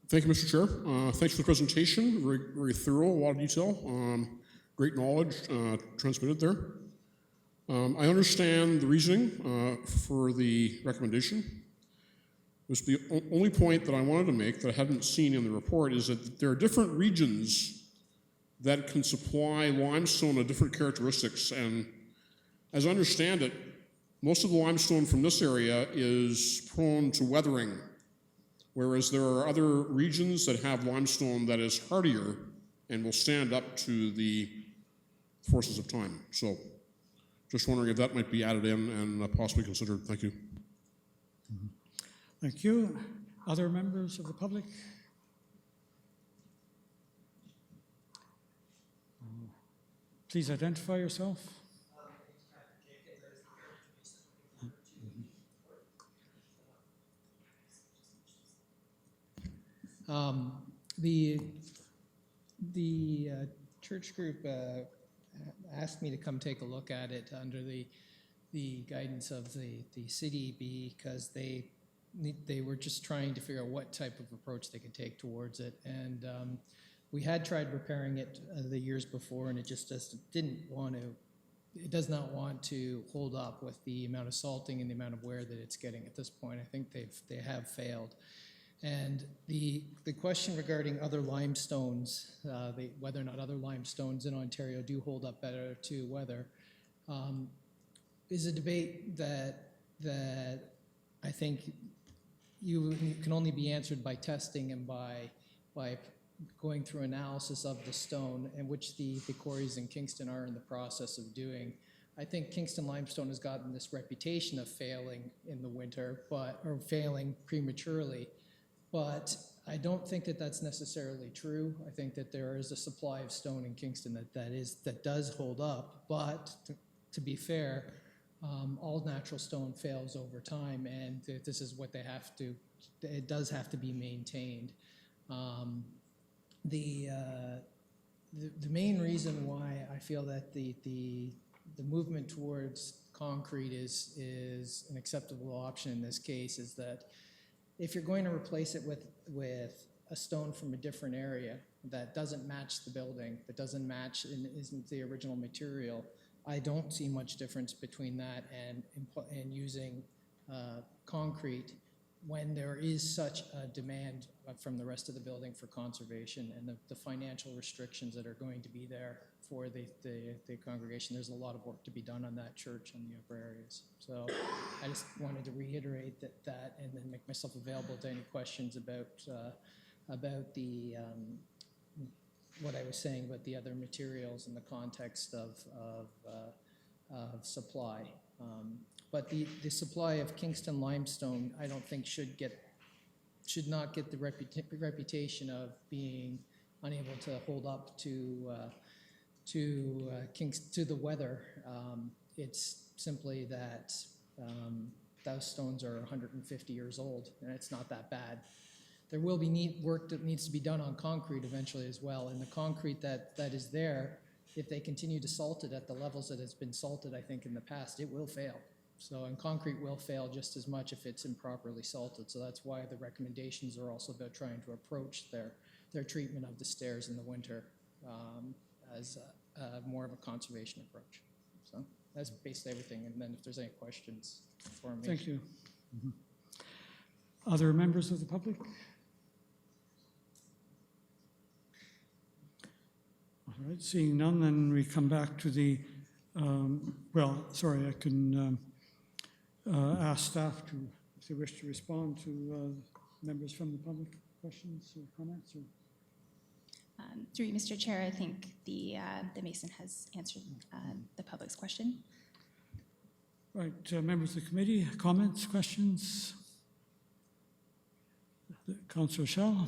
Thank you, Mr. Chair. Thanks for the presentation. Very, very thorough, a lot of detail. Great knowledge transmitted there. I understand the reasoning for the recommendation. The only point that I wanted to make that I hadn't seen in the report is that there are different regions that can supply limestone of different characteristics. And as I understand it, most of the limestone from this area is prone to weathering, whereas there are other regions that have limestone that is hardier and will stand up to the forces of time. So just wondering if that might be added in and possibly considered. Thank you. Thank you. Other members of the public? Please identify yourself. The church group asked me to come take a look at it under the guidance of the city because they were just trying to figure out what type of approach they could take towards it. And we had tried repairing it the years before, and it just didn't want to it does not want to hold up with the amount of salting and the amount of wear that it's getting at this point. I think they have failed. And the question regarding other limestones, whether or not other limestones in Ontario do hold up better to weather, is a debate that I think you can only be answered by testing and by going through analysis of the stone, and which the quarries in Kingston are in the process of doing. I think Kingston limestone has gotten this reputation of failing in the winter, or failing prematurely, but I don't think that that's necessarily true. I think that there is a supply of stone in Kingston that does hold up, but to be fair, all natural stone fails over time, and this is what it does have to be maintained. The main reason why I feel that the movement towards concrete is an acceptable option in this case is that if you're going to replace it with a stone from a different area that doesn't match the building, that doesn't match and isn't the original material, I don't see much difference between that and using concrete when there is such a demand from the rest of the building for conservation and the financial restrictions that are going to be there for the congregation. There's a lot of work to be done on that church and the upper areas. So I just wanted to reiterate that and then make myself available to any questions about the what I was saying about the other materials in the context of supply. But the supply of Kingston limestone, I don't think should not get the reputation of being unable to hold up to the weather. It's simply that those stones are 150 years old, and it's not that bad. There will be work that needs to be done on concrete eventually as well, and the concrete that is there, if they continue to salt it at the levels that it's been salted, I think in the past, it will fail. So, and concrete will fail just as much if it's improperly salted. So that's why the recommendations are also about trying to approach their treatment of the stairs in the winter as more of a conservation approach. So that's basically everything. And then if there's any questions for me. Thank you. Other members of the public? All right, seeing none, then we come back to the, I can ask staff if they wish to respond to members from the public questions or comments. Or Through you, Mr. Chair, I think the Mason has answered the public's question. Right, members of the committee, comments, questions? Councillor Schell.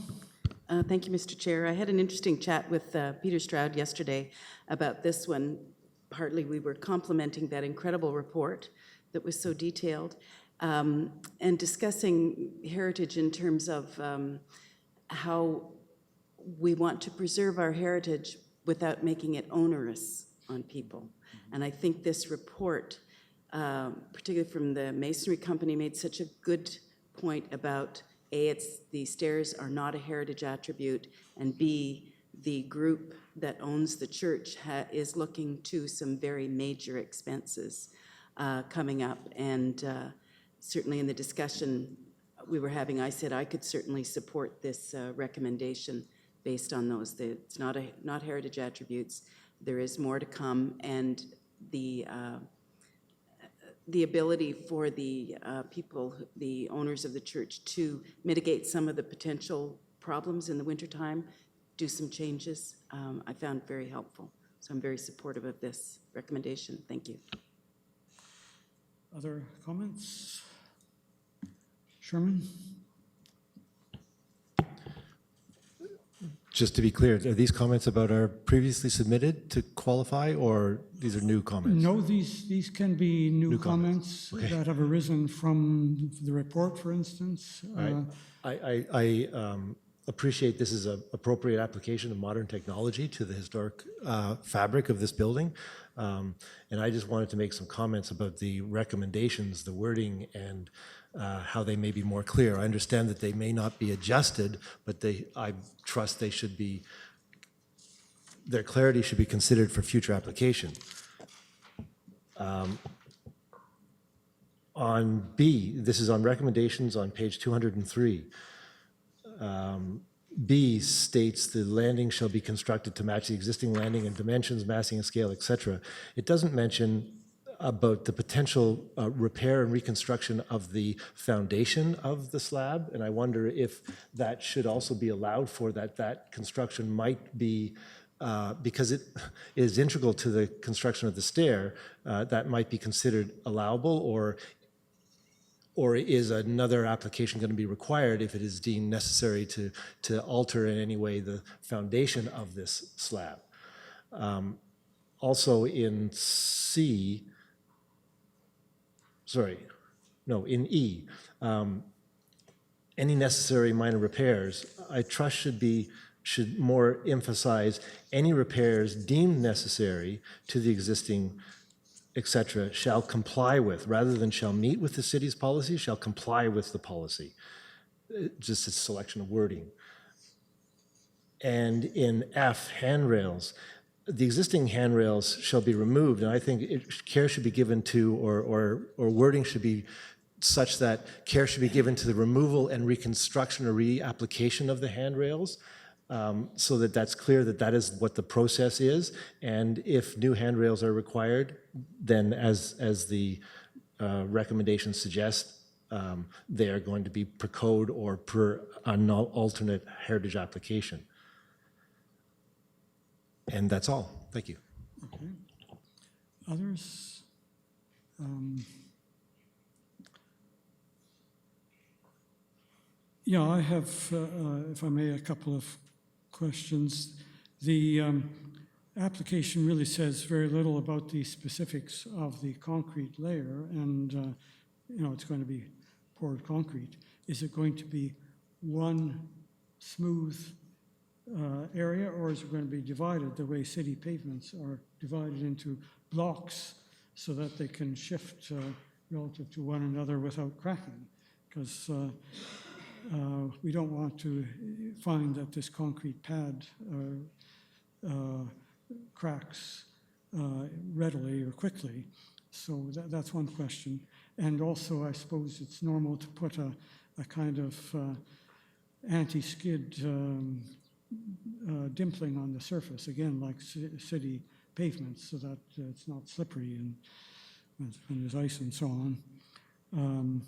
Thank you, Mr. Chair. I had an interesting chat with Peter Stroud yesterday about this one. Partly we were complimenting that incredible report that was so detailed and discussing heritage in terms of how we want to preserve our heritage without making it onerous on people. And I think this report, particularly from the masonry company, made such a good point about A, the stairs are not a heritage attribute, and B, the group that owns the church is looking to some very major expenses coming up. And certainly in the discussion we were having, I said I could certainly support this recommendation based on those. It's not heritage attributes. There is more to come, and the ability for the people, the owners of the church, to mitigate some of the potential problems in the wintertime, do some changes, I found very helpful. So I'm very supportive of this recommendation. Thank you. Other comments? Sherman? Just to be clear, are these comments about our previously submitted to qualify, or these are new comments? No, these can be new comments Okay. that have arisen from the report, for instance. I appreciate this is an appropriate application of modern technology to the historic fabric of this building. And I just wanted to make some comments about the recommendations, the wording, and how they may be more clear. I understand that they may not be adjusted, but I trust they should be, their clarity should be considered for future application. On B, this is on recommendations on page 203. B states the landing shall be constructed to match the existing landing in dimensions, massing and scale, etc. It doesn't mention about the potential repair and reconstruction of the foundation of the slab, and I wonder if that should also be allowed for, that construction might be, because it is integral to the construction of the stair, that might be considered allowable, or is another application going to be required if it is deemed necessary to alter in any way the foundation of this slab? Also in in E, any necessary minor repairs, I trust should more emphasize any repairs deemed necessary to the existing, etc., shall comply with, rather than shall meet with the city's policy, shall comply with the policy. Just a selection of wording. And in F, handrails, the existing handrails shall be removed, and I think care should be given to, or wording should be such that care should be given to the removal and reconstruction or reapplication of the handrails, so that that's clear that that is what the process is. And if new handrails are required, then as the recommendations suggest, they are going to be per code or per an alternate heritage application. And that's all. Thank you. Okay. Others? Yeah, I have, if I may, a couple of questions. The application really says very little about the specifics of the concrete layer, and it's going to be poured concrete. Is it going to be one smooth area, or is it going to be divided the way city pavements are divided into blocks so that they can shift relative to one another without cracking? Because we don't want to find that this concrete pad cracks readily or quickly. So that's one question. And also, I suppose it's normal to put a kind of anti-skid dimpling on the surface, again, like city pavements, so that it's not slippery and when there's ice and so on.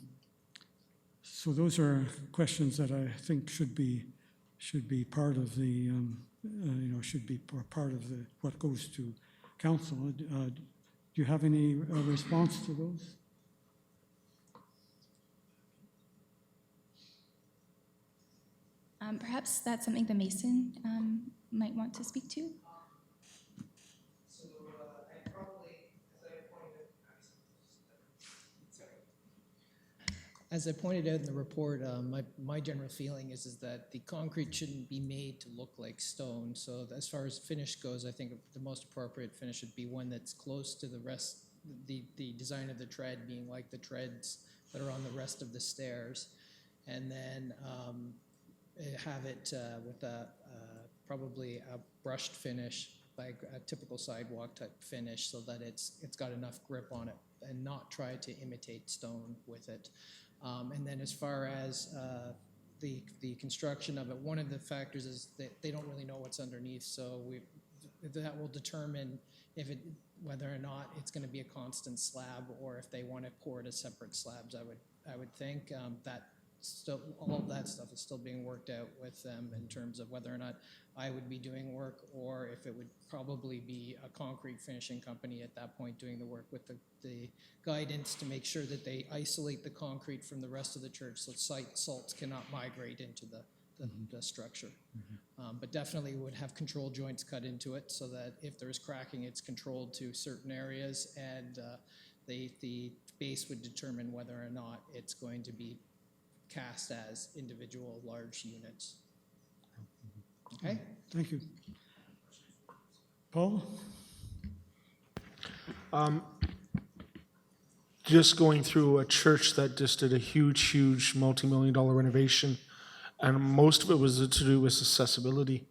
So those are questions that I think should be part of the should be part of what goes to council. Do you have any response to those? Perhaps that's something the Mason might want to speak to. As I pointed out in the report, my general feeling is that the concrete shouldn't be made to look like stone. So as far as finish goes, I think the most appropriate finish would be one that's close to the rest, the design of the tread being like the treads that are on the rest of the stairs. And then have it with probably a brushed finish, like a typical sidewalk type finish, so that it's got enough grip on it, and not try to imitate stone with it. And then as far as the construction of it, one of the factors is that they don't really know what's underneath, so that will determine whether or not it's going to be a constant slab, or if they want to pour it as separate slabs. I would think that still, all of that stuff is still being worked out with them in terms of whether or not I would be doing work, or if it would probably be a concrete finishing company at that point doing the work with the guidance to make sure that they isolate the concrete from the rest of the church so salts cannot migrate into the structure. But definitely would have control joints cut into it so that if there's cracking, it's controlled to certain areas, and the base would determine whether or not it's going to be cast as individual large units. Okay? Thank you. Paul? Just going through a church that just did a huge multi-million-dollar renovation, and most of it was to do with accessibility.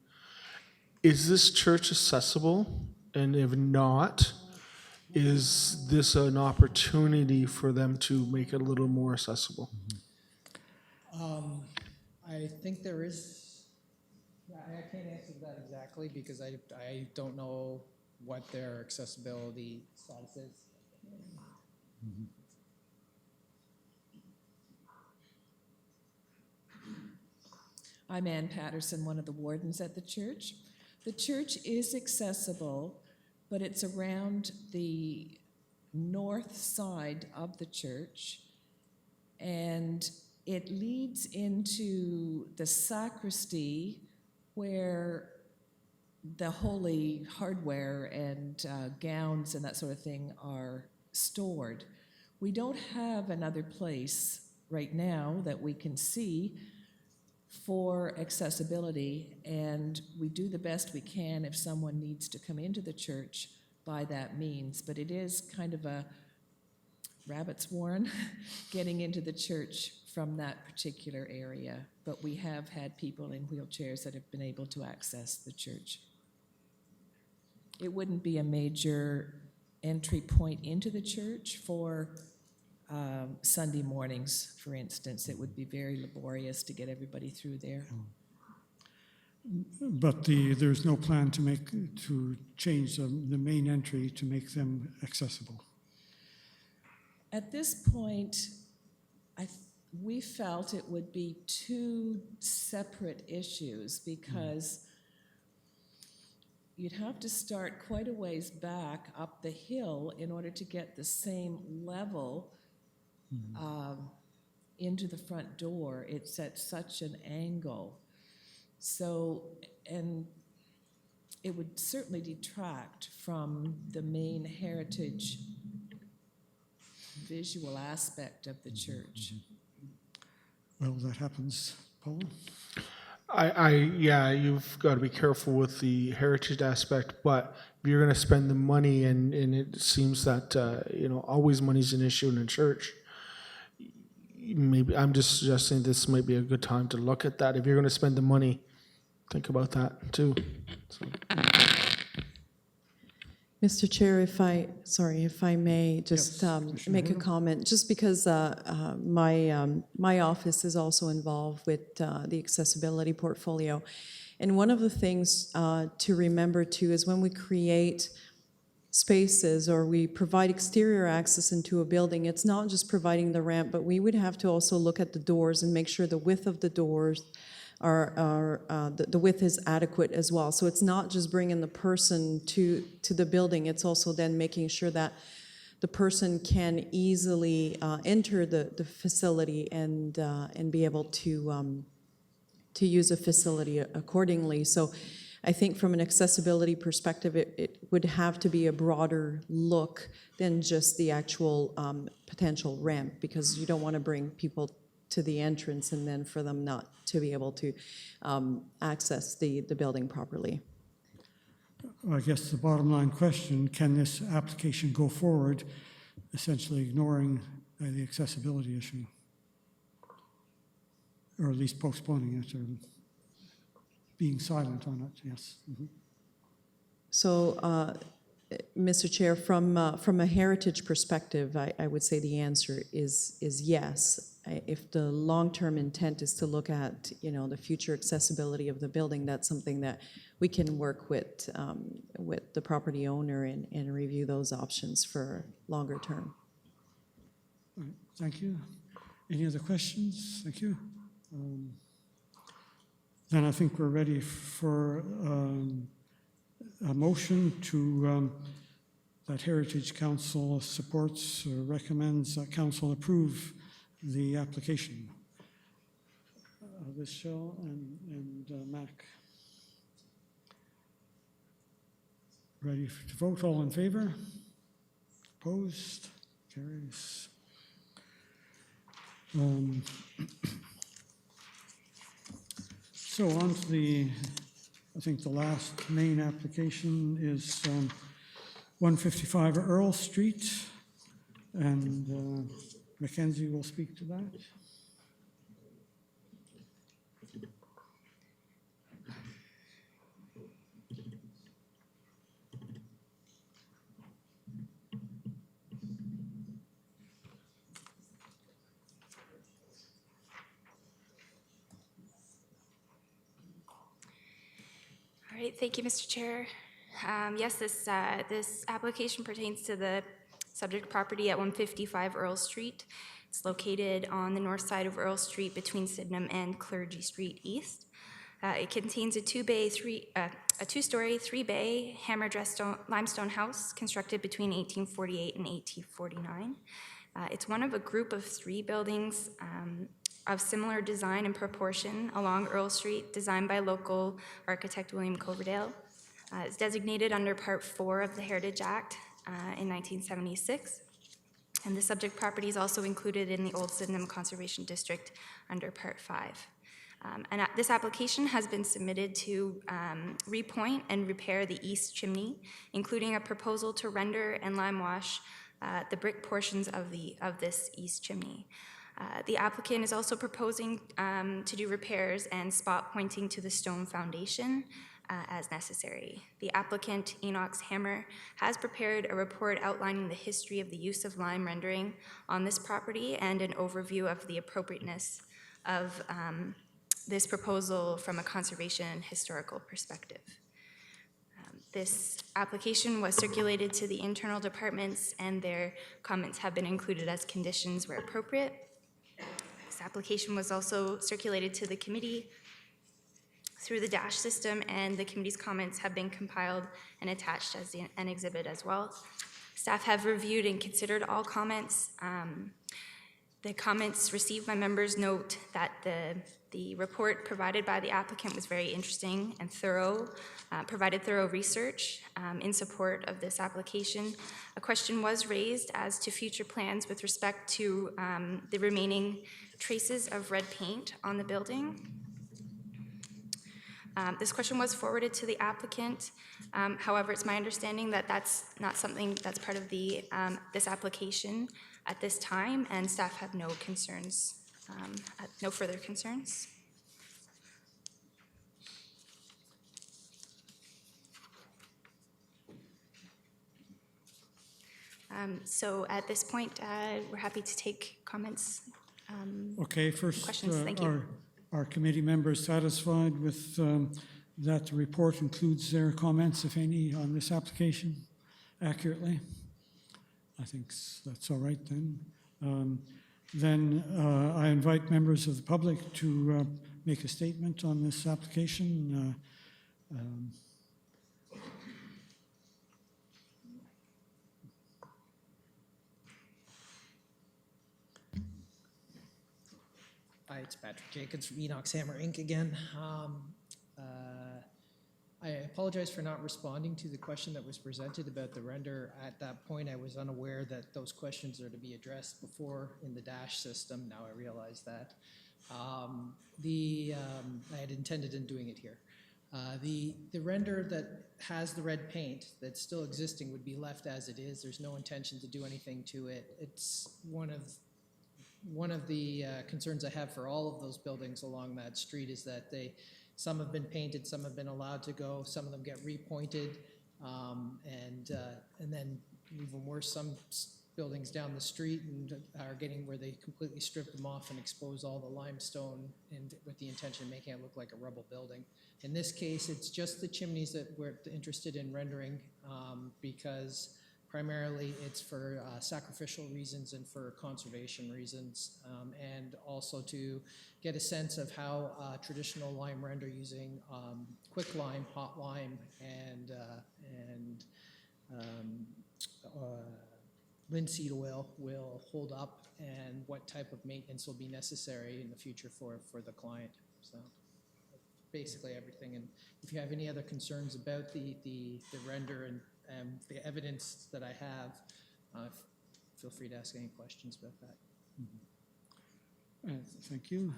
Is this church accessible? And if not, is this an opportunity for them to make it a little more accessible? I think there is, I can't answer that exactly because I don't know what their accessibility status is. I'm Ann Patterson, one of the wardens at the church. The church is accessible, but it's around the north side of the church, and it leads into the sacristy where the holy hardware and gowns and that sort of thing are stored. We don't have another place right now that we can see for accessibility, and we do the best we can if someone needs to come into the church by that means, but it is kind of a rabbit's warren getting into the church from that particular area, but we have had people in wheelchairs that have been able to access the church. It wouldn't be a major entry point into the church for Sunday mornings, for instance. It would be very laborious to get everybody through there. But there's no plan to change the main entry to make them accessible. At this point, we felt it would be two separate issues because you'd have to start quite a ways back up the hill in order to get the same level into the front door. It's at such an angle. So, and it would certainly detract from the main heritage visual aspect of the church. Well, that happens, Paul. Yeah, you've got to be careful with the heritage aspect, but if you're going to spend the money, and it seems that always money's an issue in a church. Maybe I'm just suggesting this might be a good time to look at that. If you're going to spend the money, think about that too. So. Mr. Chair, if I may just make a comment, just because my office is also involved with the accessibility portfolio. And one of the things to remember too is when we create spaces or we provide exterior access into a building, it's not just providing the ramp, but we would have to also look at the doors and make sure the width of the doors the width is adequate as well. So it's not just bringing the person to the building, it's also then making sure that the person can easily enter the facility and be able to use a facility accordingly. So I think from an accessibility perspective, it would have to be a broader look than just the actual potential ramp, because you don't want to bring people to the entrance and then for them not to be able to access the building properly. I guess the bottom line question, can this application go forward, essentially ignoring the accessibility issue? Or at least postponing it or being silent on it, yes. Mm-hmm. So, Mr. Chair, from a heritage perspective, I would say the answer is yes. If the long-term intent is to look at, the future accessibility of the building, that's something that we can work with the property owner and review those options for longer term. All right, thank you. Any other questions? Thank you. Then I think we're ready for a motion to that Heritage Council supports or recommends that Council approve the application. Vishal and Mac. Ready to vote? All in favor? Opposed? Carries. So on to I think the last main application is 155 Earl Street, and Mackenzie will speak to that. Right, thank you, Mr. Chair. Yes, this application pertains to the subject property at 155 Earl Street. It's located on the north side of Earl Street between Sydenham and Clergy Street East. It contains a two-story, three-bay hammer-dressed limestone house constructed between 1848 and 1849. It's one of a group of 3 buildings of similar design and proportion along Earl Street, designed by local architect William Coverdale. It's designated under Part 4 of the Heritage Act in 1976. And the subject property is also included in the Old Sydenham Conservation District under Part 5. This application has been submitted to repoint and repair the east chimney, including a proposal to render and lime wash the brick portions of this east chimney. The applicant is also proposing to do repairs and spot pointing to the stone foundation as necessary. The applicant, Enoch's Hammer, has prepared a report outlining the history of the use of lime rendering on this property and an overview of the appropriateness of this proposal from a conservation and historical perspective. This application was circulated to the internal departments, and their comments have been included as conditions where appropriate. This application was also circulated to the committee through the DASH system, and the committee's comments have been compiled and attached as an exhibit as well. Staff have reviewed and considered all comments. The comments received by members note that the report provided by the applicant was very interesting and thorough, provided thorough research in support of this application. A question was raised as to future plans with respect to the remaining traces of red paint on the building. This question was forwarded to the applicant. However, it's my understanding that that's not something that's part of this application at this time, and staff have no concerns, no further concerns. So at this point, we're happy to take comments. Okay, first, questions. Thank you. Are committee members satisfied with that the report includes their comments, if any, on this application accurately? I think that's all right then. Then I invite members of the public to make a statement on this application. Hi, it's Patrick Jacobs from Enoch's Hammer Inc. again. I apologize for not responding to the question that was presented about the render. At that point, I was unaware that those questions are to be addressed before in the DASH system. Now I realize that. I had intended on doing it here. The render that has the red paint that's still existing would be left as it is. There's no intention to do anything to it. It's one of the concerns I have for all of those buildings along that street is that some have been painted, some have been allowed to go, some of them get repointed, and then even worse, some buildings down the street are getting where they completely strip them off and expose all the limestone and with the intention of making it look like a rubble building. In this case, it's just the chimneys that we're interested in rendering because primarily it's for sacrificial reasons and for conservation reasons, and also to get a sense of how traditional lime render using quick lime, hot lime, and linseed oil will hold up, and what type of maintenance will be necessary in the future for the client. So basically everything. And if you have any other concerns about the render and the evidence that I have, feel free to ask any questions about that. Thank you.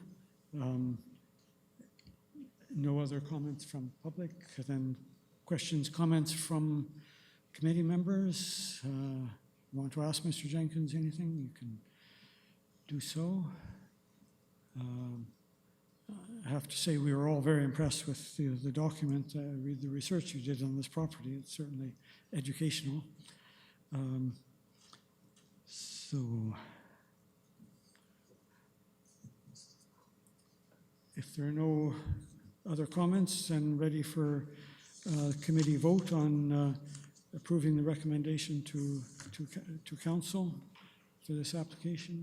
No other comments from public? Then questions, comments from committee members? Want to ask Mr. Jenkins anything? You can do so. I have to say we were all very impressed with the document, the research you did on this property. It's certainly educational. So if there are no other comments, then ready for committee vote on approving the recommendation to council for this application?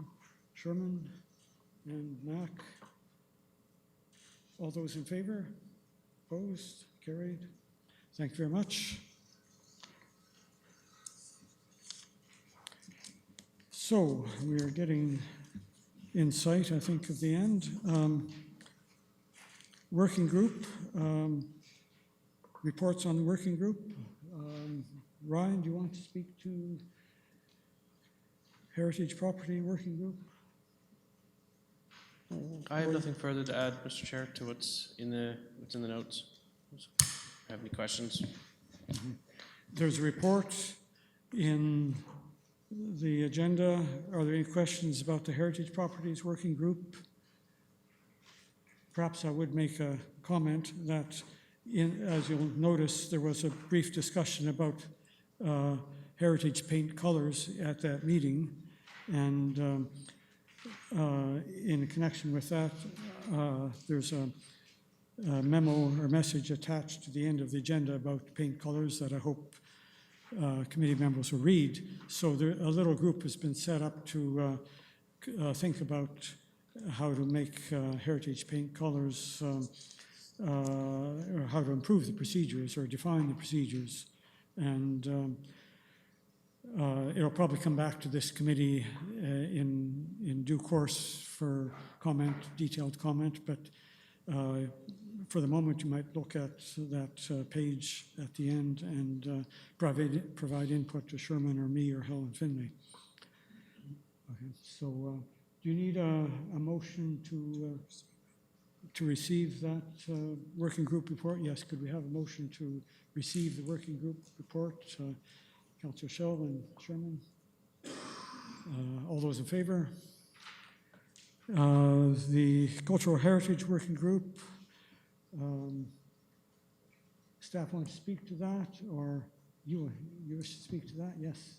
Sherman and Mac. All those in favor? Opposed? Carried. Thank you very much. So we are getting in sight, I think, of the end. Working group, reports on the working group. Ryan, do you want to speak to Heritage Property Working Group? I have nothing further to add, Mr. Chair, to what's in the notes. Have any questions? There's a report in the agenda. Are there any questions about the Heritage Properties Working Group? Perhaps I would make a comment that, as you'll notice, there was a brief discussion about heritage paint colors at that meeting, and in connection with that, there's a memo or message attached to the end of the agenda about paint colors that I hope committee members will read. So a little group has been set up to think about how to make heritage paint colors, or how to improve the procedures or define the procedures. And it'll probably come back to this committee in due course for comment, detailed comment, but for the moment you might look at that page at the end and provide input to Sherman or me or Helen Finlay. Okay, so do you need a motion to receive that working group report? Yes, could we have a motion to receive the working group report? Councillor Schell and Sherman. All those in favor? The Cultural Heritage Working Group. Staff want to speak to that, or you wish to speak to that? Yes.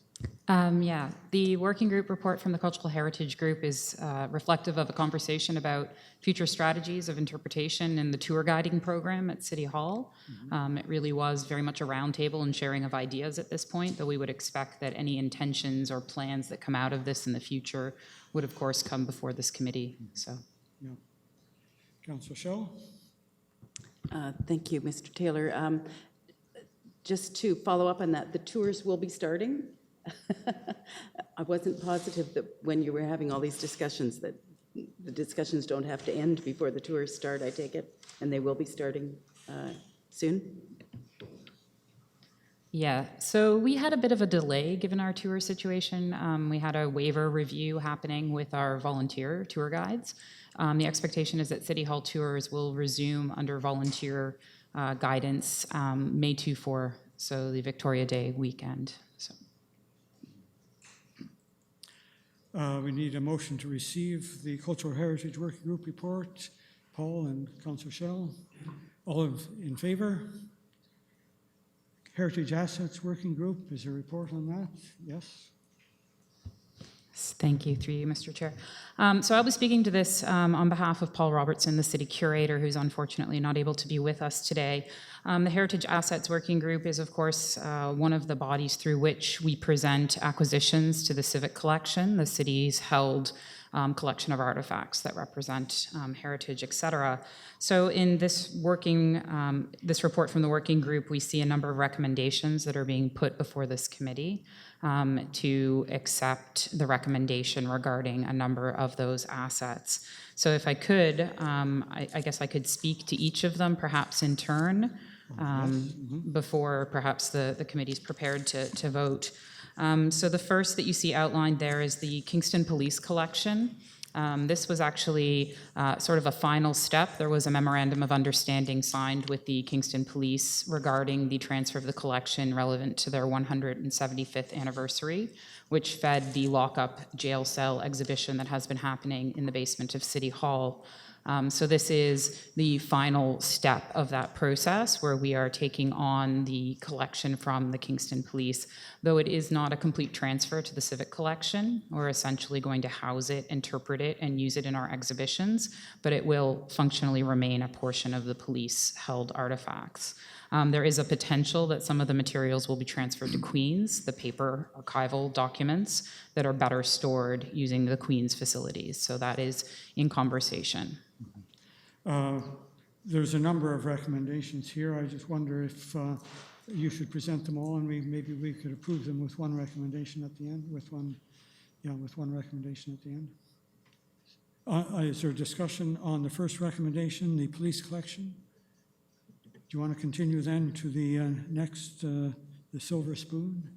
Yeah, the working group report from the Cultural Heritage Group is reflective of a conversation about future strategies of interpretation in the tour guiding program at City Hall. It really was very much a roundtable and sharing of ideas at this point, though we would expect that any intentions or plans that come out of this in the future would, of course, come before this committee. So, yeah. Councillor Schell. Thank you, Mr. Taylor. Just to follow up on that, the tours will be starting. I wasn't positive that when you were having all these discussions that the discussions don't have to end before the tours start, I take it, and they will be starting soon? yeah, so we had a bit of a delay given our tour situation. We had a waiver review happening with our volunteer tour guides. The expectation is that City Hall tours will resume under volunteer guidance May 2-4, so the Victoria Day weekend. So. We need a motion to receive the Cultural Heritage Working Group report. Paul and Councillor Schell. All in favor? Heritage Assets Working Group, is there a report on that? Yes. Thank you, through you, Mr. Chair. So I'll be speaking to this on behalf of Paul Robertson, the city curator, who's unfortunately not able to be with us today. The Heritage Assets Working Group is, of course, one of the bodies through which we present acquisitions to the Civic Collection, the city's held collection of artifacts that represent heritage, etc. So in this this report from the working group, we see a number of recommendations that are being put before this committee to accept the recommendation regarding a number of those assets. So if I could, I guess I could speak to each of them perhaps in turn before perhaps the committee's prepared to vote. So the first that you see outlined there is the Kingston Police Collection. This was actually sort of a final step. There was a memorandum of understanding signed with the Kingston Police regarding the transfer of the collection relevant to their 175th anniversary, which fed the lockup jail cell exhibition that has been happening in the basement of City Hall. So this is the final step of that process where we are taking on the collection from the Kingston Police. Though it is not a complete transfer to the Civic Collection, we're essentially going to house it, interpret it, and use it in our exhibitions, but it will functionally remain a portion of the police-held artifacts. There is a potential that some of the materials will be transferred to Queen's, the paper archival documents that are better stored using the Queen's facilities. So that is in conversation. There's a number of recommendations here. I just wonder if you should present them all, and maybe we could approve them with one recommendation at the end, with one recommendation at the end. Is there discussion on the first recommendation, the police collection? Do you want to continue then to the next, the silver spoon?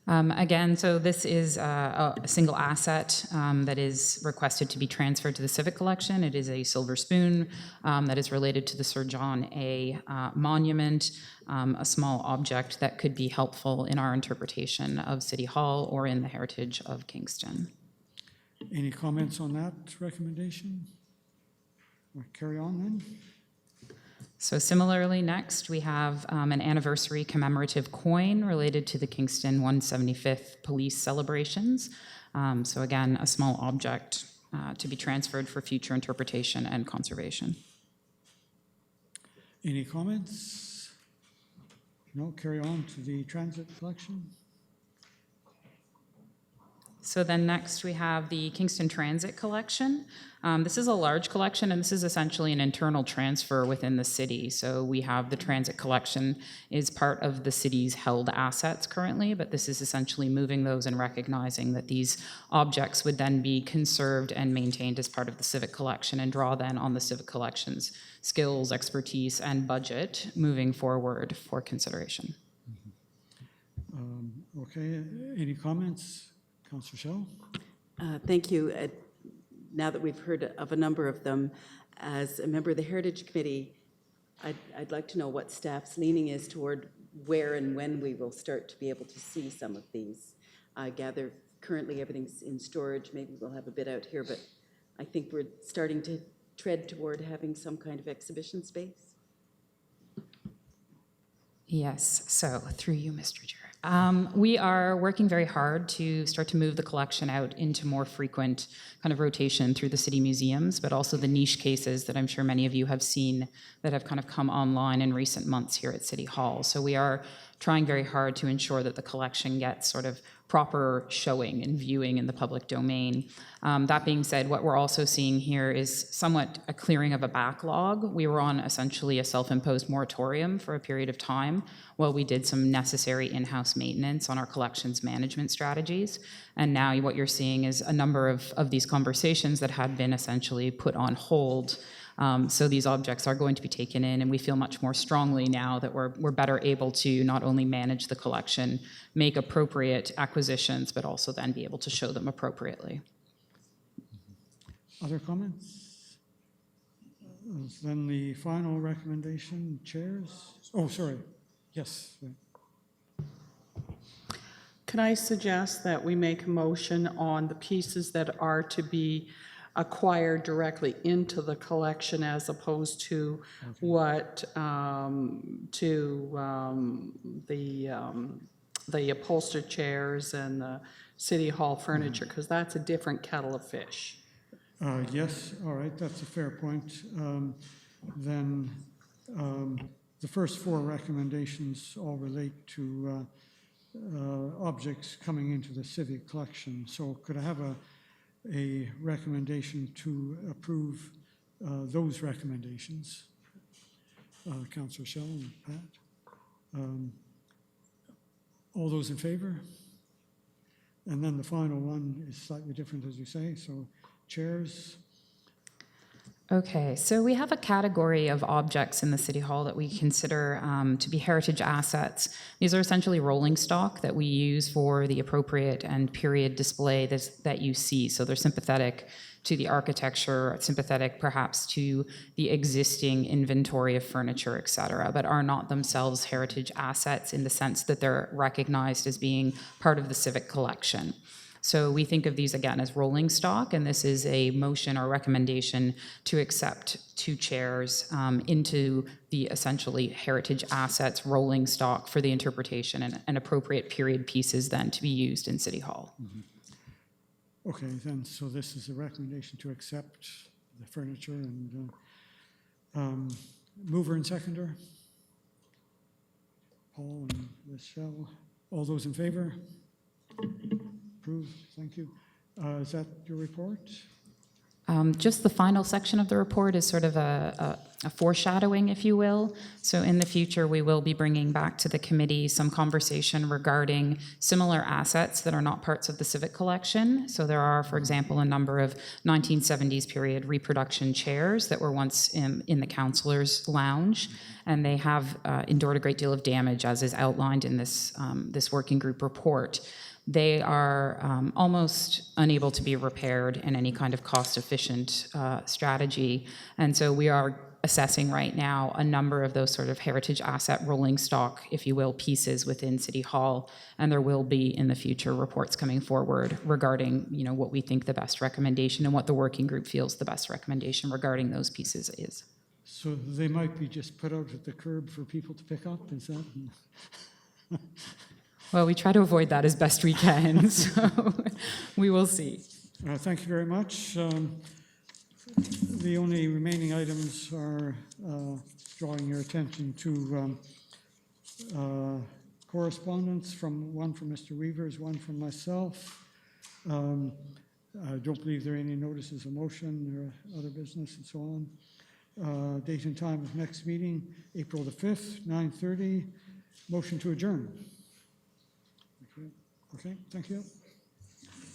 Again, so this is a single asset that is requested to be transferred to the Civic Collection. It is a silver spoon that is related to the Sir John A. monument, a small object that could be helpful in our interpretation of City Hall or in the heritage of Kingston. Any comments on that recommendation? We'll carry on then. So similarly, next we have an anniversary commemorative coin related to the Kingston 175th police celebrations. So again, a small object to be transferred for future interpretation and conservation. Any comments? No, carry on to the transit collection. So then next we have the Kingston Transit Collection. This is a large collection, and this is essentially an internal transfer within the city. So we have the transit collection is part of the city's held assets currently, but this is essentially moving those and recognizing that these objects would then be conserved and maintained as part of the civic collection and draw then on the civic collection's skills, expertise, and budget moving forward for consideration. Okay, any comments? Councillor Schell? Thank you. Now that we've heard of a number of them, as a member of the Heritage Committee, I'd like to know what staff's leaning is toward where and when we will start to be able to see some of these. I gather currently everything's in storage. Maybe we'll have a bit out here, but I think we're starting to tread toward having some kind of exhibition space. Yes, so through you, Mr. Chair. We are working very hard to start to move the collection out into more frequent kind of rotation through the city museums, but also the niche cases that I'm sure many of you have seen that have kind of come online in recent months here at City Hall. So we are trying very hard to ensure that the collection gets sort of proper showing and viewing in the public domain. That being said, what we're also seeing here is somewhat a clearing of a backlog. We were on essentially a self-imposed moratorium for a period of time while we did some necessary in-house maintenance on our collections management strategies. And now what you're seeing is a number of these conversations that had been essentially put on hold. So these objects are going to be taken in, and we feel much more strongly now that we're better able to not only manage the collection, make appropriate acquisitions, but also then be able to show them appropriately. Other comments? Then the final recommendation, chairs? Oh, sorry. Yes. Can I suggest that we make a motion on the pieces that are to be acquired directly into the collection as opposed to what the upholstered chairs and the city hall furniture, because that's a different kettle of fish. Yes, all right, that's a fair point. Then the first four recommendations all relate to objects coming into the civic collection. So could I have a recommendation to approve those recommendations? Councillor Schell and Pat. All those in favor? And then the final one is slightly different, as you say, so chairs. Okay, so we have a category of objects in the City Hall that we consider to be heritage assets. These are essentially rolling stock that we use for the appropriate and period display that you see. So they're sympathetic to the architecture, sympathetic perhaps to the existing inventory of furniture, et cetera, but are not themselves heritage assets in the sense that they're recognized as being part of the civic collection. So we think of these again as rolling stock, and this is a motion or recommendation to accept 2 chairs into the essentially heritage assets rolling stock for the interpretation and appropriate period pieces then to be used in City Hall. Okay, then, so this is a recommendation to accept the furniture and mover and seconder. Paul and Michelle, all those in favor? Approved, thank you. Is that your report? Just the final section of the report is sort of a foreshadowing, if you will. So in the future, we will be bringing back to the committee some conversation regarding similar assets that are not parts of the civic collection. So there are, for example, a number of 1970s period reproduction chairs that were once in the councilor's lounge, and they have endured a great deal of damage, as is outlined in this, this working group report. They are almost unable to be repaired in any kind of cost-efficient strategy. And so we are assessing right now a number of those sort of heritage asset rolling stock, if you will, pieces within City Hall. And there will be in the future reports coming forward regarding, you know, what we think the best recommendation and what the working group feels the best recommendation regarding those pieces is. So they might be just put out at the curb for people to pick up, is that? Well, we try to avoid that as best we can, so we will see. Thank you very much. The only remaining items are drawing your attention to correspondence, one from Mr. Weavers, one from myself. I don't believe there are any notices of motion or other business and so on. Date and time of next meeting, April the 5th, 9:30. Motion to adjourn. Okay, thank you.